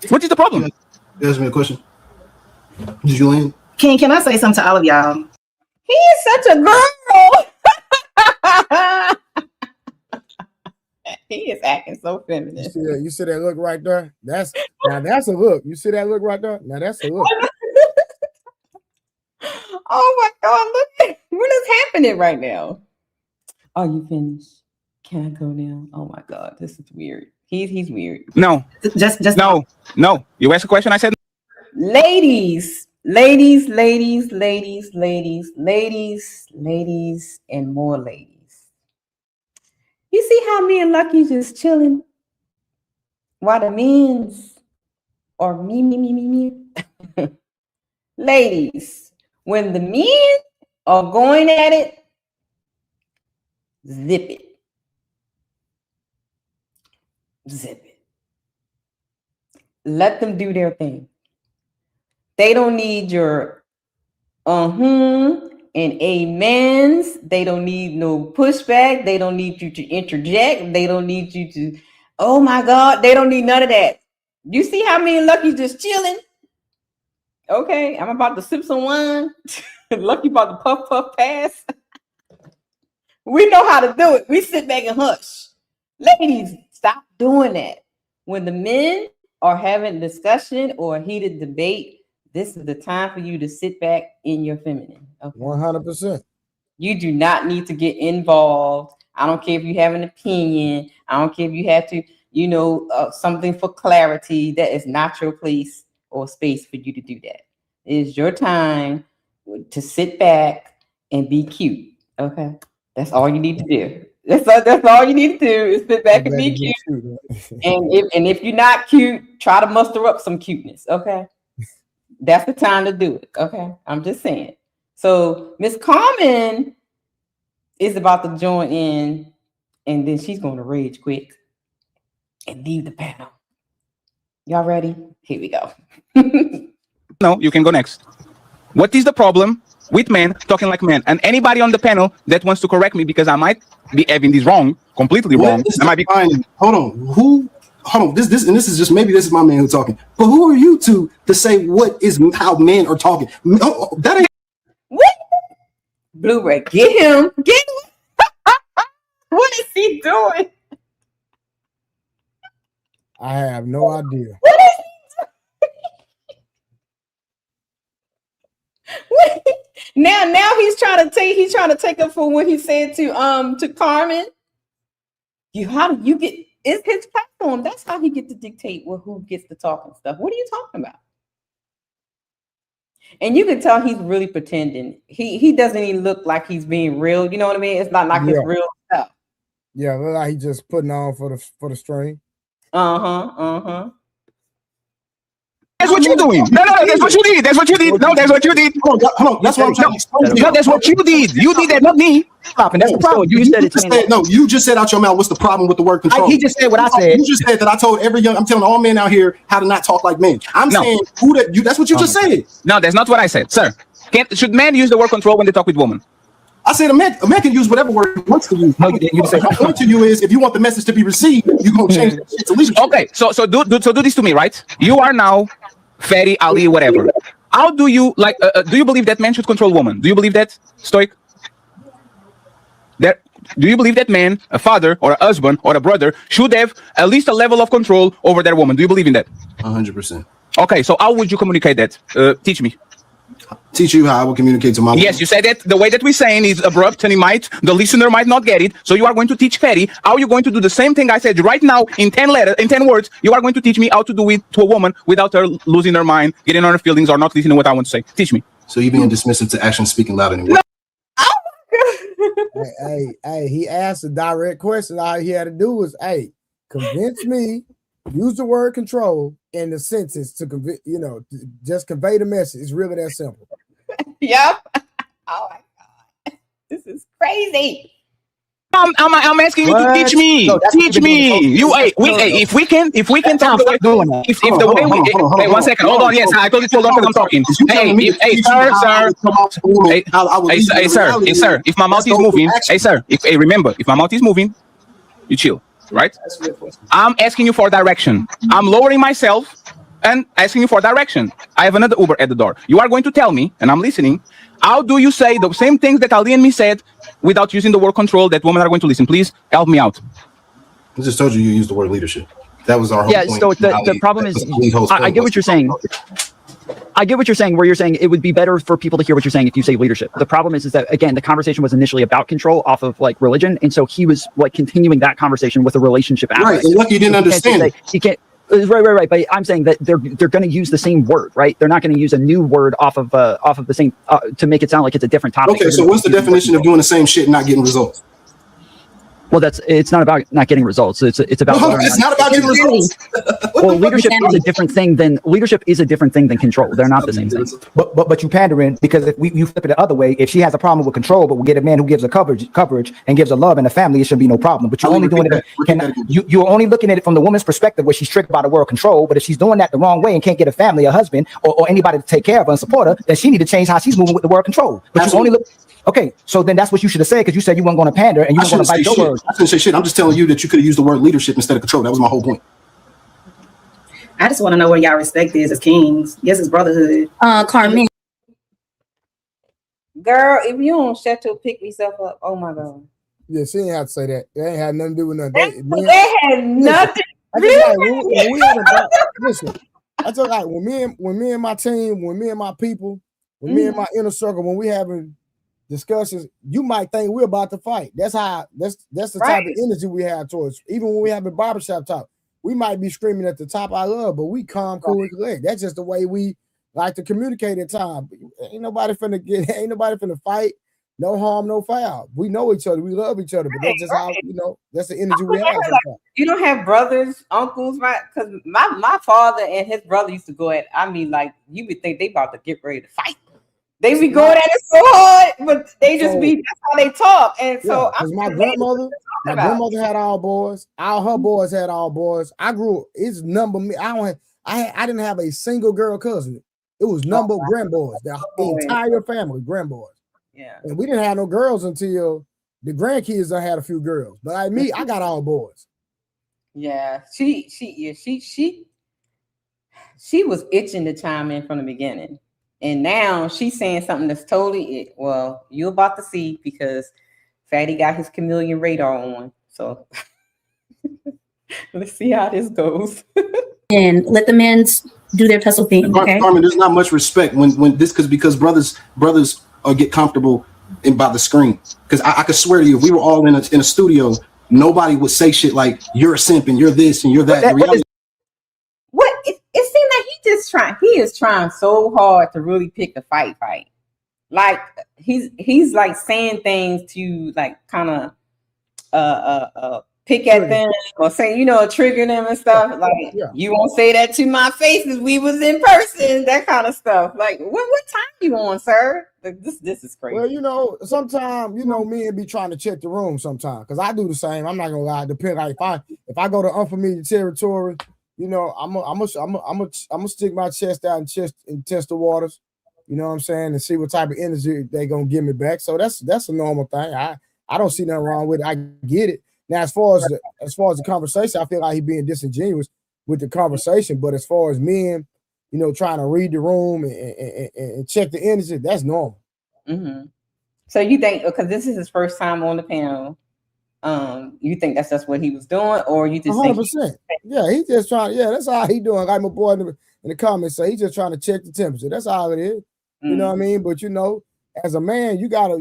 What is the problem? Ask me a question. Did you land? Can I say something to all of y'all? He is such a girl. He is acting so feminine. You see that look right there? That's a look. You see that look right there? Now that's a look. Oh my God! Look at what is happening right now. Are you finished? Can I go now? Oh my God, this is weird. He's weird. No, just no. You asked a question. I said, ladies, and more ladies. You see how me and Lucky just chilling while the men's are me. Ladies, when the men are going at it, zip it. Let them do their thing. They don't need your and amens. They don't need no pushback. They don't need you to interject. They don't need you to, oh my God, they don't need none of that. You see how me and Lucky just chilling? Okay, I'm about to sip some wine. Lucky about to puff pass. We know how to do it. We sit back and hush. Ladies, stop doing that. When the men are having discussion or heated debate, this is the time for you to sit back in your feminine. Okay? 100%. You do not need to get involved. I don't care if you have an opinion. I don't care if you have to, something for clarity. That is not your place or space for you to do that. It is your time to sit back and be cute. Okay, that's all you need to do. That's all you need to do is sit back and be cute. And if you're not cute, try to muster up some cuteness. Okay, that's the time to do it. Okay, I'm just saying. So Miss Carmen is about to join in, and then she's going to rage quick and leave the panel. Y'all ready? Here we go. No, you can go next. What is the problem with men talking like men? And anybody on the panel that wants to correct me because I might be having this wrong, completely wrong. I might be. Hold on. This is just, maybe this is my man who's talking. But who are you to say what is how men are talking? That ain't. What? Blu-ray, get him. What is he doing? I have no idea. What is he Now he's trying to take it for what he said to Carmen. How do you get? It's his platform. That's how he gets to dictate who gets to talk and stuff. What are you talking about? And you can tell he's really pretending. He doesn't even look like he's being real. You know what I mean? It's not like his real stuff. Yeah, look like he's just putting on for the stream. That's what you're doing. No, that's what you did. That's what you did. No, that's what you did. Hold on. That's what I'm trying to explain. No, that's what you did. You did that, not me. That's the problem. You just said out your mouth, what's the problem with the word control? He just said what I said. You just said that I told I'm telling all men out here how to not talk like men. I'm saying that's what you just said. No, that's not what I said, sir. Should men use the word control when they talk with women? I said a man can use whatever word he wants to use. No, you said my point to you is if you want the message to be received, you're gonna change that shit to leadership. Okay, so do this to me, right? You are now Fatty Ali, whatever. How do you like? Do you believe that men should control women? Do you believe that, Stoic? Do you believe that man, a father or a husband or a brother, should have at least a level of control over their woman? Do you believe in that? 100%. Okay, so how would you communicate that? Teach me. Teach you how I would communicate to my Yes, you said that the way that we're saying is abrupt and the listener might not get it. So you are going to teach Fatty how you're going to do the same thing I said right now in 10 words. You are going to teach me how to do it to a woman without her losing her mind, getting on her feelings, or not listening to what I want to say. Teach me. So you being dismissive to action speaking louder than words. Hey, he asked a direct question. All he had to do was, convince me, use the word control in the sentence to convey, just convey the message. It's really that simple. Yep. Oh my God. This is crazy. I'm asking you to teach me. Teach me. If we can talk the way, if the way we, hey, 1 second, hold on. Yes, I told you to hold on because I'm talking. Hey, sir. If my mouth is moving, remember, if my mouth is moving, you chill, right? I'm asking you for direction. I'm lowering myself and asking you for direction. I have another Uber at the door. You are going to tell me, and I'm listening. How do you say the same things that Ali and me said without using the word control that women are going to listen? Please help me out. I just told you use the word leadership. That was our whole point. So the problem is, I get what you're saying. I get what you're saying, where you're saying it would be better for people to hear what you're saying if you say leadership. The problem is that, again, the conversation was initially about control off of like religion. And so he was like continuing that conversation with a relationship aspect. Right, and lucky you didn't understand. He can't. Right. But I'm saying that they're going to use the same word, right? They're not going to use a new word off of the same to make it sound like it's a different topic. Okay, so what's the definition of doing the same shit and not getting results? Well, it's not about not getting results. It's about. No, it's not about getting results. Well, leadership is a different thing than control. They're not the same thing. But you pandering, because if you flip it the other way, if she has a problem with control, but we get a man who gives her coverage and gives her love in the family, it should be no problem. But you're only doing it. You're only looking at it from the woman's perspective, where she's tricked by the word control. But if she's doing that the wrong way and can't get a family, a husband, or anybody to take care of her and support her, then she need to change how she's moving with the word control. But you only look. Okay, so then that's what you should have said, because you said you weren't going to pander and you weren't going to bite your words. I shouldn't say shit. I'm just telling you that you could have used the word leadership instead of control. That was my whole point. I just want to know where y'all respect is as kings. Yes, it's brotherhood. Carmen. Girl, if you don't shut your pick yourself up, oh my God. Yeah, she ain't have to say that. It ain't had nothing to do with nothing. They had nothing. Listen, I told like when me and my team, when me and my people, when me and my inner circle, when we having discussions, you might think we're about to fight. That's the type of energy we have towards. Even when we have a barbershop talk, we might be screaming at the top I love, but we calm, cool, and collect. That's just the way we like to communicate at times. Ain't nobody finna fight. No harm, no foul. We know each other. We love each other, but that's just how, that's the energy we have. Like, you don't have brothers, uncles, right? Because my father and his brother used to go at, like, you would think they about to get ready to fight. They be going at it so hard, but they just that's how they talk. And so my grandmother had all boys. All her boys had all boys. I grew up, it's number me. I didn't have a single girl cousin. It was number grandboys. The entire family, grandboys. Yeah. And we didn't have no girls until the grandkids had a few girls. But I got all boys. Yeah. She was itching to chime in from the beginning. And now she's saying something that's totally you're about to see, because Fatty got his chameleon radar on. So let's see how this goes. And let the men do their tussle thing. Okay. Carmen, there's not much respect when this because brothers get comfortable by the screen. Because I could swear to you, if we were all in a studio, nobody would say shit like you're a simp and you're this and you're that. It seems like he is trying so hard to really pick a fight. Like he's like saying things to like kind of pick at them or say, trigger them and stuff. Like, you won't say that to my face if we was in person, that kind of stuff. Like, what time you on, sir? Like, this is crazy. Well, sometimes, men be trying to check the room sometimes, because I do the same. I'm not gonna lie. Depend, like if I go to unfamiliar territory, I'm gonna stick my chest out and test the waters. You know what I'm saying, and see what type of energy they gonna give me back. So that's a normal thing. I don't see nothing wrong with it. I get it. Now, as far as the conversation, I feel like he's being disingenuous with the conversation. But as far as men trying to read the room and check the energy, that's normal. Mm-hmm. So you think, because this is his first time on the panel, you think that's just what he was doing, or you just 100%? Yeah, he's just trying. Yeah, that's how he doing. Like my boy in the comments say, he's just trying to check the temperature. That's how it is. You know what I mean? But as a man, you gotta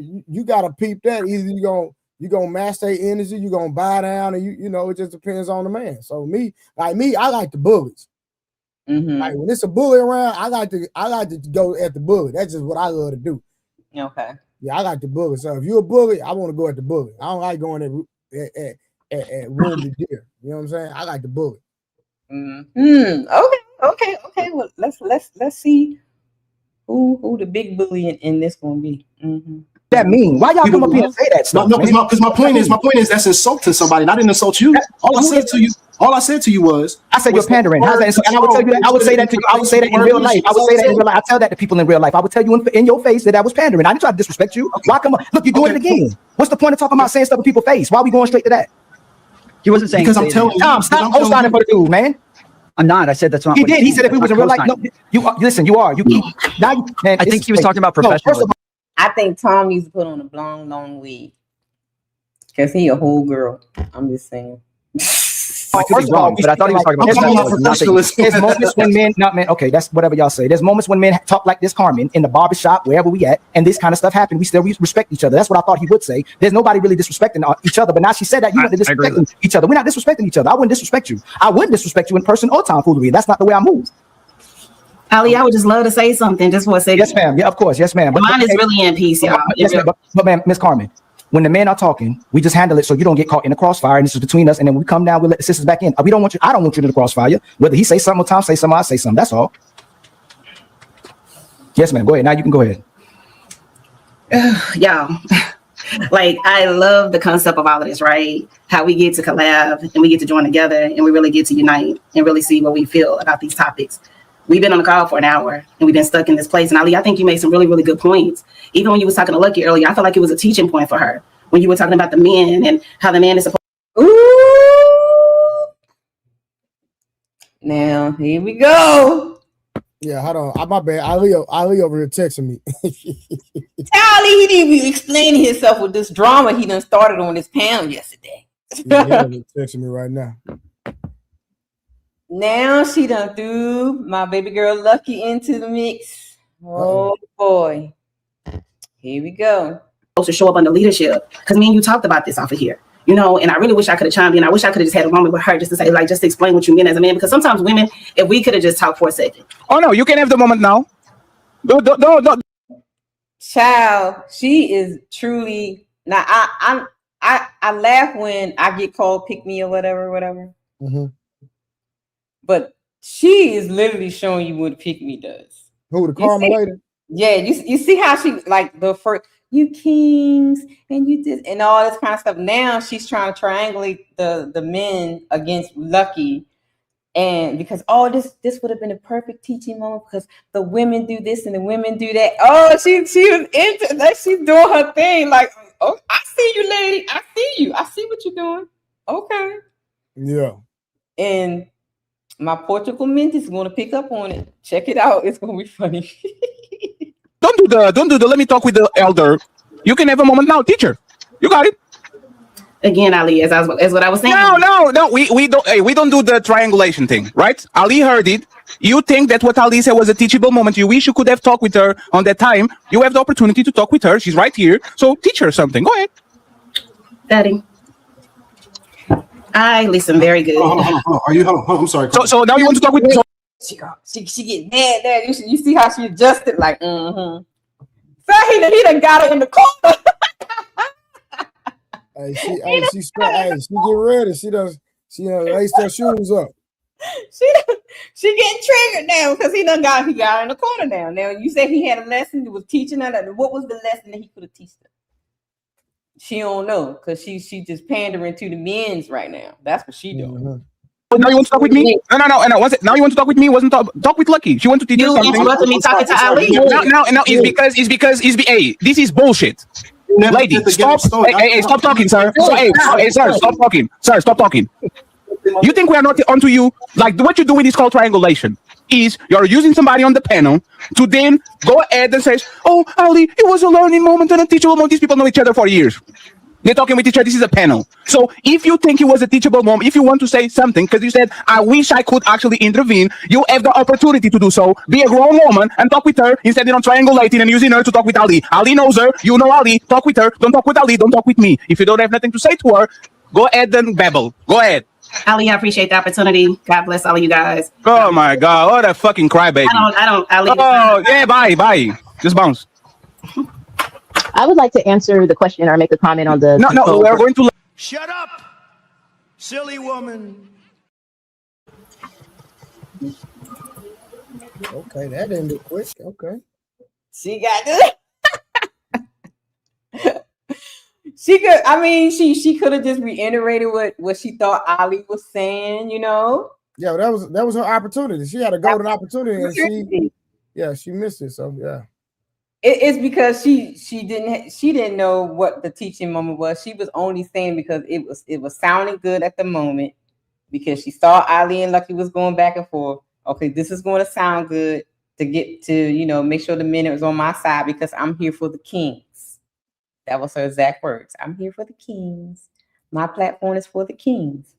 peep that. Either you gonna match their energy, you gonna buy down, and it just depends on the man. So I like the bullies. Mm-hmm. Like when it's a bully around, I like to go at the bully. That's just what I love to do. Okay. Yeah, I like the bully. So if you're a bully, I want to go at the bully. I don't like going at wounded deer. You know what I'm saying? I like the bully. Okay. Well, let's see who the big bully in this gonna be. Mm-hmm. That mean? Why y'all come up here and say that stuff? No, because my point is that's insulting somebody. And I didn't insult you. All I said to you was I said you're pandering. How's that? And I would tell you that. I would say that to you. I would say that in real life. I tell that to people in real life. I would tell you in your face that was pandering. I didn't try to disrespect you. Why come? Look, you're doing it again. What's the point of talking about saying stuff in people's face? Why are we going straight to that? He wasn't saying because I'm telling you. Tom, stop co-signing for the dude, man. I'm not. I said that's not. He did. He said if we was in real life. No, listen. You are. You keep. Now, man. I think he was talking about professionalism. I think Tom needs to put on a long wig because he a whole girl. I'm just saying. I could be wrong, but I thought he was talking about there's moments when men, not men. Okay, that's whatever y'all say. There's moments when men talk like this, Carmen, in the barbershop, wherever we at, and this kind of stuff happen. We still respect each other. That's what I thought he would say. There's nobody really disrespecting each other, but now she said that you were disrespecting each other. We're not disrespecting each other. I wouldn't disrespect you. I wouldn't disrespect you in person or tomfoolery. That's not the way I move. Ali, I would just love to say something just for a second. Yes, ma'am. Yeah, of course. Yes, ma'am. But mine is really in peace, y'all. Yes, ma'am. But ma'am, Miss Carmen, when the men are talking, we just handle it so you don't get caught in the crossfire, and this is between us. And then when we come down, we let the sisters back in. We don't want you. I don't want you in the crossfire. Whether he say something or Tom say something, I say something. That's all. Yes, ma'am. Go ahead. Now you can go ahead. Y'all, like I love the concept of all of this, right? How we get to collab and we get to join together and we really get to unite and really see what we feel about these topics. We've been on the call for an hour and we've been stuck in this place. And Ali, I think you made some really, really good points. Even when you was talking to Lucky earlier, I felt like it was a teaching point for her when you were talking about the men and how the man is supposed. Ooh. Now here we go. Yeah, hold on. My bad. Ali over here texting me. Ali, he didn't even explain himself with this drama he done started on this panel yesterday. Yeah, texting me right now. Now she done threw my baby girl Lucky into the mix. Oh boy. Here we go. To show up under leadership. Because me and you talked about this off of here. And I really wish I could have chimed in. I wish I could have just had a moment with her just to say, just to explain what you mean as a man. Because sometimes women, if we could have just talked for a second. Oh no, you can have the moment now. No. Child, she is truly now. I laugh when I get called pick me or whatever. Mm-hmm. But she is literally showing you what pick me does. Who, the Carmelita? Yeah, you see how she like the first you kings and you did and all this kind of stuff. Now she's trying to triangulate the men against Lucky, and because this would have been a perfect teaching moment because the women do this and the women do that. Oh, she was into that. She's doing her thing. Like, oh, I see you, lady. I see you. I see what you're doing. Okay. Yeah. And my Portugal mint is going to pick up on it. Check it out. It's going to be funny. Don't do the let me talk with the elder. You can have a moment now, teacher. You got it. Again, Ali, as what I was saying. No. We don't do the triangulation thing, right? Ali heard it. You think that what Ali said was a teachable moment. You wish you could have talked with her on that time. You have the opportunity to talk with her. She's right here. So teach her something. Go ahead. Daddy. I listen very good. Are you? Hold on. I'm sorry. So now you want to talk with me? She get mad there. You see how she adjusted like, So he done got her in the corner. She get ready. She laced her shoes up. She getting triggered now because he got her in the corner now. Now you said he had a lesson that was teaching her. What was the lesson that he could have taught her? She don't know because she just pandering to the men's right now. That's what she doing. Mm-hmm. Now you want to talk with me? No. Now you want to talk with me? Wasn't talk with Lucky? She wanted to teach you something. You interrupted me talking to Ali. No. It's because hey, this is bullshit. Lady, stop. Hey, stop talking, sir. Sir, stop talking. Sir, stop talking. You think we are not onto you? Like what you're doing is called triangulation. is you're using somebody on the panel to then go ahead and say, oh, Ali, it was a learning moment and a teachable moment. These people know each other for years. They're talking with each other. This is a panel. So if you think it was a teachable moment, if you want to say something, because you said, I wish I could actually intervene, you have the opportunity to do so. Be a grown woman and talk with her instead of triangulating and using her to talk with Ali. Ali knows her. You know Ali. Talk with her. Don't talk with Ali. Don't talk with me. If you don't have nothing to say to her, go ahead and babble. Go ahead. Ali, I appreciate the opportunity. God bless all of you guys. Oh my God. What a fucking crybaby. I don't, Ali. Oh, yeah, bye. Just bounce. I would like to answer the question or make a comment on the. No, we're going to. Shut up, silly woman. Okay, that ended quick. Okay. She got this. She could, I mean, she could have just reiterated what she thought Ali was saying, you know. Yeah, that was her opportunity. She had a golden opportunity, and she missed it. So yeah. It's because she didn't know what the teaching moment was. She was only saying because it was sounding good at the moment, because she saw Ali and Lucky was going back and forth. Okay, this is going to sound good to get to, make sure the men is on my side, because I'm here for the kings. That was her exact words. I'm here for the kings. My platform is for the kings.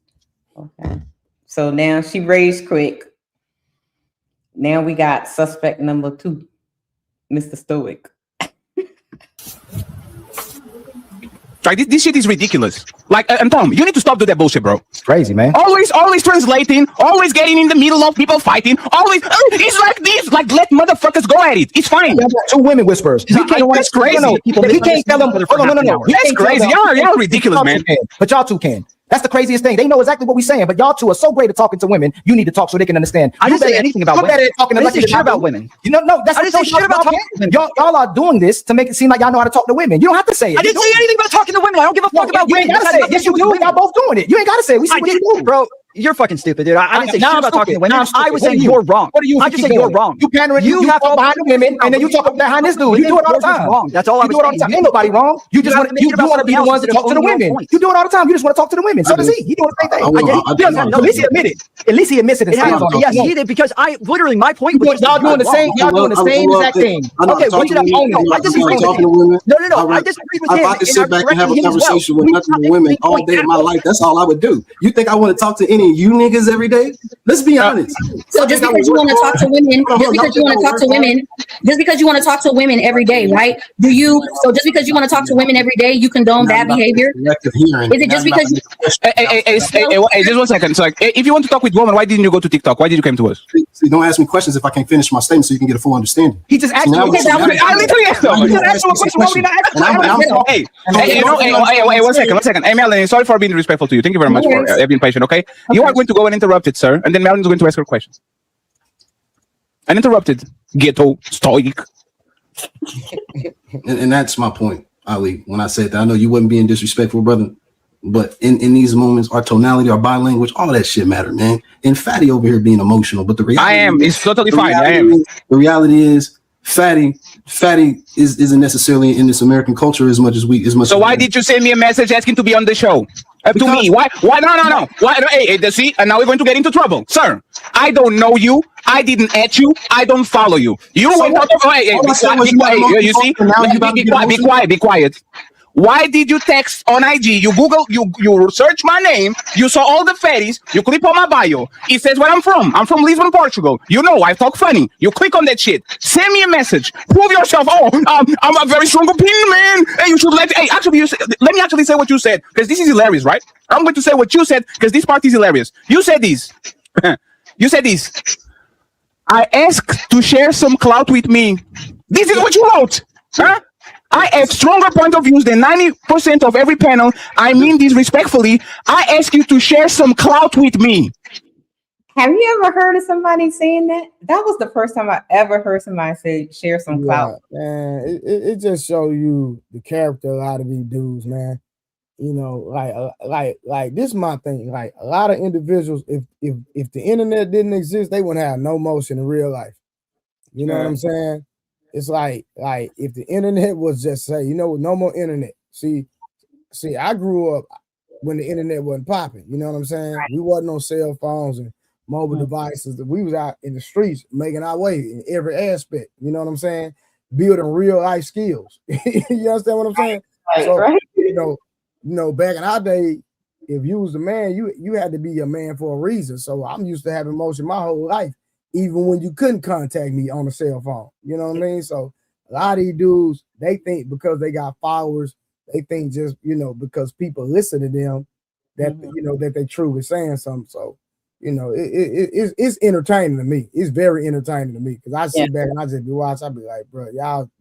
Okay. So now she raised quick. Now we got suspect number 2. Mr. Stoic. Like this shit is ridiculous. Like, and Tom, you need to stop doing that bullshit, bro. It's crazy, man. Always translating, always getting in the middle of people fighting. Always, it's like this. Like, let motherfuckers go at it. It's fine. Two women whispers. That's crazy. We can't tell them. No. That's crazy. Y'all ridiculous, man. But y'all two can. That's the craziest thing. They know exactly what we're saying, but y'all two are so great at talking to women. You need to talk so they can understand. I didn't say anything about women. Talking I didn't say shit about women. No, that's I didn't say shit about talking to women. Y'all are doing this to make it seem like y'all know how to talk to women. You don't have to say it. I didn't say anything about talking to women. I don't give a fuck about women. You ain't gotta say it. Yes, you do. Y'all both doing it. You ain't gotta say it. We see what you do, bro. You're fucking stupid, dude. I didn't say shit about talking to women. I was saying you're wrong. What are you? I just said you're wrong. You pandering. You talk behind the women, and then you talk behind this dude. You do it all the time. Wrong. That's all I was saying. Ain't nobody wrong. You just want to be the ones to talk to the women. You do it all the time. You just want to talk to the women. So does he. He doing the same thing. At least he admitted. At least he admits it. Yes, he did, because I literally my point was y'all doing the same. Y'all doing the same exact thing. Okay, what did I own it? I disagree with him. No. I disagree with him. If I could sit back and have a conversation with nothing but women all day in my life, that's all I would do. You think I want to talk to any of you niggas every day? Let's be honest. So just because you want to talk to women, just because you want to talk to women every day, right? Just because you want to talk to women every day, you condone bad behavior? Is it just because Hey, just 1 second. So, if you want to talk with women, why didn't you go to TikTok? Why did you come to us? See, don't ask me questions if I can't finish my statement so you can get a full understanding. He just asked you. I literally asked him. He just asked you a question. Why would he not ask you? Hey, 1 second. Hey, Melanie, sorry for being disrespectful to you. Thank you very much for being patient, okay? You are going to go and interrupt it, sir, and then Melanie's going to ask her questions. Uninterrupted, ghetto stoic. And that's my point, Ali. When I said that, I know you wasn't being disrespectful, brother, but in these moments, our tonality, our body language, all that shit matter, man. And Fatty over here being emotional, but the reality, I am. It's totally fine. I am. The reality is, Fatty isn't necessarily in this American culture as much. So why did you send me a message asking to be on the show? To me, why? No. Why? Hey, see, and now we're going to get into trouble, sir. I don't know you. I didn't at you. I don't follow you. You went out of. Hey, you see? Be quiet. Why did you text on IG? You Google, you search my name. You saw all the fatties. You click on my bio. It says where I'm from. I'm from Lisbon, Portugal. You know I talk funny. You click on that shit. Send me a message. Prove yourself. Oh, I'm a very strong opinion, man. Hey, you should let me actually say what you said, because this is hilarious, right? I'm going to say what you said because this part is hilarious. You said this. You said this. I asked to share some clout with me. This is what you wrote, huh? I have stronger point of views than 90% of every panel. I mean this respectfully. I ask you to share some clout with me. Have you ever heard of somebody saying that? That was the first time I ever heard somebody say share some clout. Man, it just shows you the character of a lot of these dudes, man. You know, like this is my thing. Like a lot of individuals, if the internet didn't exist, they wouldn't have no motion in real life. You know what I'm saying? It's like if the internet was just say, no more internet. See, I grew up when the internet wasn't popping. You know what I'm saying? Right. We wasn't on cell phones and mobile devices. We was out in the streets making our way in every aspect. You know what I'm saying? Building real life skills. You understand what I'm saying? So you know, back in our day, if you was a man, you had to be a man for a reason. So I'm used to having motion my whole life, even when you couldn't contact me on a cell phone. You know what I mean? So a lot of these dudes, they think because they got followers, they think just, you know, because people listen to them that you know that they truly saying something. So, you know, it's entertaining to me. It's very entertaining to me because I sit back and I just be watching. I be like, bro,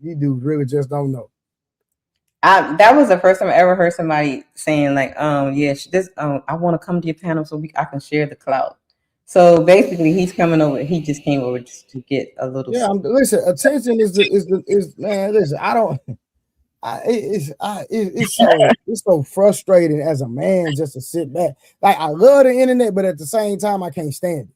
you dudes really just don't know. That was the first time I ever heard somebody saying like, I want to come to your panel so I can share the clout. So basically, he's coming over. He just came over just to get a little. Yeah, listen. Attention is man. Listen, it's so frustrating as a man just to sit back. Like I love the internet, but at the same time, I can't stand it.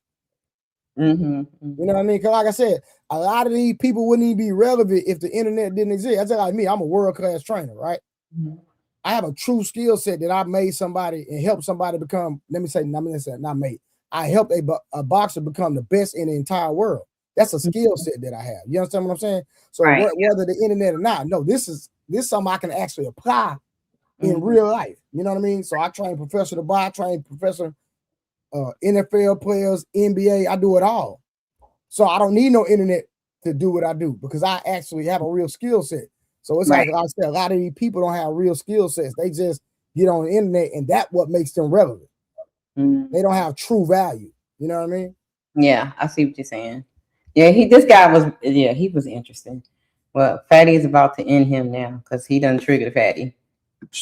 You know what I mean? Because like I said, a lot of these people wouldn't even be relevant if the internet didn't exist. That's just like me. I'm a world-class trainer, right? I have a true skill set that I made somebody and helped somebody become. Not made. I helped a boxer become the best in the entire world. That's a skill set that I have. You understand what I'm saying? So whether the internet or not, no, this is something I can actually apply in real life. You know what I mean? So I train professional box, NFL players, NBA. I do it all. So I don't need no internet to do what I do because I actually have a real skill set. So it's like I said, a lot of these people don't have real skill sets. They just get on the internet, and that's what makes them relevant. They don't have true value. You know what I mean? Yeah, I see what you're saying. Yeah, he was interesting. Well, Fatty is about to end him now because he done triggered Fatty.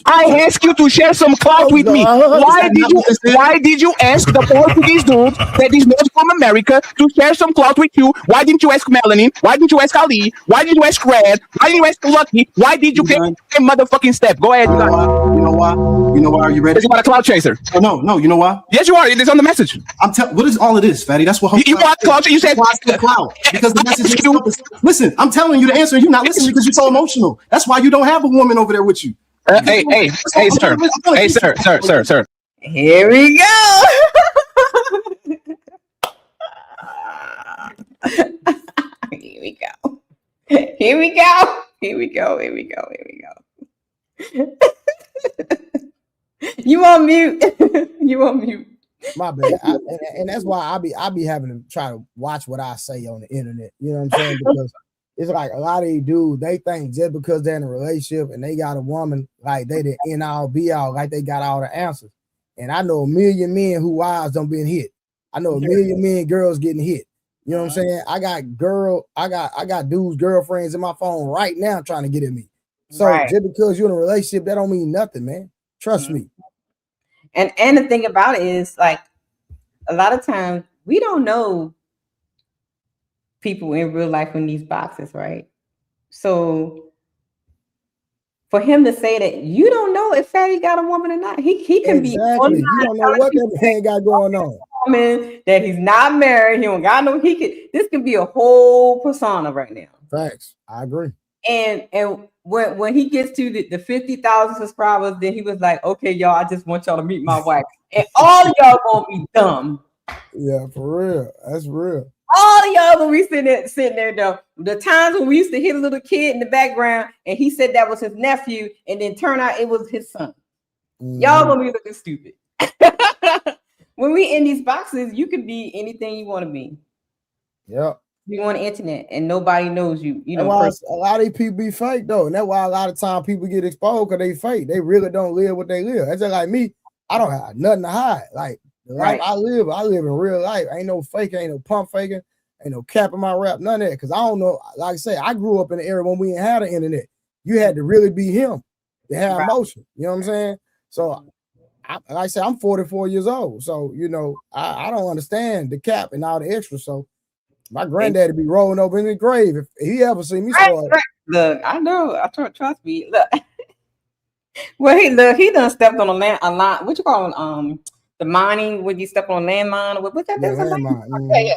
I asked you to share some clout with me. Why did you ask the Portuguese dude that is not from America to share some clout with you? Why didn't you ask Melanie? Why didn't you ask Ali? Why didn't you ask Red? Why didn't you ask Lucky? Why did you take a motherfucking step? Go ahead. You know why? You know why? Are you ready? Because you want a clout chaser. Oh, no. You know why? Yes, you are. It is on the message. What is all of this, Fatty? That's what you want clout. You said clout because the message is. Listen, I'm telling you the answer, and you're not listening because you're so emotional. That's why you don't have a woman over there with you. Hey, sir. Hey, sir. Here we go. Here we go. You on mute. My bad. And that's why I be having to try to watch what I say on the internet. You know what I'm saying? Because it's like a lot of these dudes, they think just because they're in a relationship and they got a woman, like they the end all be all, like they got all the answers. And I know a million men who wives don't been hit. I know a million men girls getting hit. You know what I'm saying? I got dudes' girlfriends in my phone right now trying to get at me. So just because you're in a relationship, that don't mean nothing, man. Trust me. And the thing about it is, like, a lot of times we don't know people in real life in these boxes, right? So for him to say that you don't know if Fatty got a woman or not, he can be. You don't know what that man got going on. That he's not married, he don't got no. This can be a whole persona right now. Facts, I agree. And when he gets to the 50,000 subscribers, then he was like, "Okay, y'all, I just want y'all to meet my wife," and all of y'all gonna be dumb. Yeah, for real, that's real. All of y'all gonna be sitting there though. The times when we used to hit a little kid in the background, and he said that was his nephew, and then turn out it was his son. Y'all gonna be looking stupid. When we in these boxes, you can be anything you want to be. Yep. You on the internet and nobody knows you. You know, a lot of these people be fake though, and that's why a lot of time people get exposed because they fake. They really don't live what they live. That's just like me. I don't have nothing to hide. Like the life I live in real life. Ain't no faking, ain't no pump faking, ain't no cap in my rap, none of that. Because I don't know. Like I say, I grew up in the era when we didn't have the internet. You had to really be him to have emotion. You know what I'm saying? So, like I said, I'm 44 years old. So, you know, I don't understand the cap and all the extra. So, my granddaddy be rolling over in the grave if he ever see me. Look, I know. Trust me. Look. Well, he done stepped on a line. What you call it? The mining when you step on a landmine or what's that? Yeah.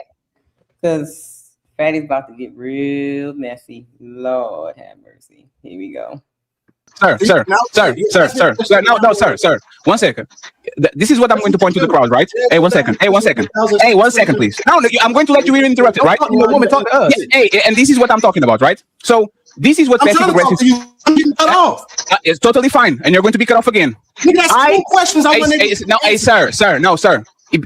Because Fatty's about to get real messy. Lord have mercy. Here we go. Sir. No, sir. 1 second. This is what I'm going to point to the crowd, right? Hey, 1 second. Hey, 1 second. Hey, 1 second, please. No, I'm going to let you interrupt it, right? Woman, talk to us. Hey, and this is what I'm talking about, right? So this is what passive aggressive. I'm getting cut off. It's totally fine, and you're going to be cut off again. Questions. Sir.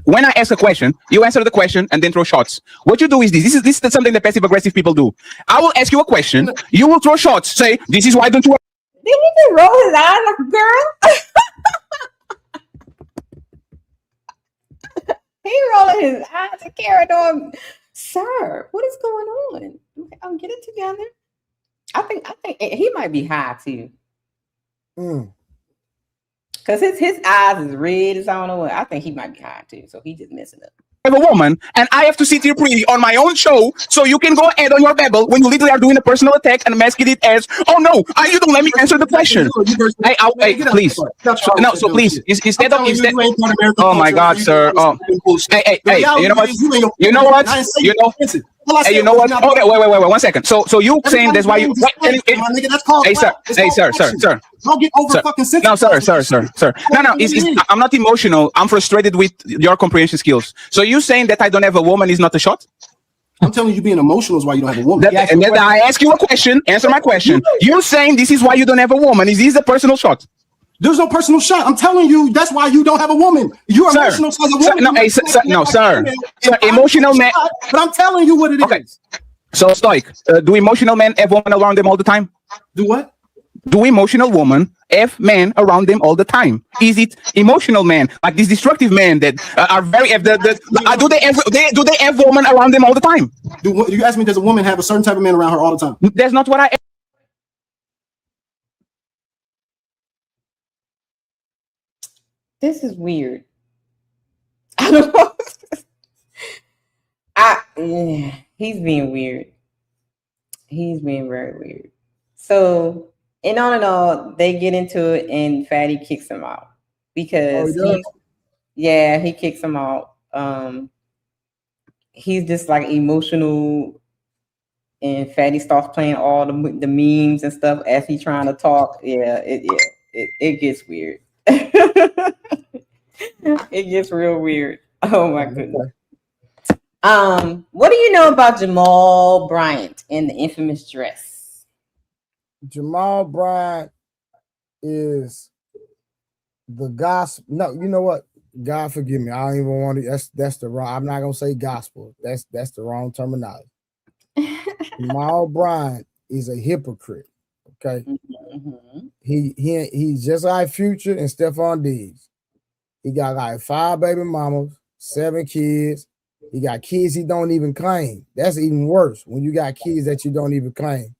When I ask a question, you answer the question and then throw shots. What you do is this is something that passive aggressive people do. I will ask you a question, you will throw shots. Say, this is why don't you? Did he just roll his eyes like a girl? He rolling his eyes and carrying on. Sir, what is going on? I'm getting together. I think he might be high too. Because his eyes is red as I don't know what. I think he might be high too. So he just messing up. A woman, and I have to sit here pretty on my own show, so you can go ahead on your babble when you literally are doing a personal attack and masking it as, oh no, you don't let me answer the question. Hey, please. So please, instead, oh my God, sir. Hey, you know what? Hey, you know what? Okay, wait, 1 second. So you saying that's why you? Hey, sir. Don't get over fucking sensitive. No, sir. No. I'm not emotional. I'm frustrated with your comprehension skills. So you saying that I don't have a woman is not a shot? I'm telling you, being emotional is why you don't have a woman. And then I ask you a question. Answer my question. You're saying this is why you don't have a woman. Is this a personal shot? There's no personal shot. I'm telling you, that's why you don't have a woman. You're emotional as a woman. Sir, emotional man. But I'm telling you what it is. So, Stoic, do emotional men have women around them all the time? Do what? Do emotional women have men around them all the time? Is it emotional men, like these destructive men that are very? Do they have women around them all the time? You ask me, does a woman have a certain type of man around her all the time? That's not what I. This is weird. I don't know. He's being weird. He's being very weird. So, and all, they get into it, and Fatty kicks him out because he kicks him out. He's just like emotional, and Fatty starts playing all the memes and stuff as he's trying to talk. It gets weird. It gets real weird. Oh my goodness. What do you know about Jamal Bryant and the infamous dress? Jamal Bryant is the gospel. No, you know what? God forgive me. I don't even want to. That's the wrong. I'm not gonna say gospel. That's the wrong terminology. Jamal Bryant is a hypocrite. Okay. Mm-hmm. He's just like Future and Stephon Diggs. He got like 5 baby mamas, 7 kids. He got kids he don't even claim. That's even worse when you got kids that you don't even claim.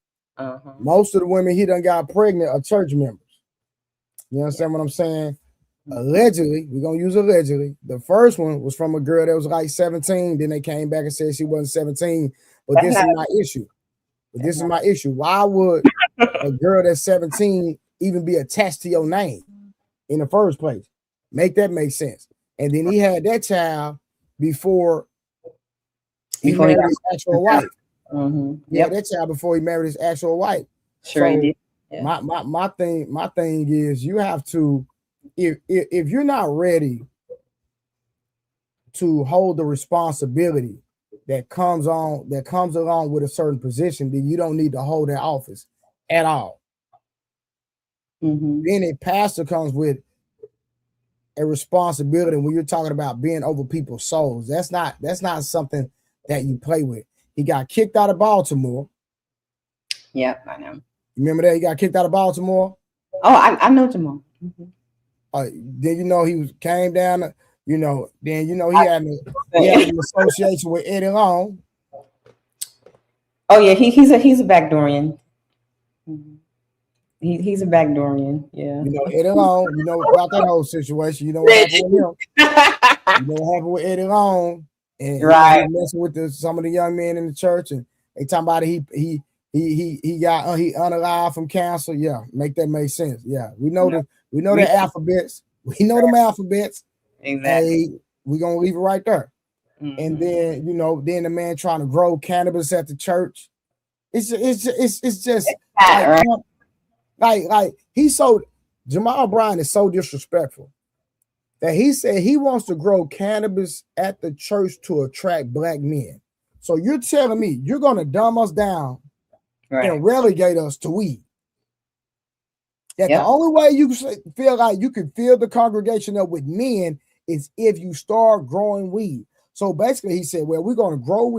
Most of the women he done got pregnant are church members. You understand what I'm saying? Allegedly, we're gonna use allegedly. The first one was from a girl that was like 17. Then they came back and said she wasn't 17. But this is my issue. Why would a girl that's 17 even be attached to your name in the first place? Make that make sense. And then he had that child before he married his actual wife. Yeah, that child before he married his actual wife. Sure, he did. Yeah. My thing is you have to, if you're not ready to hold the responsibility that comes along with a certain position, then you don't need to hold that office at all. Then a pastor comes with a responsibility when you're talking about being over people's souls. That's not something that you play with. He got kicked out of Baltimore. Yep, I know. Remember that he got kicked out of Baltimore? Oh, I know Jamal. Then he came down. Then he had an association with Eddie Long. Oh yeah, he's a backdoorian. He's a backdoorian. Yeah. Eddie Long. You know about that whole situation. You know what happened with him. You know what happened with Eddie Long, and right, messing with some of the young men in the church, and they talking about he unalive from cancer. Yeah, make that make sense. Yeah, we know the alphabets. We know them alphabets. Exactly. We're gonna leave it right there. And then then the man trying to grow cannabis at the church. It's just like, Like Jamal Bryant is so disrespectful that he said he wants to grow cannabis at the church to attract black men. So you're telling me you're going to dumb us down and relegate us to weed? That the only way you feel like you can fill the congregation up with men is if you start growing weed. So basically he said, well, we're going to grow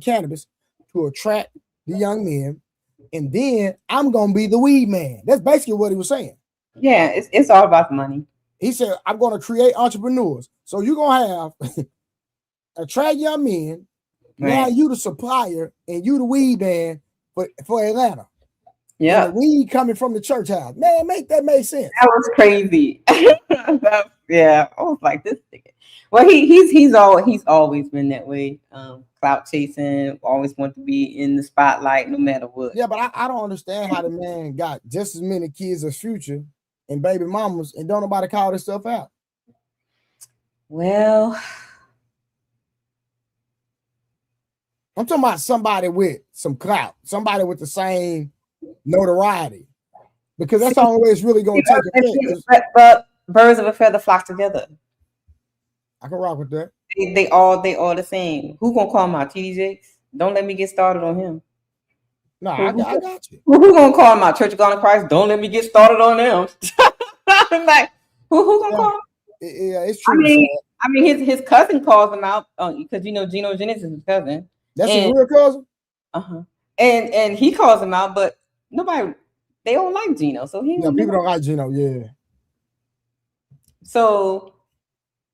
cannabis to attract the young men. And then I'm going to be the weed man. That's basically what he was saying. Yeah, it's all about the money. He said, I'm going to create entrepreneurs. So you're going to have attract young men. Right. Now you the supplier and you the weed man for Atlanta. Yeah. Weed coming from the church house. Man, make sense. That was crazy. Yeah. I was like, this nigga. Well, he's always been that way. Clout chasing, always want to be in the spotlight no matter what. Yeah, but I don't understand how the man got just as many kids as Future and baby mamas and don't nobody call this stuff out. Well, I'm talking about somebody with some clout, somebody with the same notoriety, because that's the only way it's really going to take effect. But birds of a feather flock together. I can rock with that. They all the same. Who gonna call my TD Jakes? Don't let me get started on him. No, I got you. Who gonna call my Church of God in Christ? Don't let me get started on them. I'm like, who gonna call him? Yeah, it's true. I mean, his cousin calls him out because Geno Jennings is his cousin. That's his real cousin. And he calls him out, but they don't like Geno, so people don't like Geno. Yeah. So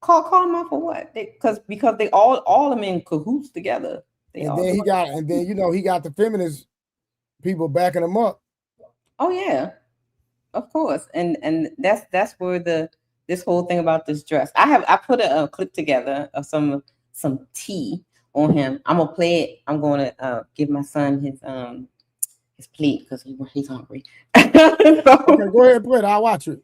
call him out for what? Because they all them in cahoots together. Then he got the feminist people backing him up. Oh yeah, of course. And that's where this whole thing about this dress. I put a clip together of some tea on him. I'm gonna play it. I'm gonna give my son his plate because he's hungry. Okay, go ahead and play it. I'll watch it.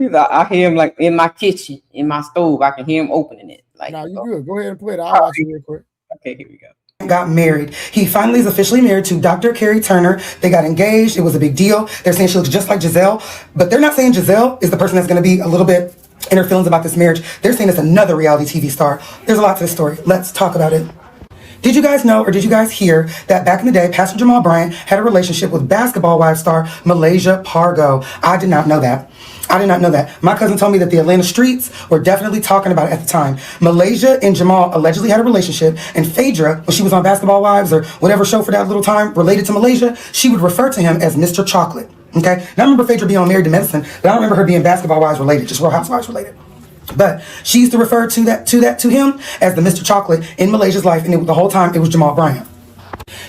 I hear him like in my kitchen, in my stove. I can hear him opening it. Like, no, you good. Go ahead and play it. I'll watch it real quick. Okay, here we go. Got married. He finally is officially married to Dr. Carrie Turner. They got engaged. It was a big deal. They're saying she looks just like Giselle, but they're not saying Giselle is the person that's going to be a little bit in her feelings about this marriage. They're saying it's another reality TV star. There's a lot to this story. Let's talk about it. Did you guys know or did you guys hear that back in the day, Pastor Jamal Bryant had a relationship with Basketball Wives star Malaysia Pargo? I did not know that. My cousin told me that the Atlanta streets were definitely talking about it at the time. Malaysia and Jamal allegedly had a relationship, and Phaedra, when she was on Basketball Wives or whatever show for that little time related to Malaysia, she would refer to him as Mr. Chocolate. Okay? Now I remember Phaedra being on Married to Medicine, but I don't remember her being Basketball Wives related, just Real Housewives related. But she used to refer to him as the Mr. Chocolate in Malaysia's life, and the whole time it was Jamal Bryant.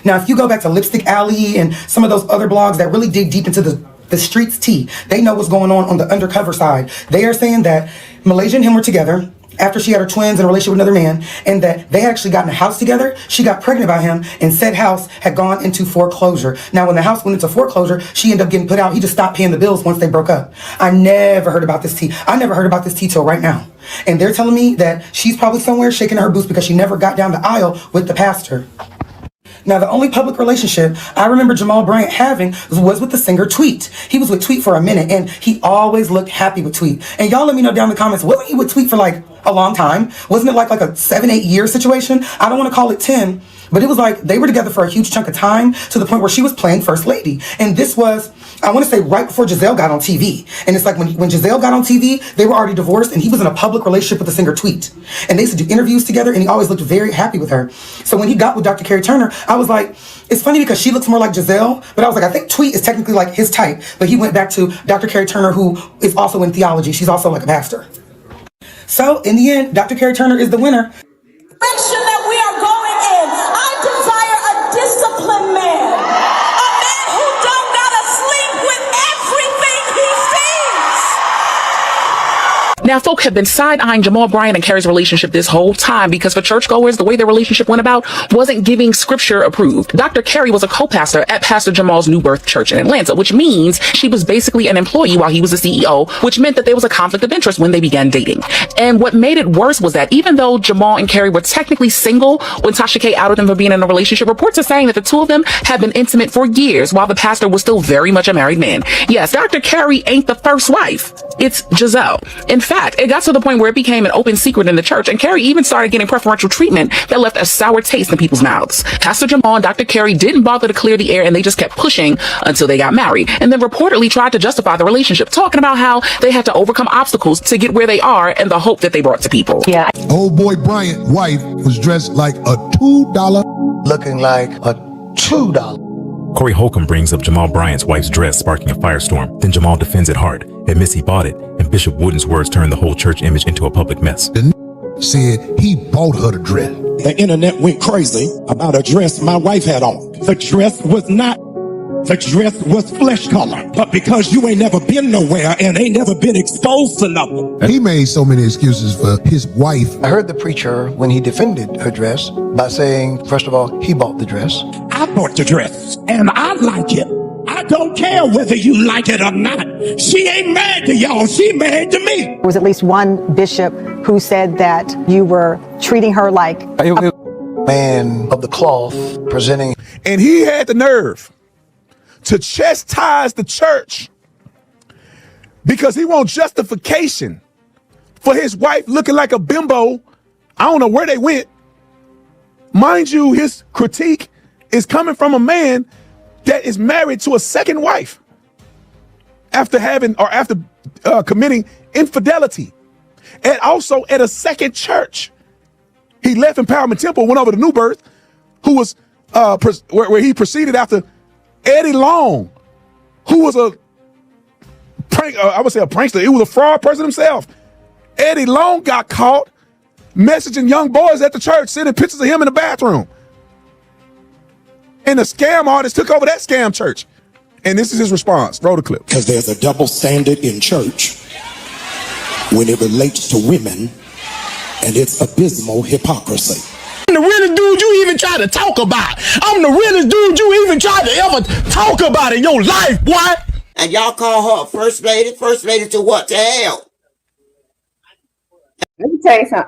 Now, if you go back to Lipstick Alley and some of those other blogs that really dig deep into the streets tea, they know what's going on the undercover side. They are saying that Malaysia and him were together after she had her twins in a relationship with another man, and that they had actually gotten a house together. She got pregnant by him, and said house had gone into foreclosure. Now, when the house went into foreclosure, she ended up getting put out. He just stopped paying the bills once they broke up. I never heard about this tea. I never heard about this tea till right now. And they're telling me that she's probably somewhere shaking her boots because she never got down the aisle with the pastor. Now, the only public relationship I remember Jamal Bryant having was with the singer Tweet. He was with Tweet for a minute, and he always looked happy with Tweet. And y'all let me know down in the comments, wasn't he with Tweet for like a long time? Wasn't it like a 7-8 year situation? I don't want to call it 10, but it was like they were together for a huge chunk of time to the point where she was playing First Lady. And this was, I want to say, right before Giselle got on TV. And it's like when Giselle got on TV, they were already divorced, and he was in a public relationship with the singer Tweet. And they used to do interviews together, and he always looked very happy with her. So when he got with Dr. Carrie Turner, I was like, it's funny because she looks more like Giselle, but I was like, I think Tweet is technically like his type. But he went back to Dr. Carrie Turner, who is also in theology. She's also like a pastor. So in the end, Dr. Carrie Turner is the winner. Direction that we are going in, I desire a disciplined man, a man who don't gotta sleep with everything he sees. Now, folk have been side-eyeing Jamal Bryant and Carrie's relationship this whole time because for churchgoers, the way their relationship went about wasn't giving scripture approved. Dr. Carrie was a co-pastor at Pastor Jamal's New Birth Church in Atlanta, which means she was basically an employee while he was the CEO, which meant that there was a conflict of interest when they began dating. And what made it worse was that even though Jamal and Carrie were technically single when Tasha K outed them for being in a relationship, reports are saying that the two of them have been intimate for years while the pastor was still very much a married man. Yes, Dr. Carrie ain't the first wife. It's Giselle. In fact, it got to the point where it became an open secret in the church, and Carrie even started getting preferential treatment that left a sour taste in people's mouths. Pastor Jamal and Dr. Carrie didn't bother to clear the air, and they just kept pushing until they got married, and then reportedly tried to justify the relationship, talking about how they had to overcome obstacles to get where they are and the hope that they brought to people. Yeah. Old boy Bryant wife was dressed like a $2, looking like a $2. Corey Holcomb brings up Jamal Bryant's wife's dress, sparking a firestorm. Then Jamal defends it hard, admits he bought it, and Bishop Wooden's words turned the whole church image into a public mess. The said he bought her the dress. The internet went crazy about a dress my wife had on. The dress was flesh color. But because you ain't never been nowhere and ain't never been exposed to nothing. He made so many excuses for his wife. I heard the preacher when he defended her dress by saying, first of all, he bought the dress. I bought the dress and I like it. I don't care whether you like it or not. She ain't married to y'all. She married to me. There was at least one bishop who said that you were treating her like a man of the cloth presenting. And he had the nerve to chastise the church because he wants justification for his wife looking like a bimbo. I don't know where they went. Mind you, his critique is coming from a man that is married to a second wife after committing infidelity, and also at a second church. He left Empowerment Temple, went over to New Birth, who was where he proceeded after Eddie Long, who was a prankster. He was a fraud person himself. Eddie Long got caught messaging young boys at the church, sending pictures of him in the bathroom. And the scam artist took over that scam church. And this is his response. Roll the clip. Because there's a double standard in church when it relates to women, and it's abysmal hypocrisy. I'm the realest dude you even try to talk about. I'm the realest dude you even tried to ever talk about in your life, boy. And y'all call her first lady to what? To hell. Let me tell you something.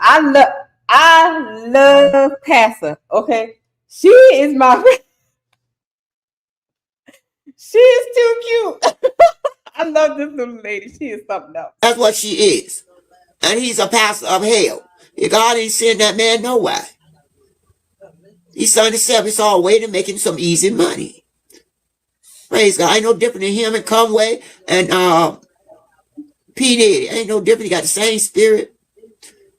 I love Pastor. Okay, she is my friend. She is too cute. I love this little lady. She is something else. That's what she is. And he's a pastor of hell. God ain't send that man nowhere. He's son himself. It's all a way to make him some easy money. Praise God. Ain't no different than him and Conway and P. Diddy. Ain't no different. He got the same spirit.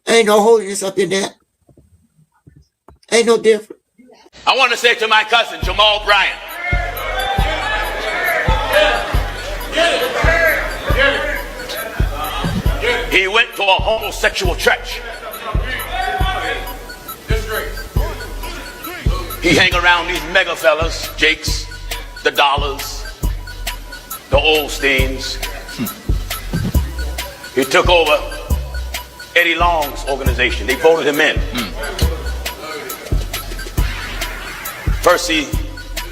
Ain't no holiness up in that. Ain't no different. I want to say to my cousin, Jamal Bryant. He went to a homosexual church. He hang around these mega fellas, Jakes, the Dollars, the Olsteins. He took over Eddie Long's organization. They voted him in. First he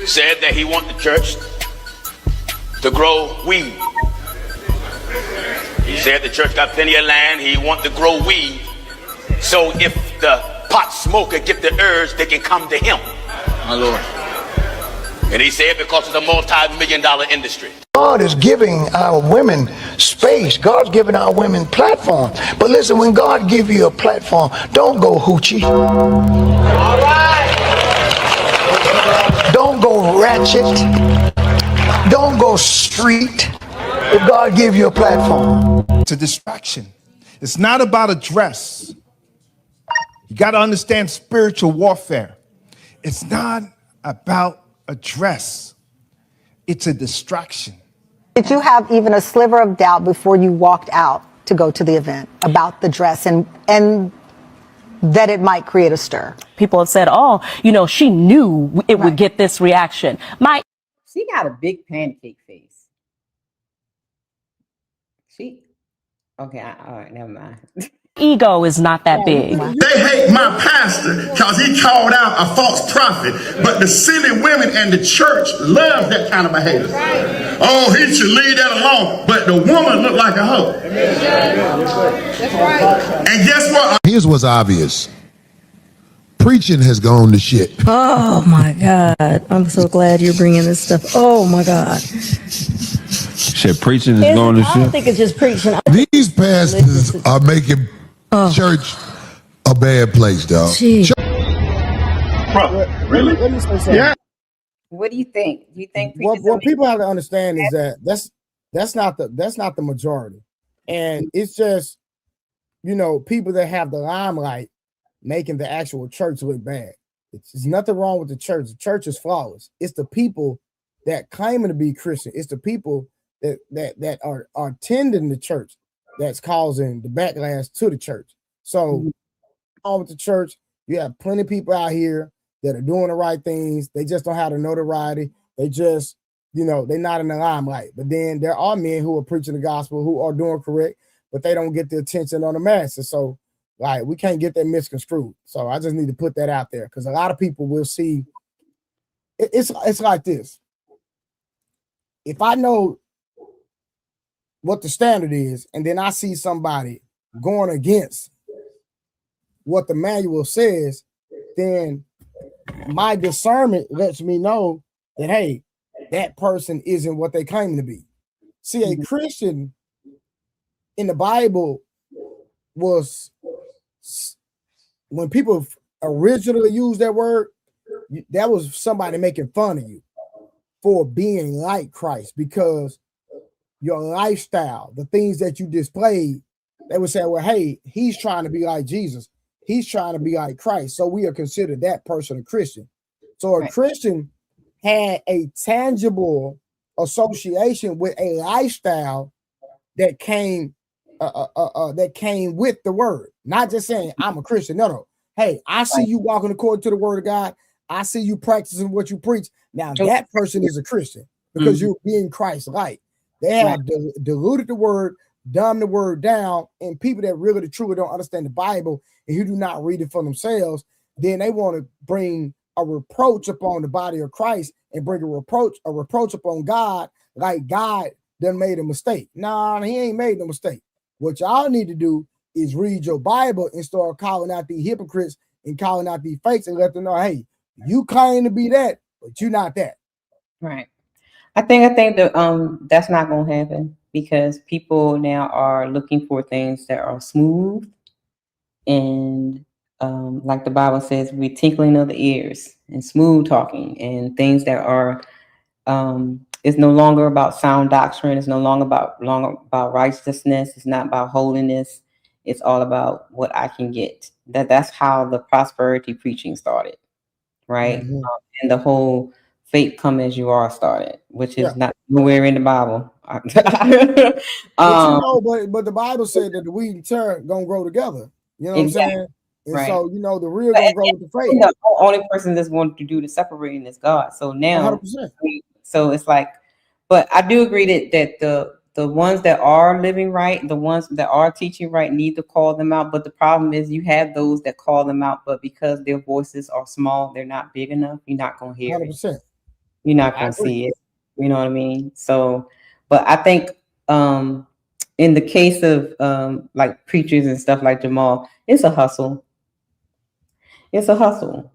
said that he wanted the church to grow weed. He said the church got plenty of land. He wanted to grow weed. So if the pot smoker get the urge, they can come to him. My Lord. And he said because it's a multi-million-dollar industry. God is giving our women space. God's giving our women platform. But listen, when God give you a platform, don't go hoochie. All right. Don't go ratchet. Don't go street. If God give you a platform. It's a distraction. It's not about a dress. You got to understand spiritual warfare. It's not about a dress. It's a distraction. Did you have even a sliver of doubt before you walked out to go to the event about the dress and that it might create a stir? People have said, oh, you know, she knew it would get this reaction. She got a big pancake face. Okay, all right, never mind. Ego is not that big. They hate my pastor because he called out a false prophet, but the silly women and the church love that kind of behavior. Oh, he should leave that alone, but the woman looked like a hoe. That's right. And guess what? Here's what's obvious. Preaching has gone to shit. Oh my God. I'm so glad you're bringing this stuff. Oh my God. Shit, preaching is going to shit. I don't think it's just preaching. These pastors are making church a bad place, dog. Really? Let me say something. Yeah. What do you think? Do you think what people have to understand is that that's not the majority, and it's just people that have the limelight making the actual church look bad. There's nothing wrong with the church. The church is flawless. It's the people that claiming to be Christian. It's the people that are attending the church that's causing the backlash to the church. So on with the church, you have plenty of people out here that are doing the right things. They just don't have the notoriety. They just, they're not in the limelight. But then there are men who are preaching the gospel, who are doing correct, but they don't get the attention on the masses. So we can't get that misconstrued. So I just need to put that out there, because a lot of people will see it's like this. If I know what the standard is, and then I see somebody going against what the manual says, then my discernment lets me know that, hey, that person isn't what they claim to be. See, a Christian in the Bible was, when people originally used that word, that was somebody making fun of you for being like Christ, because your lifestyle, the things that you displayed, they would say, well, hey, he's trying to be like Jesus. He's trying to be like Christ. So we are considered that person a Christian. So a Christian had a tangible association with a lifestyle that came with the word. Not just saying I'm a Christian. No. Hey, I see you walking according to the word of God. I see you practicing what you preach. Now that person is a Christian, because you're being Christ-like. They have diluted the word, dumbed the word down, and people that really truly don't understand the Bible and who do not read it for themselves, then they want to bring a reproach upon the body of Christ and bring a reproach upon God, like God done made a mistake. Nah, he ain't made no mistake. What y'all need to do is read your Bible and start calling out the hypocrites and calling out the fakes, and let them know, hey, you claim to be that, but you're not that. Right. I think that that's not going to happen, because people now are looking for things that are smooth and like the Bible says, we tinkling of the ears and smooth talking, and things that are it's no longer about sound doctrine. It's no longer about righteousness. It's not about holiness. It's all about what I can get. That's how the prosperity preaching started, right? And the whole faith come as you are started, which is not nowhere in the Bible. But the Bible said that the wheat and tare gonna grow together. You know what I'm saying? And so the real gonna grow with the faith. The only person that's going to do the separating is God. So now, 100%. So it's like, but I do agree that the ones that are living right, the ones that are teaching right, need to call them out. But the problem is, you have those that call them out, but because their voices are small, they're not big enough. You're not gonna hear 100%. it. You're not gonna see it. You know what I mean? So, but I think in the case of like preachers and stuff like Jamal, it's a hustle. It's a hustle.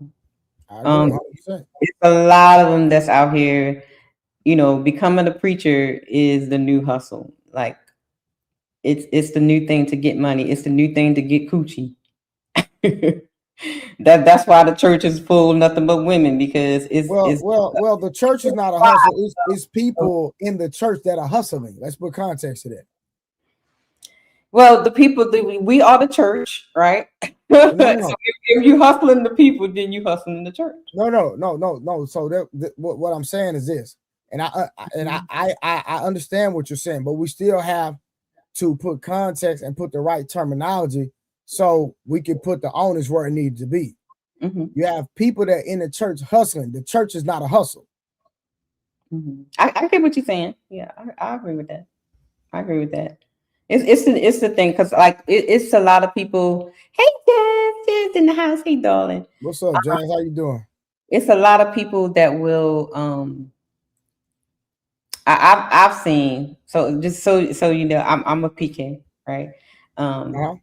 It's a lot of them that's out here. Becoming a preacher is the new hustle. Like it's the new thing to get money. It's the new thing to get coochie. That's why the church is full of nothing but women, because the church is not a hustle. It's people in the church that are hustling. Let's put context to that. Well, the people, we are the church, right? No. So if you hustling the people, then you hustling the church. No. So what I'm saying is this, and I understand what you're saying, but we still have to put context and put the right terminology so we can put the onus where it needs to be. You have people that in the church hustling. The church is not a hustle. I get what you're saying. Yeah, I agree with that. It's the thing, because like it's a lot of people. Hey, Jazz in the house. Hey, darling. What's up, James? How you doing? It's a lot of people that will. I've seen. So just so you know, I'm a PK, right? I'm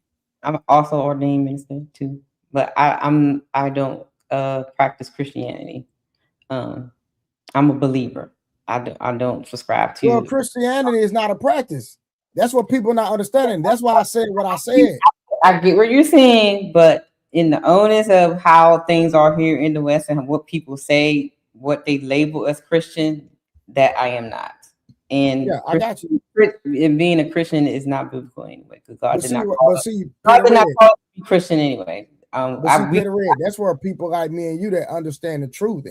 also ordained minister too, but I don't practice Christianity. I'm a believer. I don't subscribe to. Well, Christianity is not a practice. That's what people not understanding. That's why I said what I said. I get what you're saying, but in the onus of how things are here in the West and what people say, what they label as Christian, that I am not. And yeah, I got you. And being a Christian is not biblical anyway, because God did not call you Christian anyway. That's where people like me and you that understand the truth.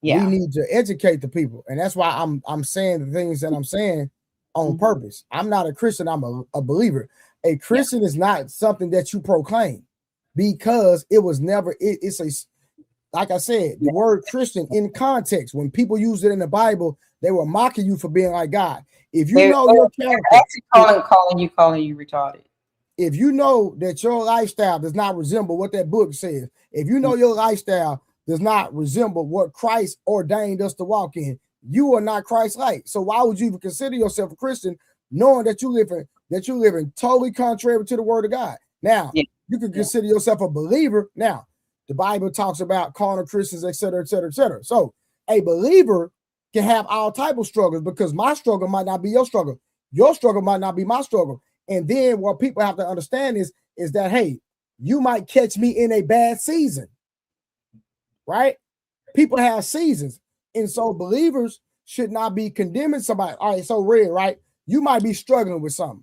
We need to educate the people, and that's why I'm saying the things that I'm saying on purpose. I'm not a Christian. I'm a believer. A Christian is not something that you proclaim, because it was never. It's a, like I said, the word Christian in context, when people use it in the Bible, they were mocking you for being like God. If you know your character, actually calling you retarded. If you know that your lifestyle does not resemble what that book says, if you know your lifestyle does not resemble what Christ ordained us to walk in, you are not Christ-like. So why would you even consider yourself a Christian, knowing that you live in totally contrary to the word of God? Now, you can consider yourself a believer. Now, the Bible talks about carnal Christians, etc., etc., etc. So a believer can have all type of struggles, because my struggle might not be your struggle. Your struggle might not be my struggle. And then what people have to understand is that, hey, you might catch me in a bad season, right? People have seasons. And so believers should not be condemning somebody. All right, so Red, right? You might be struggling with something,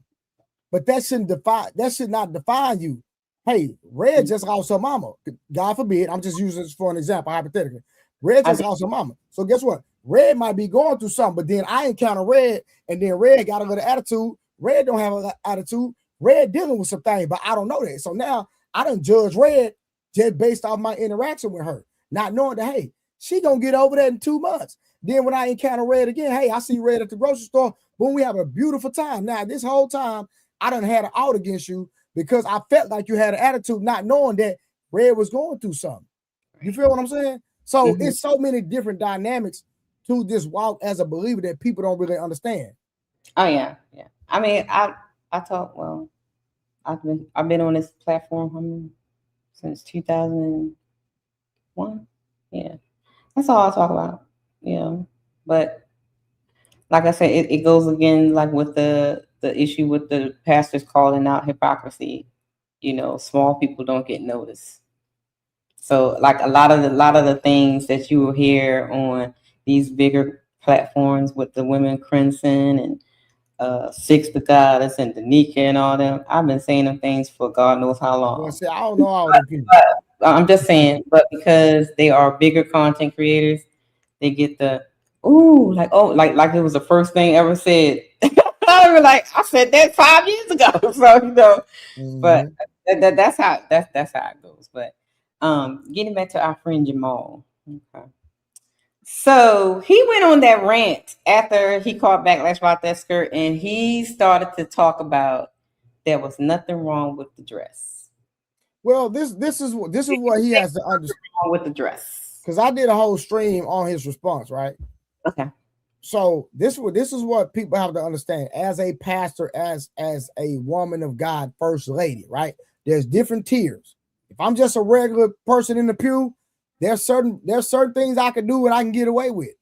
but that should not define you. Hey, Red just lost her mama. God forbid. I'm just using this for an example, hypothetically. Red just lost her mama. So guess what? Red might be going through something, but then I encounter Red, and then Red got a little attitude. Red don't have an attitude. Red dealing with some things, but I don't know that. So now I done judge Red just based off my interaction with her, not knowing that, hey, she gonna get over that in 2 months. Then when I encounter Red again, hey, I see Red at the grocery store. Boom, we have a beautiful time. Now this whole time I done had an out against you because I felt like you had an attitude, not knowing that Red was going through something. You feel what I'm saying? So it's so many different dynamics to this walk as a believer that people don't really understand. Oh yeah. I mean, I talk. Well, I've been on this platform since 2001. Yeah, that's all I talk about. But like I said, it goes again like with the issue with the pastors calling out hypocrisy. Small people don't get noticed. So like a lot of the things that you will hear on these bigger platforms with the women Crimson and Six the Goddess and Danica and all them, I've been saying them things for God knows how long. Well, see, I don't know all the people. I'm just saying, but because they are bigger content creators, they get the like it was the first thing ever said. I was like, I said that 5 years ago. So but that's how it goes. But getting back to our friend Jamal. Okay. So he went on that rant after he caught backlash about that skirt, and he started to talk about there was nothing wrong with the dress. Well, this is what he has to understand with the dress, because I did a whole stream on his response, right? Okay. So this is what people have to understand as a pastor, as a woman of God, first lady, right? There's different tiers. If I'm just a regular person in the pew, there's certain things I can do and I can get away with.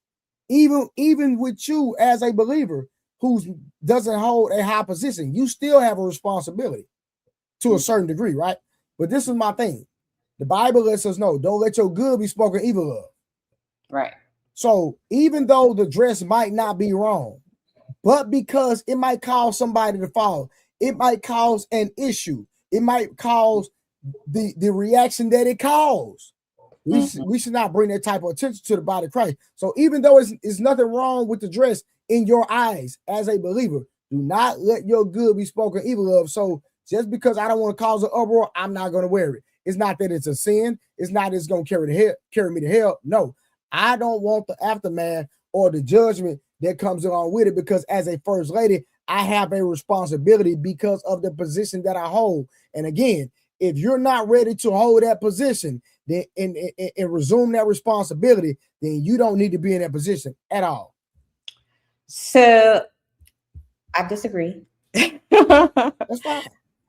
Even with you as a believer who doesn't hold a high position, you still have a responsibility to a certain degree, right? But this is my thing. The Bible lets us know, don't let your good be spoken evil of. Right. So even though the dress might not be wrong, but because it might cause somebody to fall, it might cause an issue, it might cause the reaction that it caused. We should not bring that type of attention to the body of Christ. So even though it's nothing wrong with the dress in your eyes as a believer, do not let your good be spoken evil of. So just because I don't want to cause an uproar, I'm not going to wear it. It's not that it's a sin. It's not it's going to carry me to hell. No, I don't want the aftermath or the judgment that comes along with it, because as a first lady, I have a responsibility because of the position that I hold. And again, if you're not ready to hold that position, then and resume that responsibility, then you don't need to be in that position at all. So I disagree. That's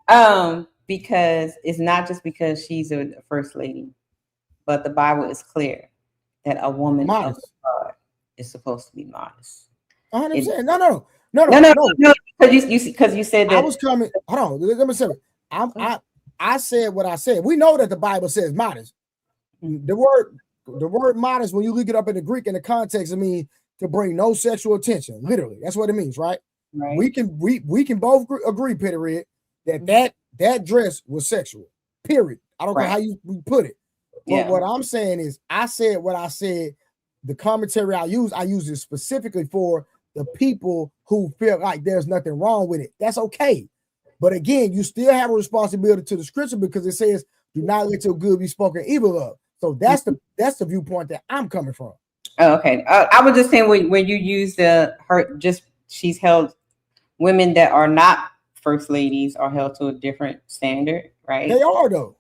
fine. Because it's not just because she's a first lady, but the Bible is clear that a woman of God is supposed to be modest. 100%. No. Because you said that I was coming. Hold on. Let me say it. I said what I said. We know that the Bible says modest. The word modest, when you look it up in the Greek in the context, it means to bring no sexual attention. Literally, that's what it means, right? Right. We can both agree, Petty Red, that dress was sexual. Period. I don't care how you put it. But what I'm saying is, I said what I said. The commentary I use it specifically for the people who feel like there's nothing wrong with it. That's okay. But again, you still have a responsibility to the scripture because it says, "Do not let your good be spoken evil of." So that's the viewpoint that I'm coming from. Oh, okay. I was just saying when you use she's held, women that are not first ladies are held to a different standard, right? They are though.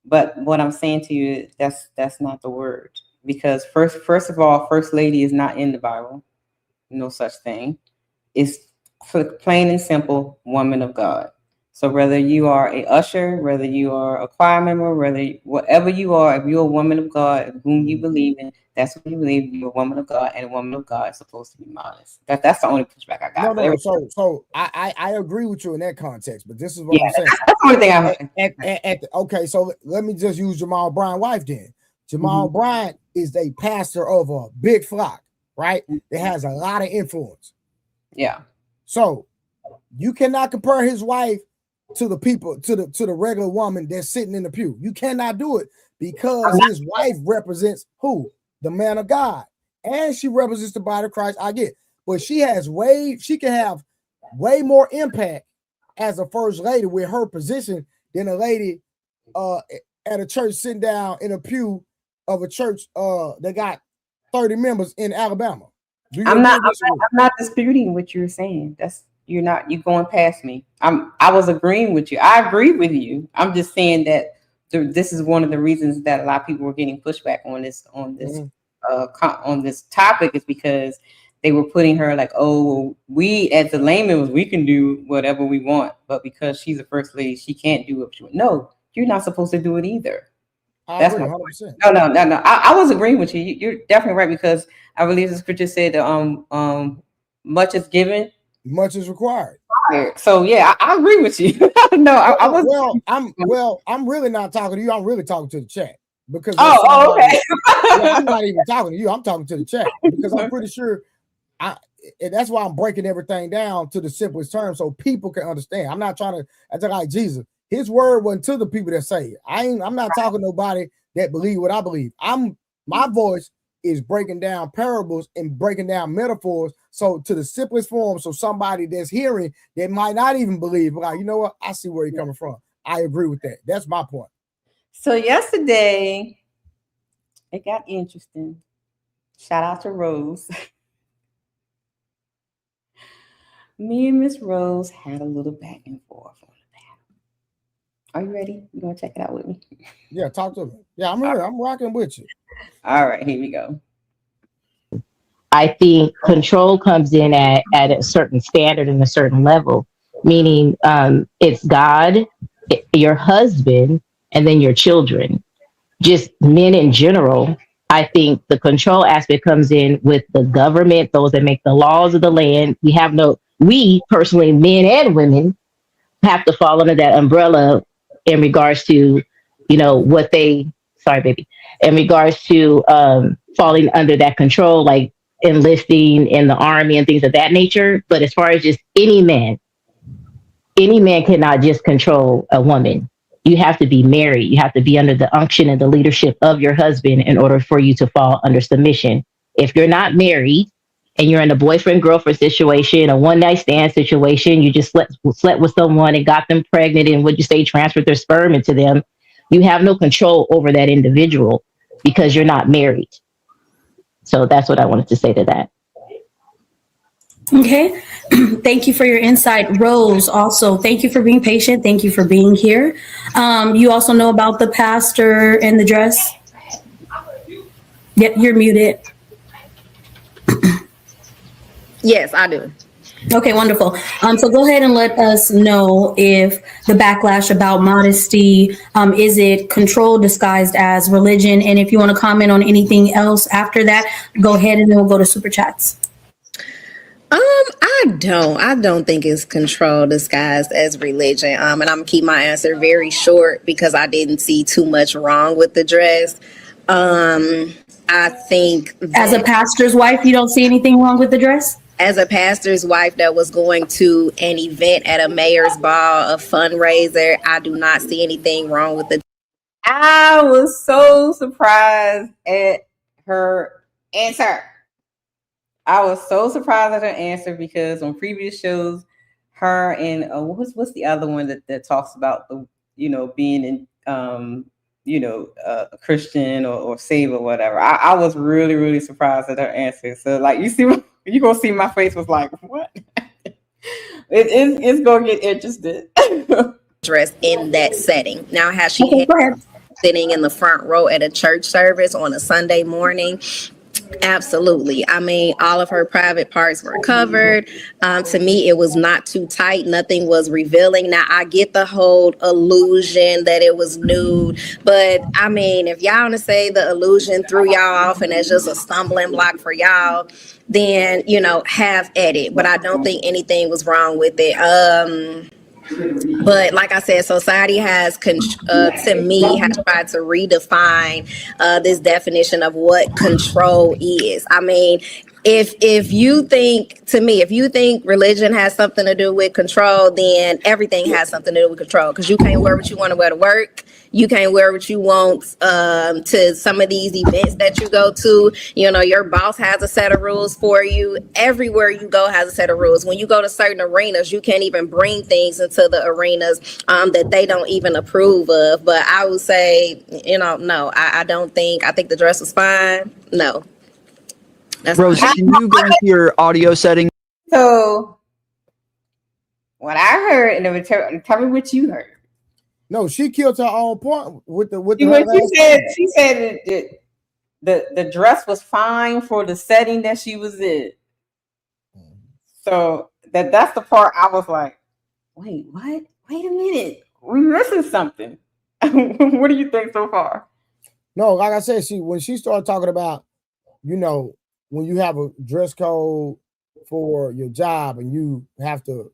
But what I'm saying to you, that's not the word, because first of all, first lady is not in the Bible. No such thing. It's plain and simple, woman of God. So whether you are a usher, whether you are a choir member, whatever you are, if you're a woman of God, whom you believe in, that's what you believe. You're a woman of God, and a woman of God is supposed to be modest. That's the only pushback I got. No. So I agree with you in that context, but this is what I'm saying. That's the only thing I heard. Okay, so let me just use Jamal Bryant wife then. Jamal Bryant is a pastor of a big flock, right? That has a lot of influence. Yeah. So you cannot compare his wife to the people, to the regular woman that's sitting in the pew. You cannot do it because his wife represents who? The man of God. And she represents the body of Christ. I get, but she can have way more impact as a first lady with her position than a lady at a church sitting down in a pew of a church that got 30 members in Alabama. I'm not disputing what you're saying. You're going past me. I was agreeing with you. I agree with you. I'm just saying that this is one of the reasons that a lot of people were getting pushback on this topic, is because they were putting her like, oh, we as the laymen, we can do whatever we want, but because she's a first lady, she can't do what she wants. No, you're not supposed to do it either. That's agree, my 100%. No. I was agreeing with you. You're definitely right, because I believe the scripture said much is given, much is required. So yeah, I agree with you. I'm really not talking to you. I'm really talking to the chat, because okay. I'm not even talking to you. I'm talking to the chat, because I'm pretty sure and that's why I'm breaking everything down to the simplest terms so people can understand. I'm not trying to act like Jesus. His word wasn't to the people that say it. I'm not talking to nobody that believe what I believe. My voice is breaking down parables and breaking down metaphors, so to the simplest form, so somebody that's hearing that might not even believe, like, you know what, I see where you're coming from. I agree with that. That's my point. So yesterday, it got interesting. Shout out to Rose. Me and Miss Rose had a little back and forth on the panel. Are you ready? You gonna check it out with me? Yeah, talk to me. Yeah, I'm here. I'm rocking with you. All right, here we go. I think control comes in at a certain standard and a certain level, meaning it's God, your husband, and then your children. Just men in general. I think the control aspect comes in with the government, those that make the laws of the land. We personally, men and women, have to fall under that umbrella in regards to, in regards to falling under that control, like enlisting in the army and things of that nature. But as far as just any man cannot just control a woman. You have to be married. You have to be under the unction and the leadership of your husband in order for you to fall under submission. If you're not married and you're in a boyfriend-girlfriend situation, a one-night stand situation, you just slept with someone and got them pregnant and transferred their sperm into them, you have no control over that individual because you're not married. So that's what I wanted to say to that. Okay. Thank you for your insight. Rose, also, thank you for being patient. Thank you for being here. You also know about the pastor and the dress? Yeah, you're muted. Yes, I do. Okay, wonderful. So go ahead and let us know if the backlash about modesty, is it control disguised as religion? And if you want to comment on anything else after that, go ahead and then we'll go to super chats. I don't think it's control disguised as religion. And I'm gonna keep my answer very short because I didn't see too much wrong with the dress. I think as a pastor's wife, you don't see anything wrong with the dress? As a pastor's wife that was going to an event at a mayor's ball, a fundraiser, I do not see anything wrong with the. I was so surprised at her answer. I was so surprised at her answer because on previous shows, her and what's the other one that talks about the being in a Christian or saved or whatever. I was really, really surprised at her answer. So like you're gonna see my face was like, what? It's gonna get interested. Dress in that setting. Now has she had sitting in the front row at a church service on a Sunday morning? Absolutely. I mean, all of her private parts were covered. To me, it was not too tight. Nothing was revealing. Now, I get the whole illusion that it was nude, but I mean, if y'all want to say the illusion threw y'all off and that's just a stumbling block for y'all, then, have at it. But I don't think anything was wrong with it. But like I said, society has, to me, has tried to redefine this definition of what control is. I mean, if you think religion has something to do with control, then everything has something to do with control. Because you can't wear what you want to wear to work. You can't wear what you want to some of these events that you go to. Your boss has a set of rules for you. Everywhere you go has a set of rules. When you go to certain arenas, you can't even bring things into the arenas that they don't even approve of. But I would say, no, I don't think. I think the dress was fine. No. Rose, can you go into your audio setting? So, what I heard, and tell me what you heard. No, she killed her own point with the. She said the dress was fine for the setting that she was in. So that's the part I was like, wait, what? Wait a minute, we're missing something. What do you think so far? No, like I said, when she started talking about, when you have a dress code for your job and you have to,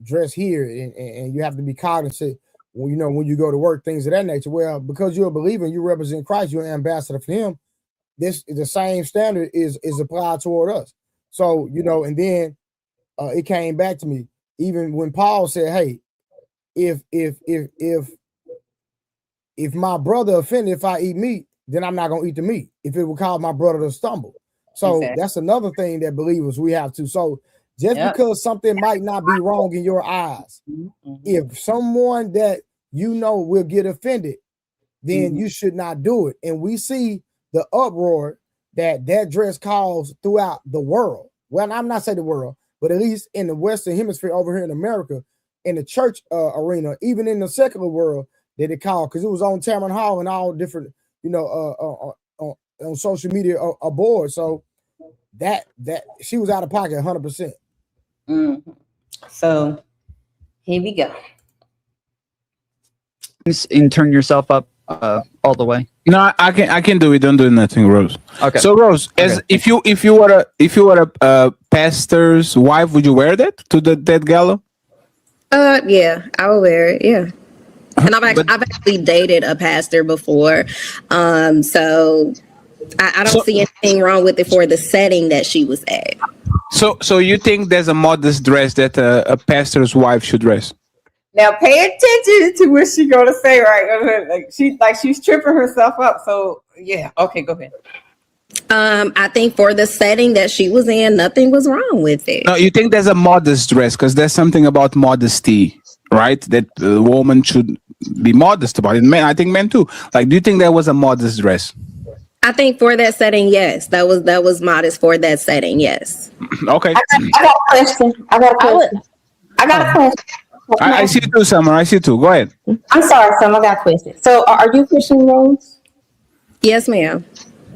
dress here and you have to be cognizant. When you go to work, things of that nature. Well, because you're a believer and you represent Christ, you're an ambassador for him. The same standard is applied toward us. So, and then it came back to me, even when Paul said, hey, if my brother offended, if I eat meat, then I'm not gonna eat the meat if it would cause my brother to stumble. So That's another thing that believers we have to. So just because something might not be wrong in your eyes, if someone that will get offended, then you should not do it. And we see the uproar that dress caused throughout the world. Well, I'm not saying the world, but at least in the Western Hemisphere over here in America, in the church arena, even in the secular world, that it called, because it was on Tamron Hall and all different, on social media aboard. So that she was out of pocket 100%. So here we go. And turn yourself up all the way. No, I can do it. Don't do nothing, Rose. Okay. So Rose, if you were a pastor's wife, would you wear that to that gala? Yeah, I would wear it. Yeah. And I've actually dated a pastor before, so I don't see anything wrong with it for the setting that she was at. So you think there's a modest dress that a pastor's wife should dress? Now pay attention to what she gonna say, right? She's tripping herself up. So yeah, okay, go ahead. I think for the setting that she was in, nothing was wrong with it. No, you think there's a modest dress because there's something about modesty, right? That a woman should be modest about it. Men, I think men too. Like, do you think there was a modest dress? I think for that setting, yes, that was modest for that setting. Yes. Okay. I got a question. I got a question. I see you too, Summer. I see you too. Go ahead. I'm sorry, Summer. I got a question. So, are you Christian, Rose? Yes, ma'am.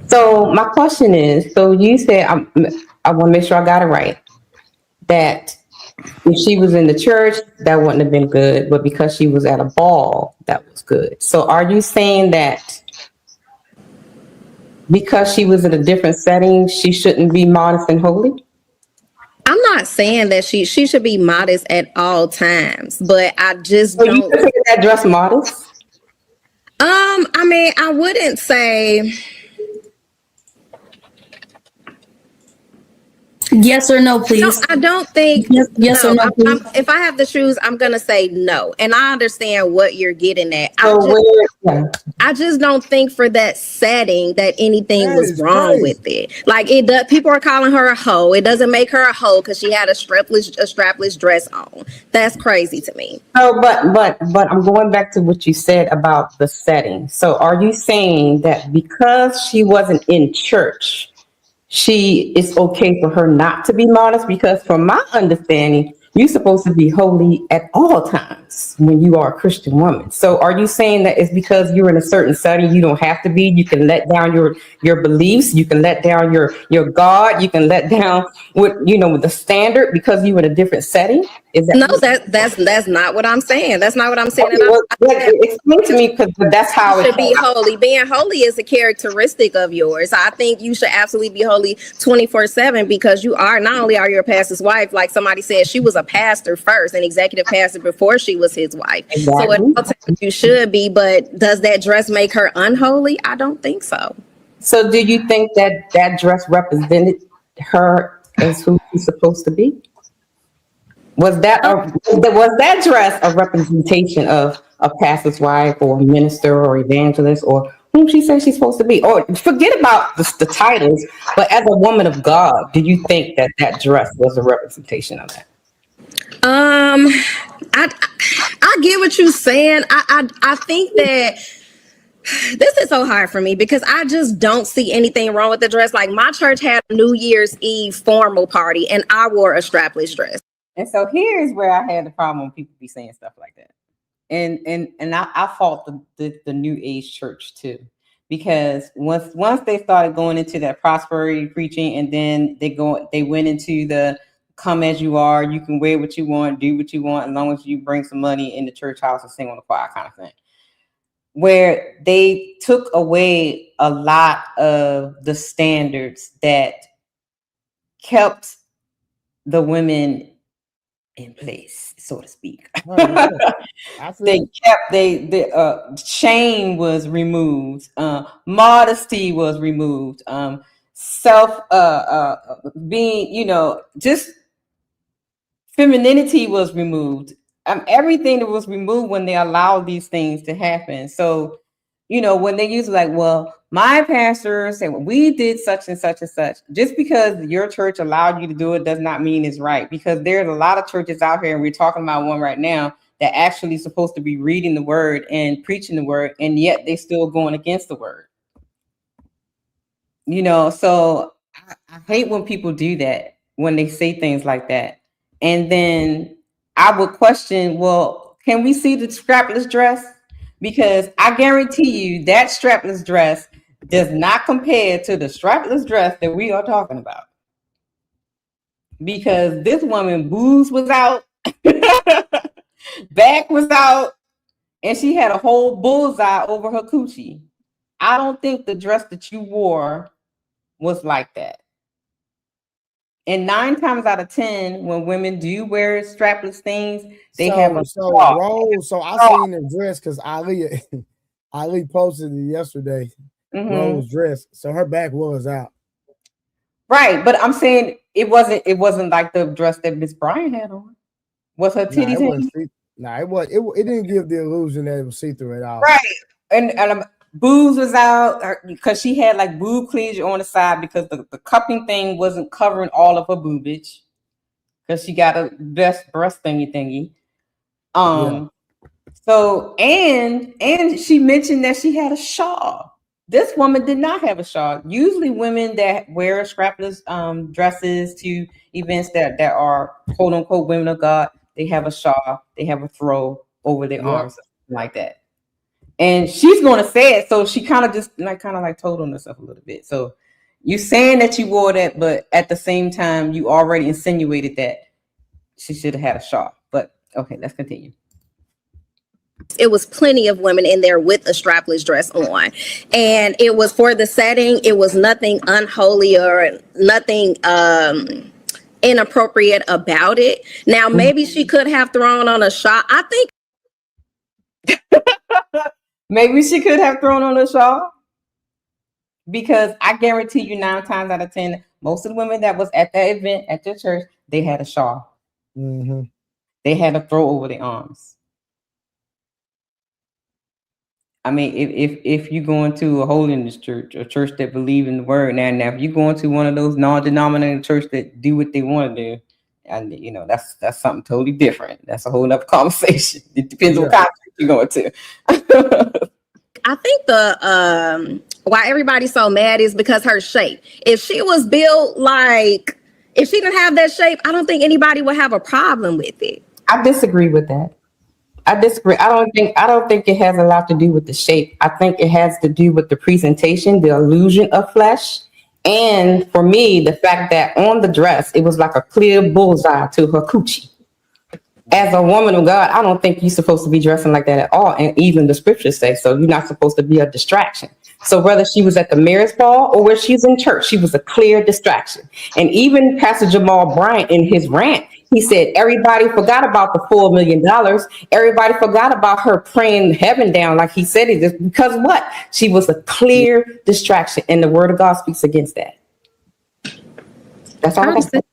So, my question is: so you said I want to make sure I got it right. That if she was in the church, that wouldn't have been good, but because she was at a ball, that was good. So, are you saying that because she was in a different setting, she shouldn't be modest and holy? I'm not saying that she should be modest at all times, but I just don't. You consider that dress modest? I mean, I wouldn't say. Yes or no, please. No, I don't think. Yes or no, please. If I have to choose, I'm gonna say no. And I understand what you're getting at. I just don't think for that setting that anything was wrong with it. Like it does. People are calling her a hoe. It doesn't make her a hoe because she had a strapless dress on. That's crazy to me. Oh, but I'm going back to what you said about the setting. So are you saying that because she wasn't in church, it's okay for her not to be modest? Because from my understanding, you're supposed to be holy at all times when you are a Christian woman. So are you saying that it's because you're in a certain setting, you don't have to be, you can let down your beliefs, you can let down your God, you can let down with the standard because you're in a different setting? Is that that's not what I'm saying. That's not what I'm saying. Okay, explain to me, because that's how you should be holy. Being holy is a characteristic of yours. I think you should absolutely be holy 24/7 because you are not only are you a pastor's wife, like somebody said, she was a pastor first, an executive pastor before she was his wife. Exactly. So at all times you should be, but does that dress make her unholy? I don't think so. So do you think that dress represented her as who she's supposed to be? Was that dress a representation of a pastor's wife or a minister or evangelist or whom she says she's supposed to be? Or forget about the titles, but as a woman of God, do you think that dress was a representation of that? I get what you're saying. I think that this is so hard for me because I just don't see anything wrong with the dress. Like my church had a New Year's Eve formal party and I wore a strapless dress. And so here's where I had the problem when people be saying stuff like that. And I fault the New Age church too, because once they started going into that prosperity preaching, and then they went into the come as you are, you can wear what you want, do what you want, as long as you bring some money in the church house and sing on the choir kind of thing, where they took away a lot of the standards that kept the women in place, so to speak. Shame was removed, modesty was removed, being, just femininity was removed. Everything that was removed when they allowed these things to happen. So, when they use like, well, my pastor said, well, we did such and such and such. Just because your church allowed you to do it does not mean it's right, because there's a lot of churches out here, and we're talking about one right now, that actually supposed to be reading the word and preaching the word, and yet they still going against the word. So I hate when people do that, when they say things like that. And then I would question, well, can we see the strapless dress? Because I guarantee you that strapless dress does not compare to the strapless dress that we are talking about. Because this woman, boobs was out, back was out, and she had a whole bullseye over her coochie. I don't think the dress that you wore was like that. And 9 times out of 10, when women do wear strapless things, they have a Rose. So I seen the dress because Ali posted it yesterday. Mm-hmm. Rose dress, so her back was out. Right, but I'm saying it wasn't like the dress that Miss Bryant had on. Was her titties? It didn't give the illusion that it was see-through at all. Right, and boobs was out because she had like boob cleavage on the side, because the cupping thing wasn't covering all of her boobage, because she got a breast thingy. So and she mentioned that she had a shawl This woman did not have a shawl. Usually women that wear strapless dresses to events that are quote unquote women of God, they have a shawl, they have a throw over their arms, like that. And she's going to say it, so she kind of just like told on herself a little bit. So you saying that you wore that, but at the same time you already insinuated that she should have had a shawl. But okay, let's continue. It was plenty of women in there with a strapless dress on, and it was for the setting. It was nothing unholy or nothing inappropriate about it. Now, maybe she could have thrown on a shawl. I think maybe she could have thrown on a shawl, because I guarantee you 9 times out of 10, most of the women that was at that event at your church, they had a shawl. Mm-hmm. They had a throw over their arms. I mean, if you go into a holiness church, a church that believe in the word, now if you go into one of those non-denominational church that do what they want to do, and that's something totally different. That's a whole other conversation. It depends on what kind of church you're going to. I think the why everybody's so mad is because her shape. If she was built like, if she didn't have that shape, I don't think anybody would have a problem with it. I disagree with that. I disagree. I don't think it has a lot to do with the shape. I think it has to do with the presentation, the illusion of flesh. And for me, the fact that on the dress, it was like a clear bullseye to her coochie. As a woman of God, I don't think you're supposed to be dressing like that at all. And even the scriptures say so. You're not supposed to be a distraction. So whether she was at the marriage ball or where she's in church, she was a clear distraction. And even Pastor Jamal Bryant in his rant, he said, everybody forgot about the $4 million. Everybody forgot about her praying heaven down, like he said it, because what? She was a clear distraction. And the word of God speaks against that. That's all I said.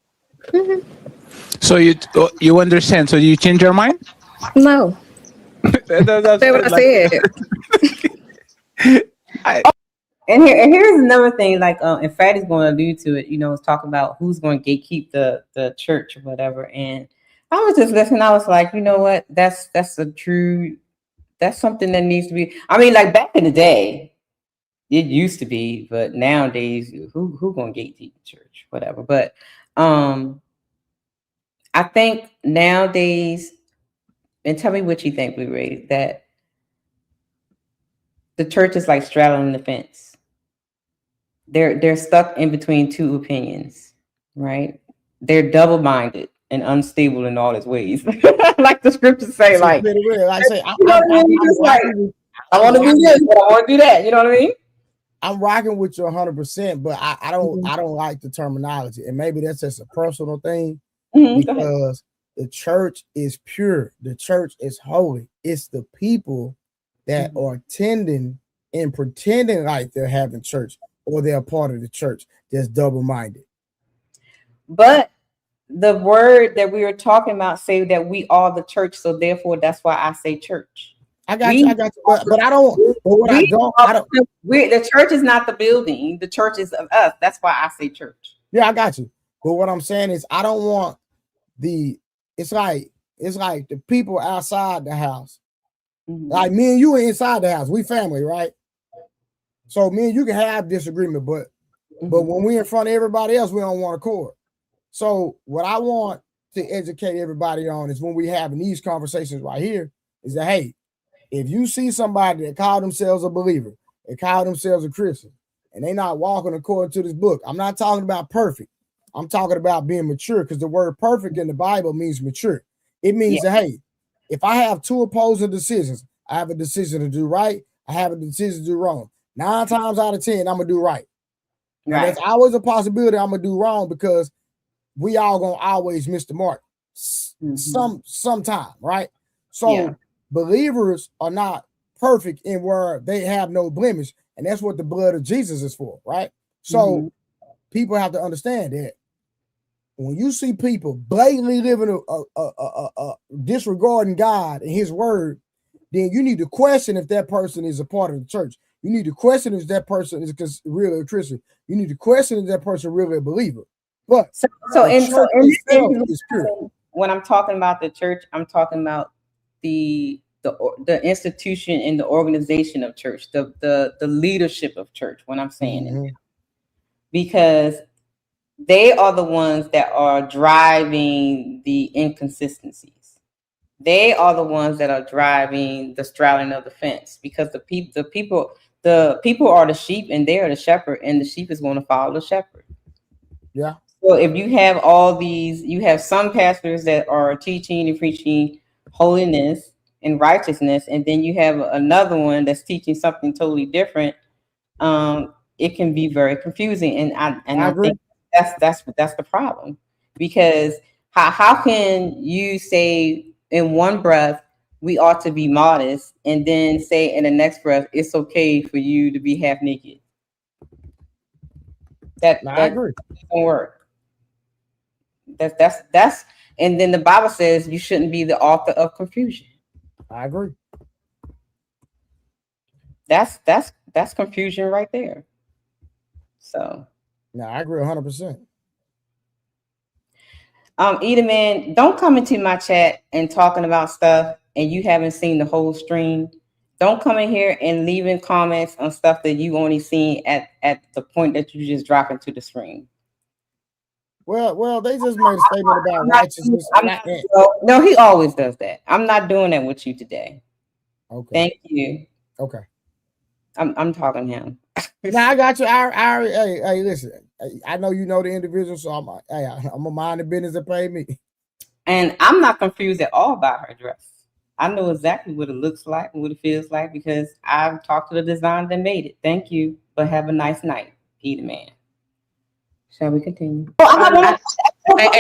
So you understand? So you change your mind? No. That's what I said. And here's another thing, like and Fatty's going to allude to it, is talking about who's going to gatekeep the church or whatever. And I was just listening. I was like, you know what? That's something that needs to be. I mean, like back in the day, it used to be, but nowadays, who going to gatekeep the church, whatever. But I think nowadays, and tell me what you think, Blue Ray, that the church is like straddling the fence. They're stuck in between two opinions, right? They're double-minded and unstable in all its ways. Like the scriptures say, like, I say, I want to do this, but I want to do that. You know what I mean? I'm rocking with you 100%, but I don't like the terminology, and maybe that's just a personal thing, because the church is pure, the church is holy. It's the people that are attending and pretending like they're having church or they're part of the church that's double-minded. But the word that we were talking about say that we are the church, so therefore that's why I say church. I got you. But I don't. But what I don't. The church is not the building. The church is of us. That's why I say church. Yeah, I got you. But what I'm saying is, I don't want it's like the people outside the house. Like me and you are inside the house. We family, right? So me and you can have disagreement, but when we're in front of everybody else, we don't want to accord. So what I want to educate everybody on is when we having these conversations right here, is that, hey, if you see somebody that call themselves a believer, they call themselves a Christian, and they not walking according to this book, I'm not talking about perfect. I'm talking about being mature, because the word perfect in the Bible means mature. It means that, hey, if I have two opposing decisions, I have a decision to do right, I have a decision to do wrong. 9 times out of 10, I'm gonna do right. Right. There's always a possibility I'm gonna do wrong, because we all gonna always miss the mark sometime, right? So believers are not perfect in where they have no blemish, and that's what the blood of Jesus is for, right? So people have to understand that when you see people blatantly living a disregarding God and His word, then you need to question if that person is a part of the church. You need to question if that person is really a Christian. You need to question if that person really a believer. But when I'm talking about the church, I'm talking about the the institution and the organization of church, the leadership of church, when I'm saying it, because they are the ones that are driving the inconsistencies. They are the ones that are driving the straddling of the fence, because the people are the sheep and they are the shepherd, and the sheep is going to follow the shepherd. Yeah. So if you have you have some pastors that are teaching and preaching holiness and righteousness, and then you have another one that's teaching something totally different. It can be very confusing, and I think that's the problem, because how can you say in one breath we ought to be modest, and then say in the next breath it's okay for you to be half naked? That agree. Doesn't work. That's and then the Bible says you shouldn't be the author of confusion. I agree. That's confusion right there. So no, I agree 100%. Either man, don't come into my chat and talking about stuff and you haven't seen the whole stream. Don't come in here and leaving comments on stuff that you only seen at the point that you just drop into the stream. Well, they just made a statement about righteousness. No, he always does that. I'm not doing that with you today. Okay. Thank you. Okay. I'm talking to him. Now I got you. Hey, listen. I know you know the individual, so I'm gonna mind the business that pay me. And I'm not confused at all about her dress. I know exactly what it looks like and what it feels like, because I've talked to the designer that made it. Thank you, but have a nice night, Peter Man. Shall we continue? Hey.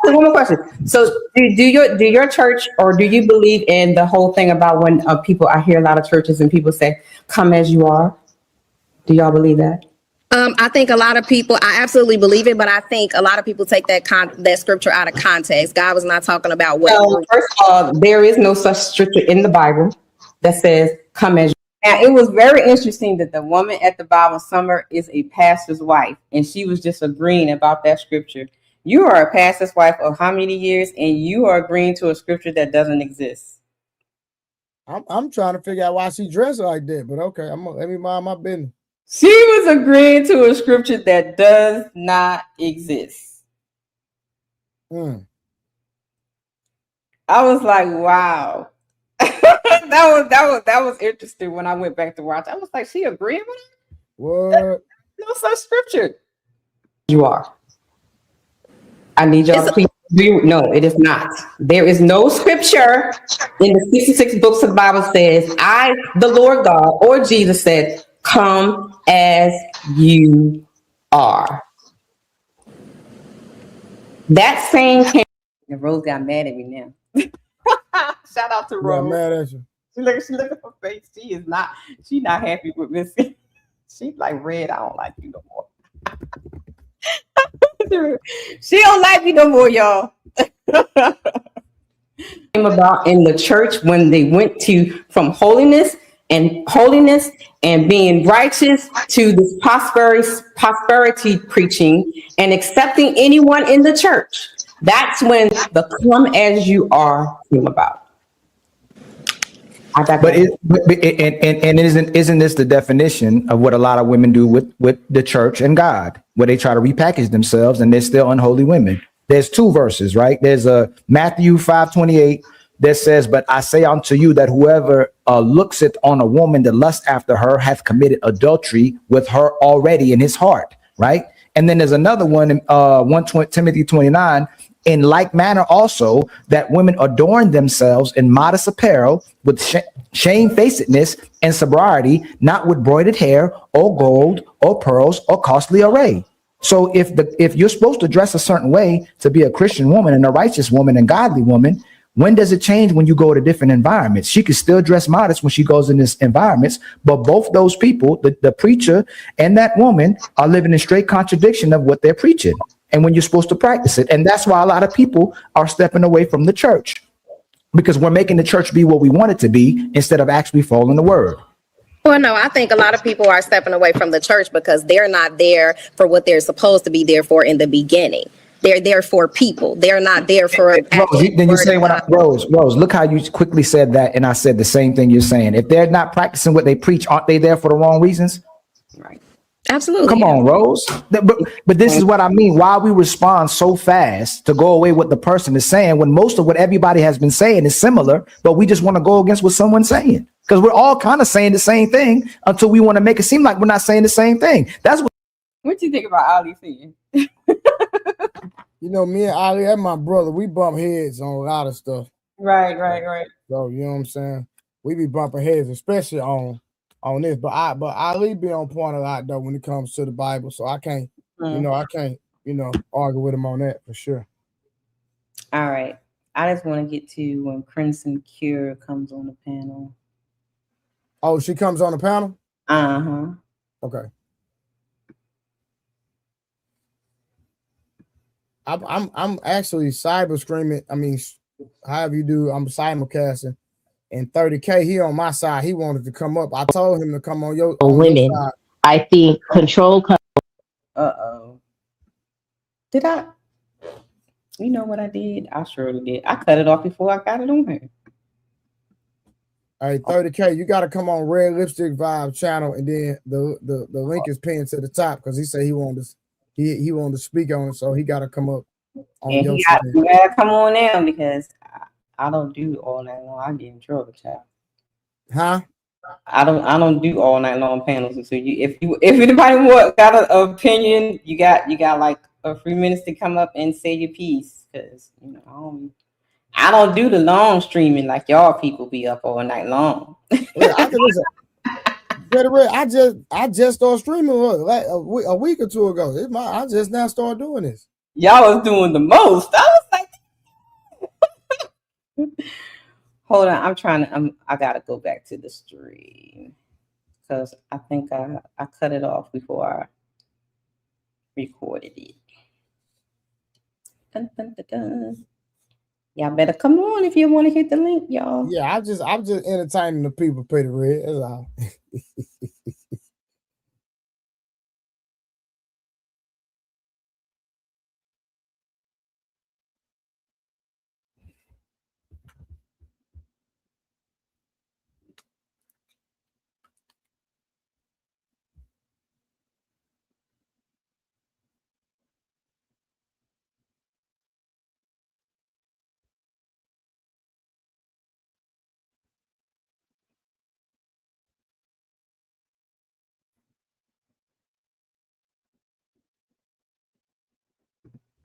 One more question. So, do your church, or do you believe in the whole thing about when people? I hear a lot of churches and people say, "Come as you are." Do y'all believe that? I think a lot of people, I absolutely believe it, but I think a lot of people take that scripture out of context. God was not talking about what. Well, first of all, there is no such scripture in the Bible that says, "Come as you." Now, it was very interesting that the woman at the bottom, Summer, is a pastor's wife, and she was just agreeing about that scripture. You are a pastor's wife of how many years, and you are agreeing to a scripture that doesn't exist? I'm trying to figure out why she dressed like that, but okay, let me mind my business. She was agreeing to a scripture that does not exist. I was like, wow. that was interesting when I went back to watch. I was like, she agreeing with her? What? No such scripture. You are. I need y'all to please. No, it is not. There is no scripture in the 66 books of the Bible says, the Lord God, or Jesus said, "Come as you are." That same came. And Rose got mad at me now. Shout out to Rose. Mad at you. She look at her face. She's not happy with Missy. She's like, "Red, I don't like you no more." She don't like me no more, y'all. About in the church when they went from holiness and being righteous to this prosperity preaching and accepting anyone in the church. That's when the "come as you are" came about. But isn't this the definition of what a lot of women do with the church and God, where they try to repackage themselves and they're still unholy women? There's two verses, right? There's a Matthew 5:28 that says, "But I say unto you that whoever looks it on a woman to lust after her hath committed adultery with her already in his heart," right? And then there's another one in 1 Timothy 29. "In like manner also, that women adorn themselves in modest apparel with shamefacedness and sobriety, not with broidered hair or gold or pearls or costly array." So if you're supposed to dress a certain way to be a Christian woman and a righteous woman and godly woman, when does it change when you go to different environments? She can still dress modest when she goes in these environments, but both those people, the preacher and that woman, are living in straight contradiction of what they're preaching and when you're supposed to practice it. And that's why a lot of people are stepping away from the church, because we're making the church be what we want it to be instead of actually following the word. Well, no, I think a lot of people are stepping away from the church because they're not there for what they're supposed to be there for in the beginning. They're there for people. They're not there for. Rose, then you say Rose, look how you quickly said that, and I said the same thing you're saying. If they're not practicing what they preach, aren't they there for the wrong reasons? Right. Absolutely. Come on, Rose. But this is what I mean. Why we respond so fast to go away what the person is saying when most of what everybody has been saying is similar, but we just want to go against what someone's saying because we're all kind of saying the same thing until we want to make it seem like we're not saying the same thing. That's what. What do you think about Ali saying? You know, me and Ali, that's my brother. We bump heads on a lot of stuff. Right. So you know what I'm saying? We be bumping heads, especially on this. But Ali be on point a lot though when it comes to the Bible. So I can't, I can't argue with him on that for sure. All right. I just want to get to when Crimson Cure comes on the panel. Oh, she comes on the panel? Uh-huh. Okay. I'm actually cyber screaming. I mean, however you do, I'm simulcasting. And 30K, he on my side. He wanted to come up. I told him to come on your women. Your side. I think control. Uh-oh. Did I? You know what I did? I surely did. I cut it off before I got it on here. All right, 30K, you got to come on Red Lipstick Vibe channel, and then the link is pinned to the top because he said he wanted to speak on it, so he got to come up on your side. You gotta come on now because I don't do all night long. I get in trouble, child. Huh? I don't do all night long panels. And so if anybody got an opinion, you got like a few minutes to come up and say your piece because I don't do the long streaming like y'all people be up all night long. Yeah, I just started streaming like a week or two ago. I just now started doing this. Y'all was doing the most. I was like, hold on, I gotta go back to the stream because I think I cut it off before I recorded it. Dun, dun, dun, dun. Y'all better come on if you want to hit the link, y'all. Yeah, I'm just entertaining the people, Pretty Red. That's all.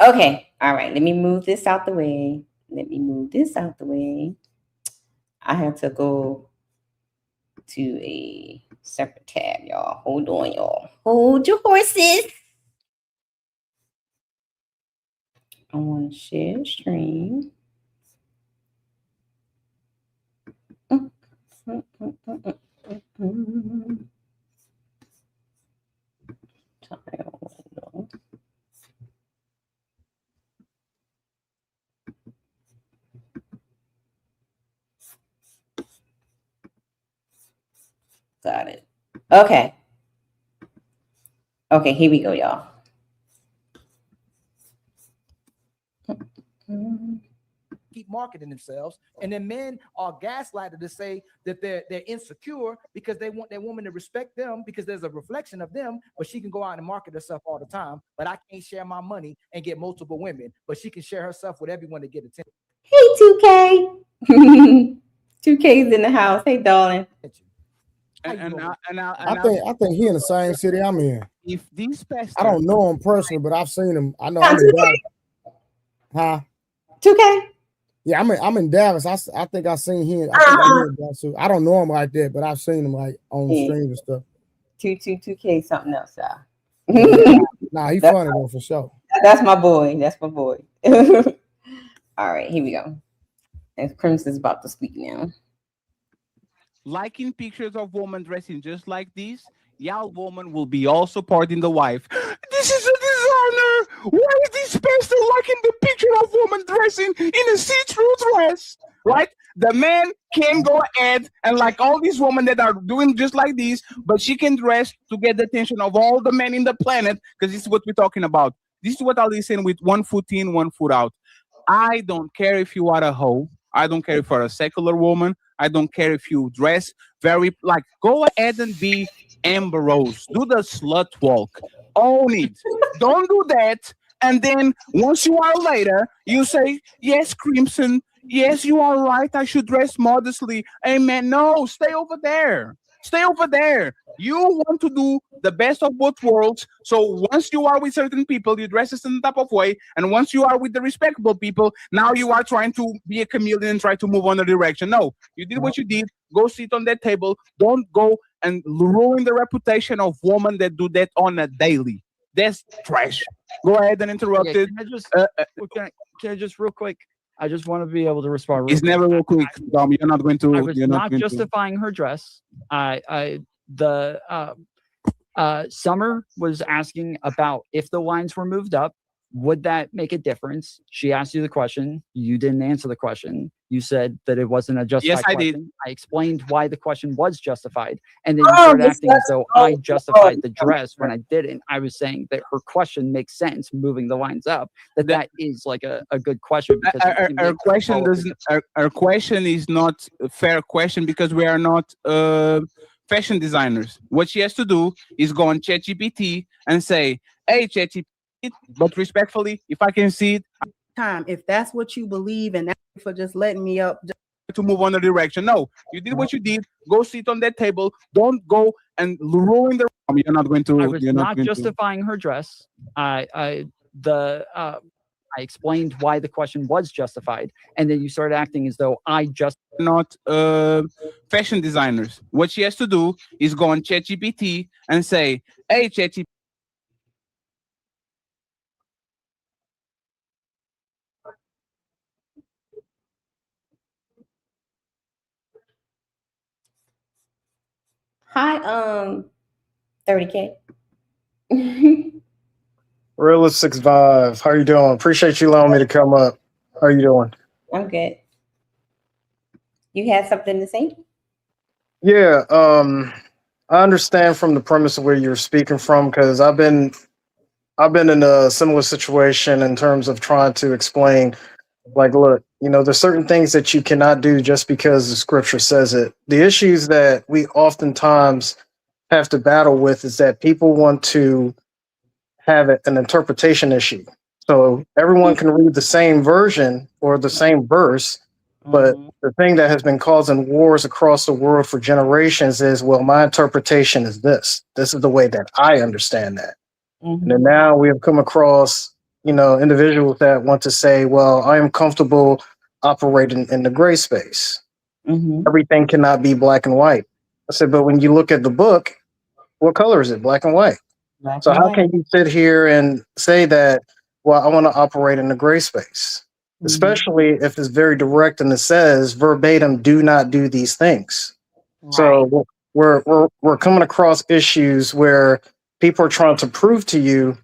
Okay, all right. Let me move this out the way. I have to go to a separate tab, y'all. Hold on, y'all. Hold your horses. I want to share stream. Got it. Okay. Okay, here we go, y'all. Keep marketing themselves, and then men are gaslighted to say that they're insecure because they want their woman to respect them because there's a reflection of them, but she can go out and market herself all the time. But I can't share my money and get multiple women, but she can share herself with everyone to get attention. Hey, 2K. 2K's in the house. Hey, darling. I think he in the same city I'm in. If these pastors, I don't know him personally, but I've seen him. I know I'm in Dallas. Huh? 2K. Yeah, I'm in Dallas. I think I seen him. I don't know him like that, but I've seen him like on streams and stuff. 2K something else, y'all. Nah, he funny though for sure. That's my boy. All right, here we go. And Crimson's about to speak now. Liking pictures of women dressing just like this, y'all woman will be all supporting the wife. This is a dishonor. Why is this pastor liking the picture of woman dressing in a see-through dress? Right? The man can go ahead and like all these women that are doing just like this, but she can dress to get the attention of all the men in the planet because this is what we're talking about. This is what I listen with one foot in, one foot out. I don't care if you are a hoe. I don't care if you're a secular woman. I don't care if you dress very like. Go ahead and be Amber Rose. Do the slut walk. Own it. Don't do that. And then once you are later, you say, yes, Crimson. Yes, you are right. I should dress modestly. Amen. No, stay over there. Stay over there. You want to do the best of both worlds. So once you are with certain people, you dress a certain type of way. And once you are with the respectable people, now you are trying to be a chameleon and try to move on the direction. No, you did what you did. Go sit on that table. Don't go and ruin the reputation of women that do that on a daily. That's trash. Go ahead and interrupt it. Can I just real quick? I just want to be able to respond. It's never real quick, Dom. You're not going to. I was not justifying her dress. Summer was asking about if the lines were moved up, would that make a difference? She asked you the question. You didn't answer the question. You said that it wasn't a justified question. Yes, I did. I explained why the question was justified. And then you started acting as though I justified the dress when I didn't. I was saying that her question makes sense, moving the lines up, that is like a good question. Our question doesn't. Our question is not a fair question because we are not fashion designers. What she has to do is go on ChatGPT and say, hey, ChatGPT, but respectfully, if I can see it, time, if that's what you believe, and that's for just letting me up to move on the direction. No, you did what you did. Go sit on that table. Don't go and ruin the. You're not going to. I was not justifying her dress. I explained why the question was justified, and then you started acting as though I just not fashion designers. What she has to do is go on ChatGPT and say, "Hey, ChatGPT." Hi, 30K. RedLipstickVibes. How you doing? Appreciate you allowing me to come up. How you doing? I'm good. You had something to say? Yeah, I understand from the premise of where you're speaking from, because I've been in a similar situation in terms of trying to explain, like, look, there's certain things that you cannot do just because the scripture says it. The issues that we oftentimes have to battle with is that people want to have an interpretation issue. So everyone can read the same version or the same verse, but the thing that has been causing wars across the world for generations is, well, my interpretation is this. This is the way that I understand that. And then now we have come across, individuals that want to say, well, I am comfortable operating in the gray space. Everything cannot be black and white. I said, but when you look at the book, what color is it? Black and white. So how can you sit here and say that, well, I want to operate in the gray space, especially if it's very direct and it says verbatim, do not do these things. So we're coming across issues where people are trying to prove to you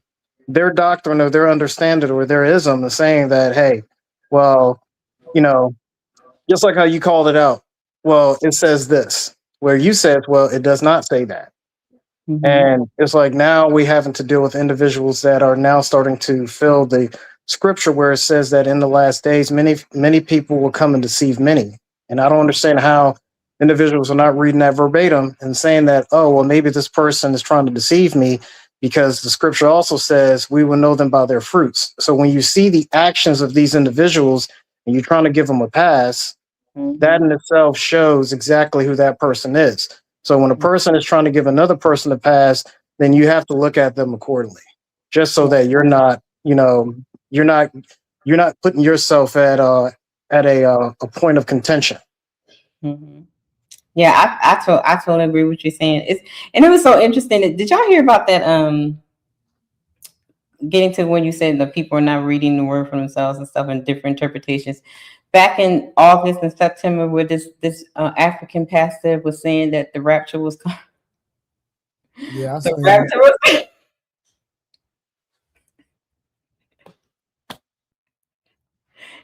their doctrine or their understanding or their ism is saying that, hey, well, just like how you called it out, well, it says this, where you said, well, it does not say that. And it's like now we having to deal with individuals that are now starting to fill the scripture where it says that in the last days, many people will come and deceive many. And I don't understand how individuals are not reading that verbatim and saying that, oh, well, maybe this person is trying to deceive me, because the scripture also says we will know them by their fruits. So when you see the actions of these individuals and you're trying to give them a pass, that in itself shows exactly who that person is. So when a person is trying to give another person a pass, then you have to look at them accordingly, just so that you're not putting yourself at a point of contention. Yeah, I totally agree with what you're saying. And it was so interesting. Did y'all hear about that? Getting to when you said that people are not reading the word for themselves and stuff and different interpretations. Back in August and September, where this African pastor was saying that the rapture was coming. Yeah, the rapture was.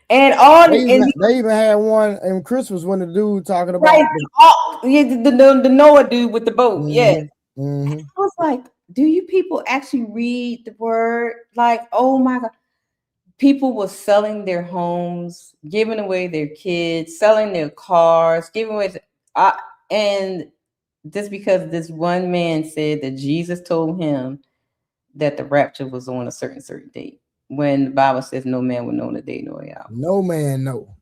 And all they even had one in Christmas when the dude talking about the Noah dude with the boat. Yeah, I was like, do you people actually read the word? Like, oh my God. People were selling their homes, giving away their kids, selling their cars, giving away. And just because this one man said that Jesus told him that the rapture was on a certain date, when the Bible says no man will know the day nor the hour. No man know.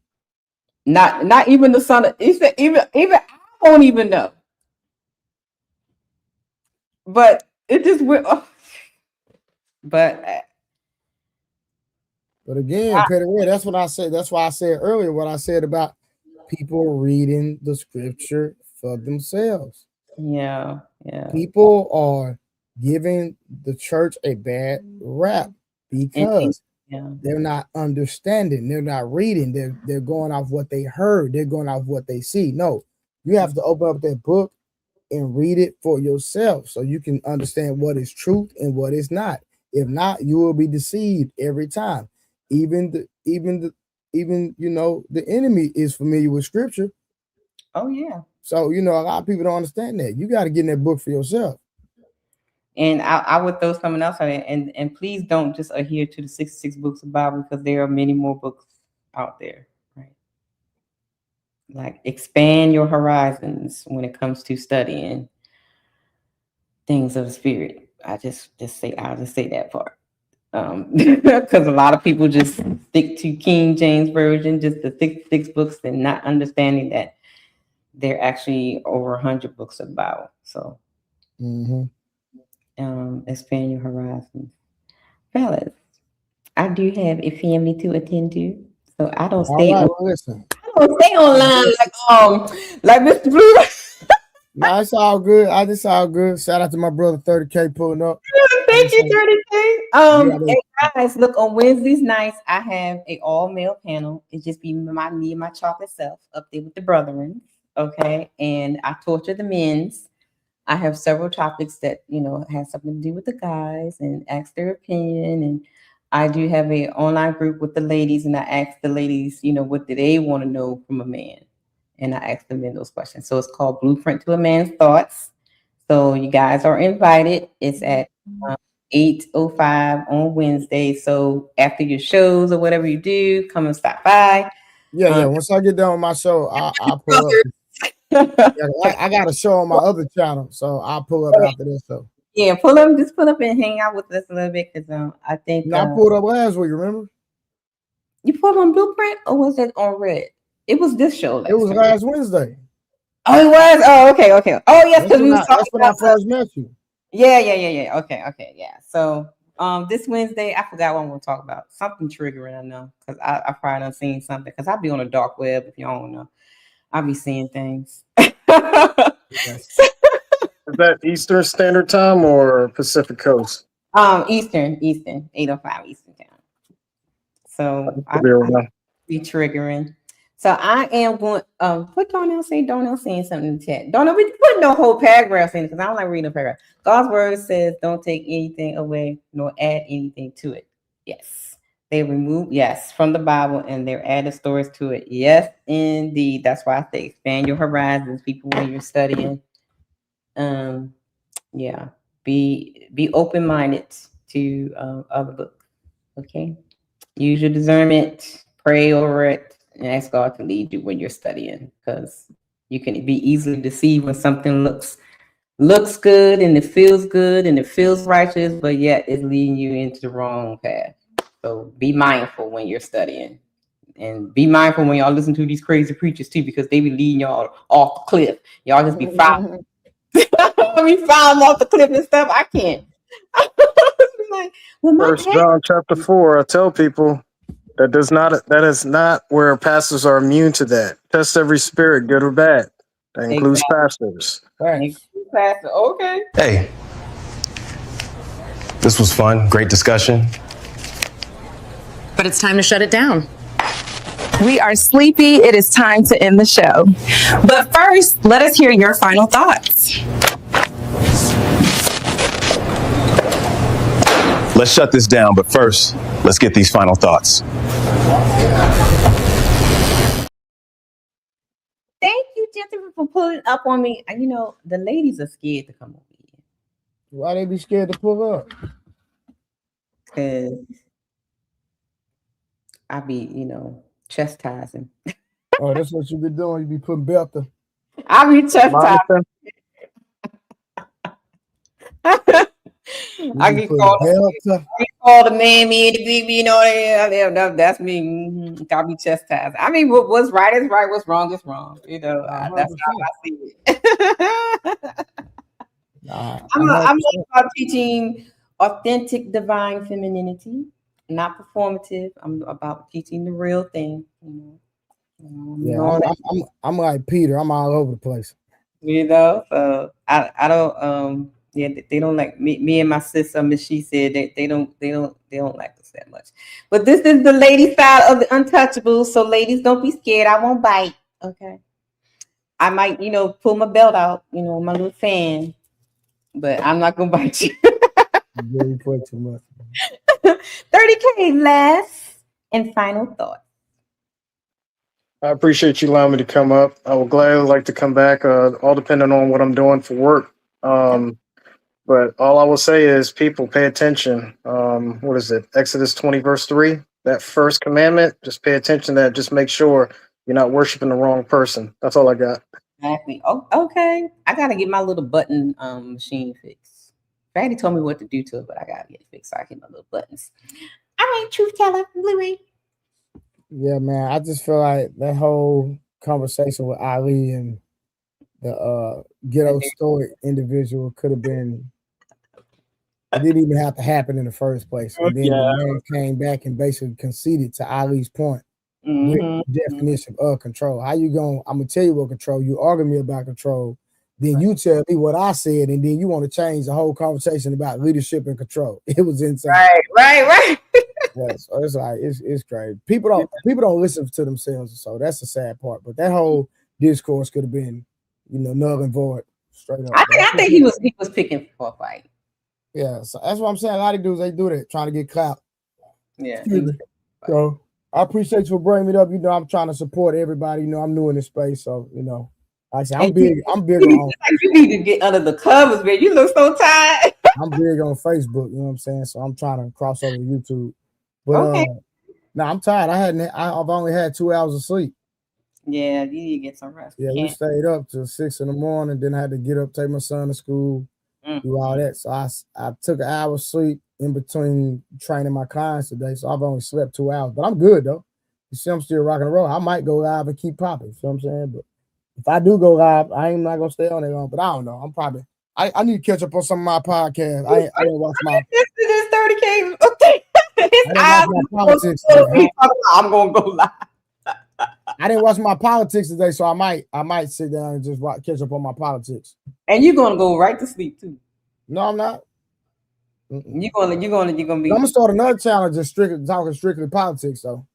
Not even the son of. He said even I won't even know. But it just went. But again, Petty Red, that's what I said. That's why I said earlier what I said about people reading the scripture for themselves. Yeah. People are giving the church a bad rap because they're not understanding, they're not reading, they're going off what they heard, they're going off what they see. No, you have to open up that book and read it for yourself so you can understand what is truth and what is not. If not, you will be deceived every time. Even you know, the enemy is familiar with scripture. Oh yeah. So you know, a lot of people don't understand that. You got to get in that book for yourself. And I would throw something else on it, and please don't just adhere to the 66 books of Bible, because there are many more books out there, right? Like, expand your horizons when it comes to studying things of the spirit. I'll just say that part. Because a lot of people just stick to King James Version, just the 66 books, and not understanding that there are actually over 100 books of the Bible. So expand your horizons. Fellas, I do have a family to attend to, so I don't stay listen. I don't stay online like Mr. Blue. No, it's all good. It's all good. Shout out to my brother 30K pulling up. Thank you, 30K. Hey guys, look, on Wednesdays nights I have a all-male panel. It just be me and my chocolate self up there with the brethren. Okay, and I torture the men's. I have several topics that, you know, has something to do with the guys and ask their opinion. And I do have an online group with the ladies, and I ask the ladies, you know, what do they want to know from a man? And I ask the men those questions. So it's called Blueprint to a Man's Thoughts. So you guys are invited. It's at 8:05 on Wednesday. So after your shows or whatever you do, come and stop by. Yeah. Once I get done with my show, I'll pull up. I got a show on my other channel, so I'll pull up after this. So yeah, just pull up and hang out with us a little bit, because I think I pulled up last week. Remember? You pulled on Blueprint, or was it on Red? It was this show. It was last Wednesday. Oh, it was. Oh, okay. Oh, yes, because we was talking that's when I first met you. Yeah. Okay, yeah. So this Wednesday, I forgot what I'm going to talk about. Something triggering, I know, because I probably done seen something, because I'll be on the dark web, if y'all don't know. I'll be seeing things. Is that Eastern Standard Time or Pacific Coast? Eastern, 8:05 Eastern time. So I'll be triggering. So I am going. What Darnell say? Darnell saying something in the chat. Darnell, we put no whole paragraphs in, because I don't like reading a paragraph. God's word says, "Don't take anything away nor add anything to it." Yes. They remove, from the Bible, and they're added stories to it. Yes, indeed. That's why I say expand your horizons, people, when you're studying. Be open-minded to other books. Okay, use your discernment, pray over it, and ask God to lead you when you're studying, because you can be easily deceived when something looks good and it feels good and it feels righteous, but yet it's leading you into the wrong path. So be mindful when you're studying, and be mindful when y'all listen to these crazy preachers too, because they be leading y'all off the cliff. Y'all just be following. We found off the cliff and stuff. I can't. Like, well, 1 John chapter 4. I tell people that is not where pastors are immune to that. Test every spirit, good or bad. That includes pastors. Right. Pastor, okay. Hey, this was fun. Great discussion. But it's time to shut it down. We are sleepy. It is time to end the show. But first, let us hear your final thoughts. Let's shut this down, but first, let's get these final thoughts. Thank you, Jennifer, for pulling up on me. You know, the ladies are scared to come over here. Why they be scared to pull up? Cause I be, chastising. Oh, that's what you be doing. You be putting Belter. I be chastising. I get called the man, me, the big, that's me. I be chastised. I mean, what's right is right, what's wrong is wrong. That's how I see it. I'm about teaching authentic divine femininity, not performative. I'm about teaching the real thing. Yeah, I'm like Peter. I'm all over the place. So I don't they don't like me and my sister Miss She said they don't like us that much. But this is the lady side of the Untouchables. So ladies, don't be scared. I won't bite. Okay. I might, pull my belt out, my little fan, but I'm not gonna bite you. You play too much. 30K last and final thought. I appreciate you allowing me to come up. I would gladly like to come back, all depending on what I'm doing for work. But all I will say is, people, pay attention. What is it? Exodus 20, verse 3. That first commandment, just pay attention to that. Just make sure you're not worshiping the wrong person. That's all I got. Exactly. Oh, okay. I gotta get my little button machine fixed. Fatty told me what to do to it, but I gotta get it fixed so I get my little buttons. All right, truth teller, Blu-ray. Yeah, man. I just feel like that whole conversation with Ali and the ghetto story individual could have been. It didn't even have to happen in the first place. And then the man came back and basically conceded to Ali's point. With the definition of control. How you going? I'm gonna tell you what control. You argue me about control, then you tell me what I said, and then you want to change the whole conversation about leadership and control. It was insane. Right. Yeah, so it's like it's crazy. People don't listen to themselves, so that's the sad part. But that whole discourse could have been, null and void straight up. I think he was picking for a fight. Yeah, so that's what I'm saying. A lot of dudes they do that, trying to get clout. Yeah. So I appreciate you for bringing me up. I'm trying to support everybody. I'm new in this space, so like I said, I'm big on. You need to get under the covers, man. You look so tired. I'm big on Facebook. You know what I'm saying? So I'm trying to cross over to YouTube. But I'm tired. I've only had 2 hours of sleep. Yeah, you need to get some rest. Yeah, we stayed up till 6 a.m. Then I had to get up, take my son to school, do all that. So I took an hour of sleep in between training my clients today. So I've only slept 2 hours, but I'm good though. You see, I'm still rocking and roll. I might go live and keep popping. You know what I'm saying? But if I do go live, I ain't not gonna stay on there long. But I don't know. I need to catch up on some of my podcasts. I didn't watch my. This is 30K. I'm gonna go live. I didn't watch my politics today, so I might sit down and just catch up on my politics. And you're gonna go right to sleep too. No, I'm not. You're gonna be. I'm gonna start another challenge just talking strictly politics. So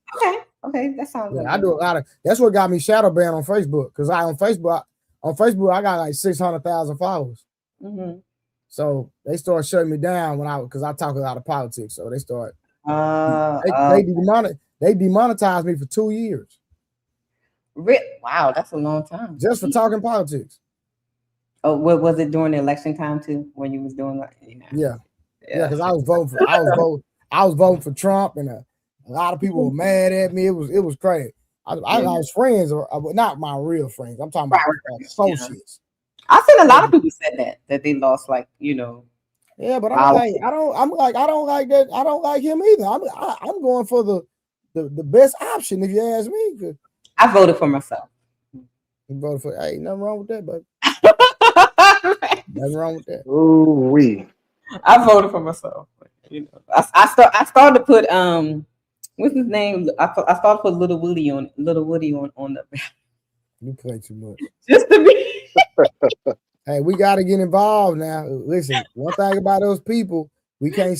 okay, that sounds. Yeah, I do a lot of. That's what got me shadow banned on Facebook because on Facebook I got like 600,000 followers. So they started shutting me down because I talk a lot of politics. So they start. They demonetized me for 2 years. Wow, that's a long time. Just for talking politics. Oh, what was it during the election time too? When you was doing that? Yeah, because I was voting for Trump, and a lot of people were mad at me. It was crazy. I lost friends, or not my real friends. I'm talking about associates. I've seen a lot of people said that they lost, Yeah, but I don't like that. I don't like him either. I'm going for the best option if you ask me. I voted for myself. You voted for? Hey, nothing wrong with that, buddy. Nothing wrong with that. Ooh-wee. I voted for myself. I started to put what's his name? I started to put Little Woody on the. You play too much. Just to be. Hey, we got to get involved now. Listen, one thing about those people, we can't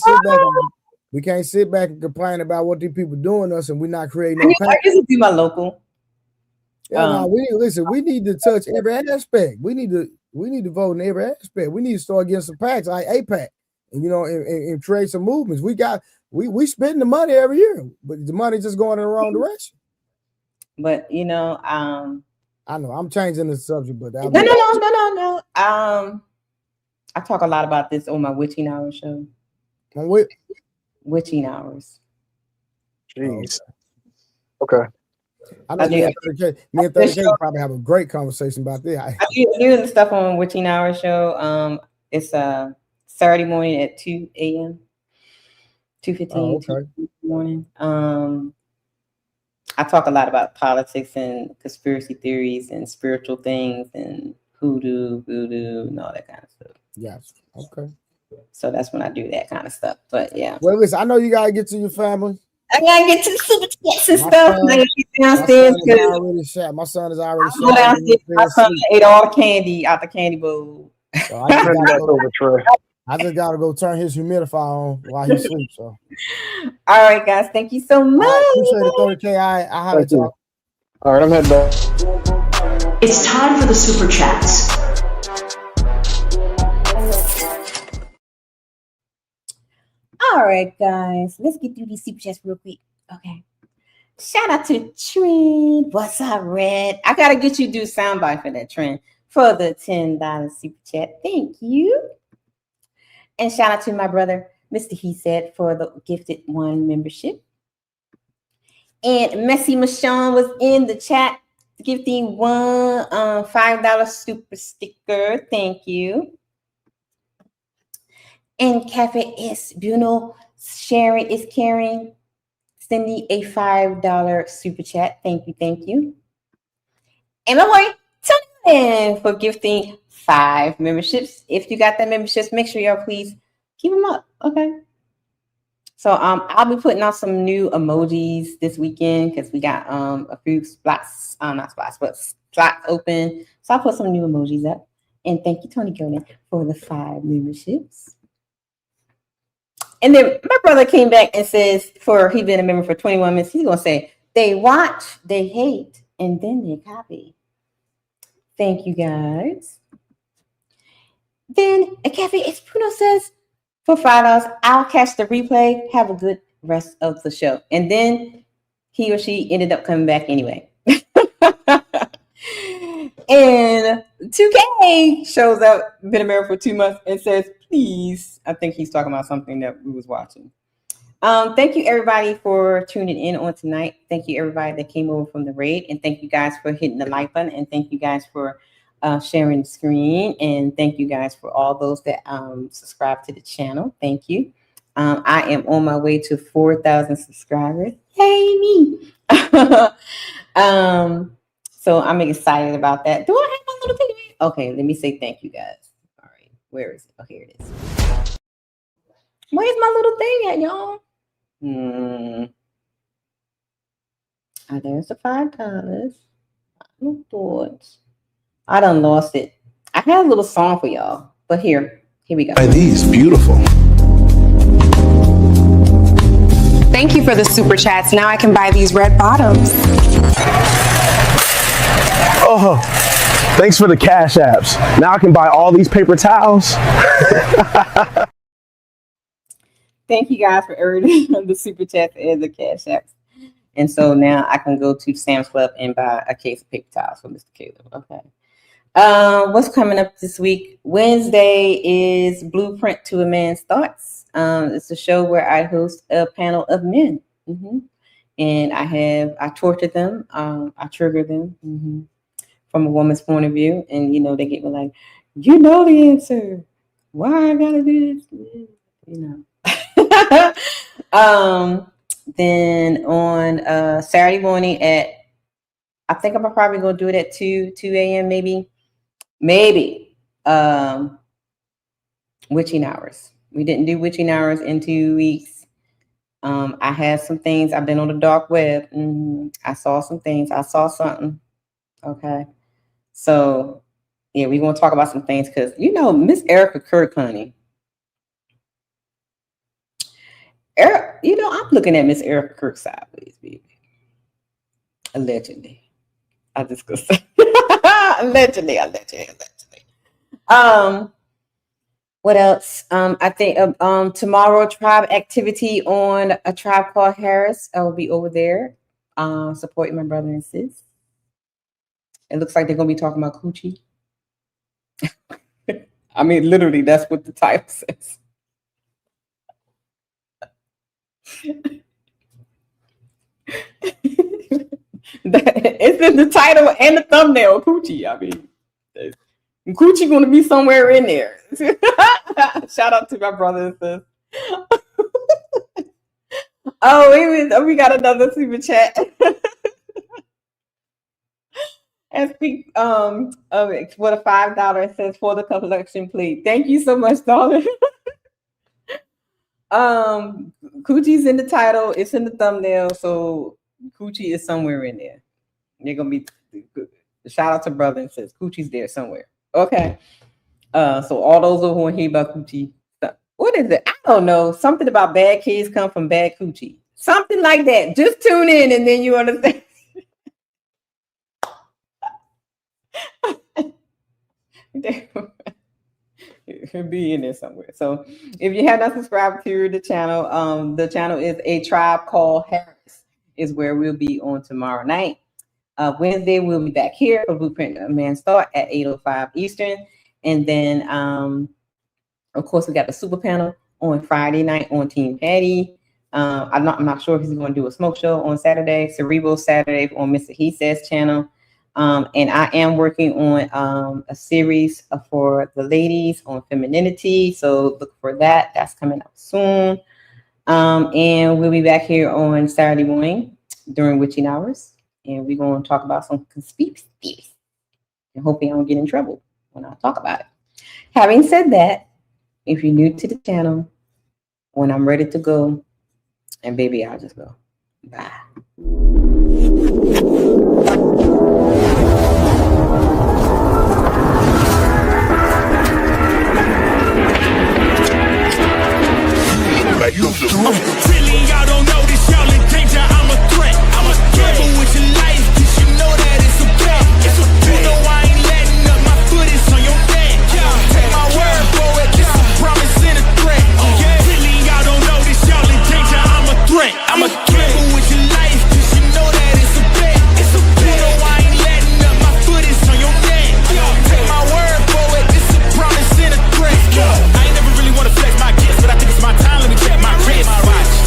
sit back and complain about what these people doing to us, and we're not creating no. I used to do my local. Yeah, we need to touch every aspect. We need to vote in every aspect. We need to start getting some PACs like APAC, and and create some movements. We spending the money every year, but the money just going in the wrong direction. But I know I'm changing the subject, but no. I talk a lot about this on my Witching Hours show. On what? Witching Hours. Jeez. Okay. I know me and 30K probably have a great conversation about this. I do the stuff on Witching Hours show. It's Saturday morning at 2 a.m. 2:15 okay. in the morning. I talk a lot about politics and conspiracy theories and spiritual things and hoodoo, voodoo, and all that kind of stuff. Yes. Okay. So that's when I do that kind of stuff. But yeah. Well, listen, I know you gotta get to your family. I gotta get to the super chats and My stuff. son- I gotta get downstairs. My son is already shot. Go downstairs. My son ate all the candy out the candy bowl. So I just gotta go turn his humidifier on while he sleeps. So all right, guys. Thank you so much. Appreciate it, 30K. I have to talk. All right, I'm heading back. It's time for the super chats. All right, guys. Let's get through these super chats real quick. Okay. Shout out to Trend. What's up, Red? I gotta get you to do soundbite for that, Trend, for the $10 super chat. Thank you. And shout out to my brother, Mr. He Said, for the gifted one membership. And Messy Michonne was in the chat gifting one $5 super sticker. Thank you. And Cafe S. Bruno sharing is caring. Sending a $5 super chat. Thank you. Thank you. And my boy, Tony, for gifting 5 memberships. If you got that memberships, make sure y'all please keep them up. Okay. So I'll be putting out some new emojis this weekend because we got a few slots open. So I'll put some new emojis up. And thank you, Tony Gilman, for the 5 memberships. And then my brother came back and says, he's been a member for 21 minutes, he's going to say, they watch, they hate, and then they copy. Thank you, guys. Then a Cafe Espruno says, for $5, I'll catch the replay. Have a good rest of the show. And then he or she ended up coming back anyway. And 2K shows up, been a member for 2 months, and says, please. I think he's talking about something that we was watching. Thank you, everybody, for tuning in on tonight. Thank you, everybody that came over from the raid. And thank you guys for hitting the like button. And thank you guys for sharing the screen. And thank you guys for all those that subscribe to the channel. Thank you. I am on my way to 4,000 subscribers. Hey, me. So I'm excited about that. Do I have my little thing? Okay, let me say thank you, guys. All right, where is it? Oh, here it is. Where's my little thing at, y'all? Oh, there's the $5. No thoughts. I done lost it. I had a little song for y'all, but here we go. Are these beautiful? Thank you for the super chats. Now I can buy these red bottoms. Oh, thanks for the cash apps. Now I can buy all these paper towels. Thank you guys for everything, the super chats and the cash apps. And so now I can go to Sam's Club and buy a case of paper towels for Mr. Caleb. Okay. What's coming up this week? Wednesday is Blueprint to a Man's Thoughts. It's a show where I host a panel of men. And I torture them. I trigger them from a woman's point of view. And, they get me like, you know the answer. Why I gotta do this? Then on Saturday morning I think I'm probably going to do it at 2 a.m. maybe. Witching hours. We didn't do witching hours in 2 weeks. I had some things. I've been on the dark web. I saw some things. I saw something. Okay. So, yeah, we're going to talk about some things because, Miss Erica Kirk, honey. I'm looking at Miss Erica Kirk sideways, baby. Allegedly. I just go say allegedly. What else? I think tomorrow tribe activity on A Tribe Called Harris. I will be over there supporting my brother and sis. It looks like they're gonna be talking about coochie. I mean, literally, that's what the title says. It's in the title and the thumbnail, Coochie. I mean, Coochie gonna be somewhere in there. Shout out to my brother and sis. Oh, we got another super chat. And speak for the $5, it says for the collection plate. Thank you so much, darling. Coochie's in the title, it's in the thumbnail, so Coochie is somewhere in there. They're gonna be shout out to brother and says Coochie's there somewhere. Okay. So all those who want to hear about Coochie, what is it? I don't know. Something about bad kids come from bad Coochie. Something like that. Just tune in and then you understand. It'll be in there somewhere. So if you have not subscribed to the channel is A Tribe Called Harris is where we'll be on tomorrow night. Wednesday we'll be back here for Blueprint of Man Start at 8:05 Eastern. And then of course we got the super panel on Friday night on Team Patty. I'm not sure if he's going to do a smoke show on Saturday, Cerebral Saturday on Mr. He Says channel. And I am working on a series for the ladies on femininity. So look for that. That's coming up soon. And we'll be back here on Saturday morning during witching hours. And we're going to talk about some conspiracies. And hoping I don't get in trouble when I talk about it. Having said that, if you're new to the channel, when I'm ready to go, and baby, I'll just go. Bye. Really, y'all don't know this, y'all in danger. I'm a threat. I'm a gamble with your life, cause you know that it's a bet. You know I ain't letting up, my foot is on your neck. Take my word for it, this a promise and a threat. Really, y'all don't know this, y'all in danger. I'm a threat. I'm a gamble with your life, cause you know that it's a bet. You know I ain't letting up, my foot is on your neck. Take my word for it, this a promise and a threat. I ain't never really wanna flex my gifts, but I think it's my time. Let me check my wrist.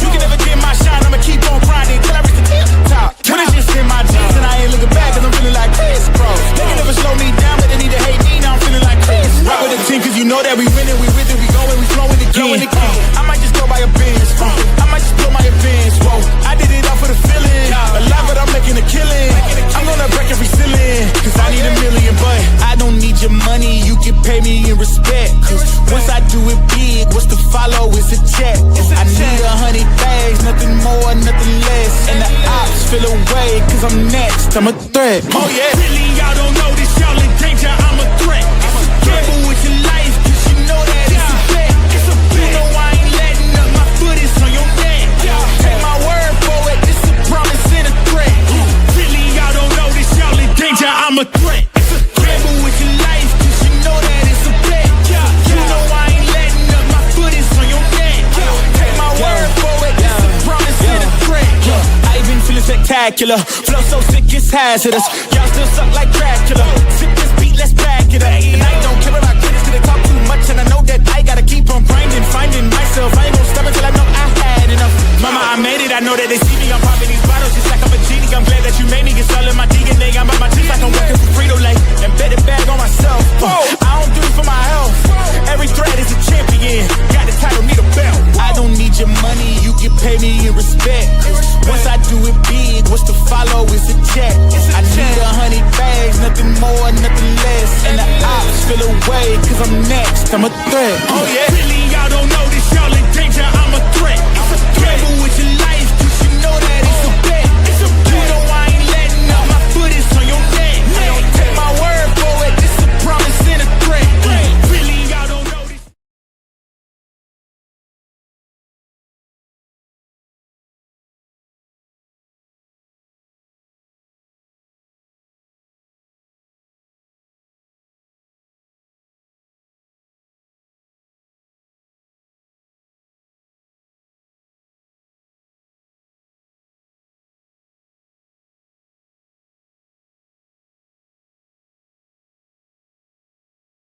You can never get my shine, I'ma keep on grinding till I reach the top. When it's just in my jeans and I ain't looking back, cause I'm feeling like Chris, bro. They can never slow me down, but they need to hate me, now I'm feeling like Chris. Rock with the team, cause you know that we winning, we with it, we going, we flowing again. I might just go by a Benz, I might just blow my advance, whoa. I did it all for the feeling, alive but I'm making a killing. I'm gonna break every ceiling, cause I need a million, but I don't need your money, you can pay me in respect. Cause once I do it big, what's to follow is a check. I need 100 bags, nothing more, nothing less. And the ops feel away, cause I'm next, I'm a threat. Oh yeah. Really, y'all don't know this, y'all in danger, I'm a threat. I'm a gamble with your life, cause you know that it's a bet. You know I ain't letting up, my foot is on your neck. Take my word for it, this a promise and a threat. Really, y'all don't know this, y'all in danger, I'm a threat. It's a gamble with your life, cause you know that it's a bet. You know I ain't letting up, my foot is on your neck. Take my word for it, this a promise and a threat. I been feeling spectacular, flow so sick it's hazardous. Y'all still suck like Dracula. Sick this beat, let's back it up. And I don't care about critics, cause they talk too much, and I know that I gotta keep on grinding, finding myself. I ain't gonna stop until I know I had enough. Mama, I made it, I know that they see me. I'm popping these bottles just like I'm a genie. I'm glad that you made me. It's all in my DNA. I'm on my teeth like I'm working for Frito-Lay. And bet it bag on myself. I don't do it for my health. Every threat is a champion. Got the title, need a belt. I don't need your money, you can pay me in respect. Once I do it big, what's to follow is a check. I need 100 bags, nothing more, nothing less. And the ops feel away, cause I'm next, I'm a threat. Oh yeah.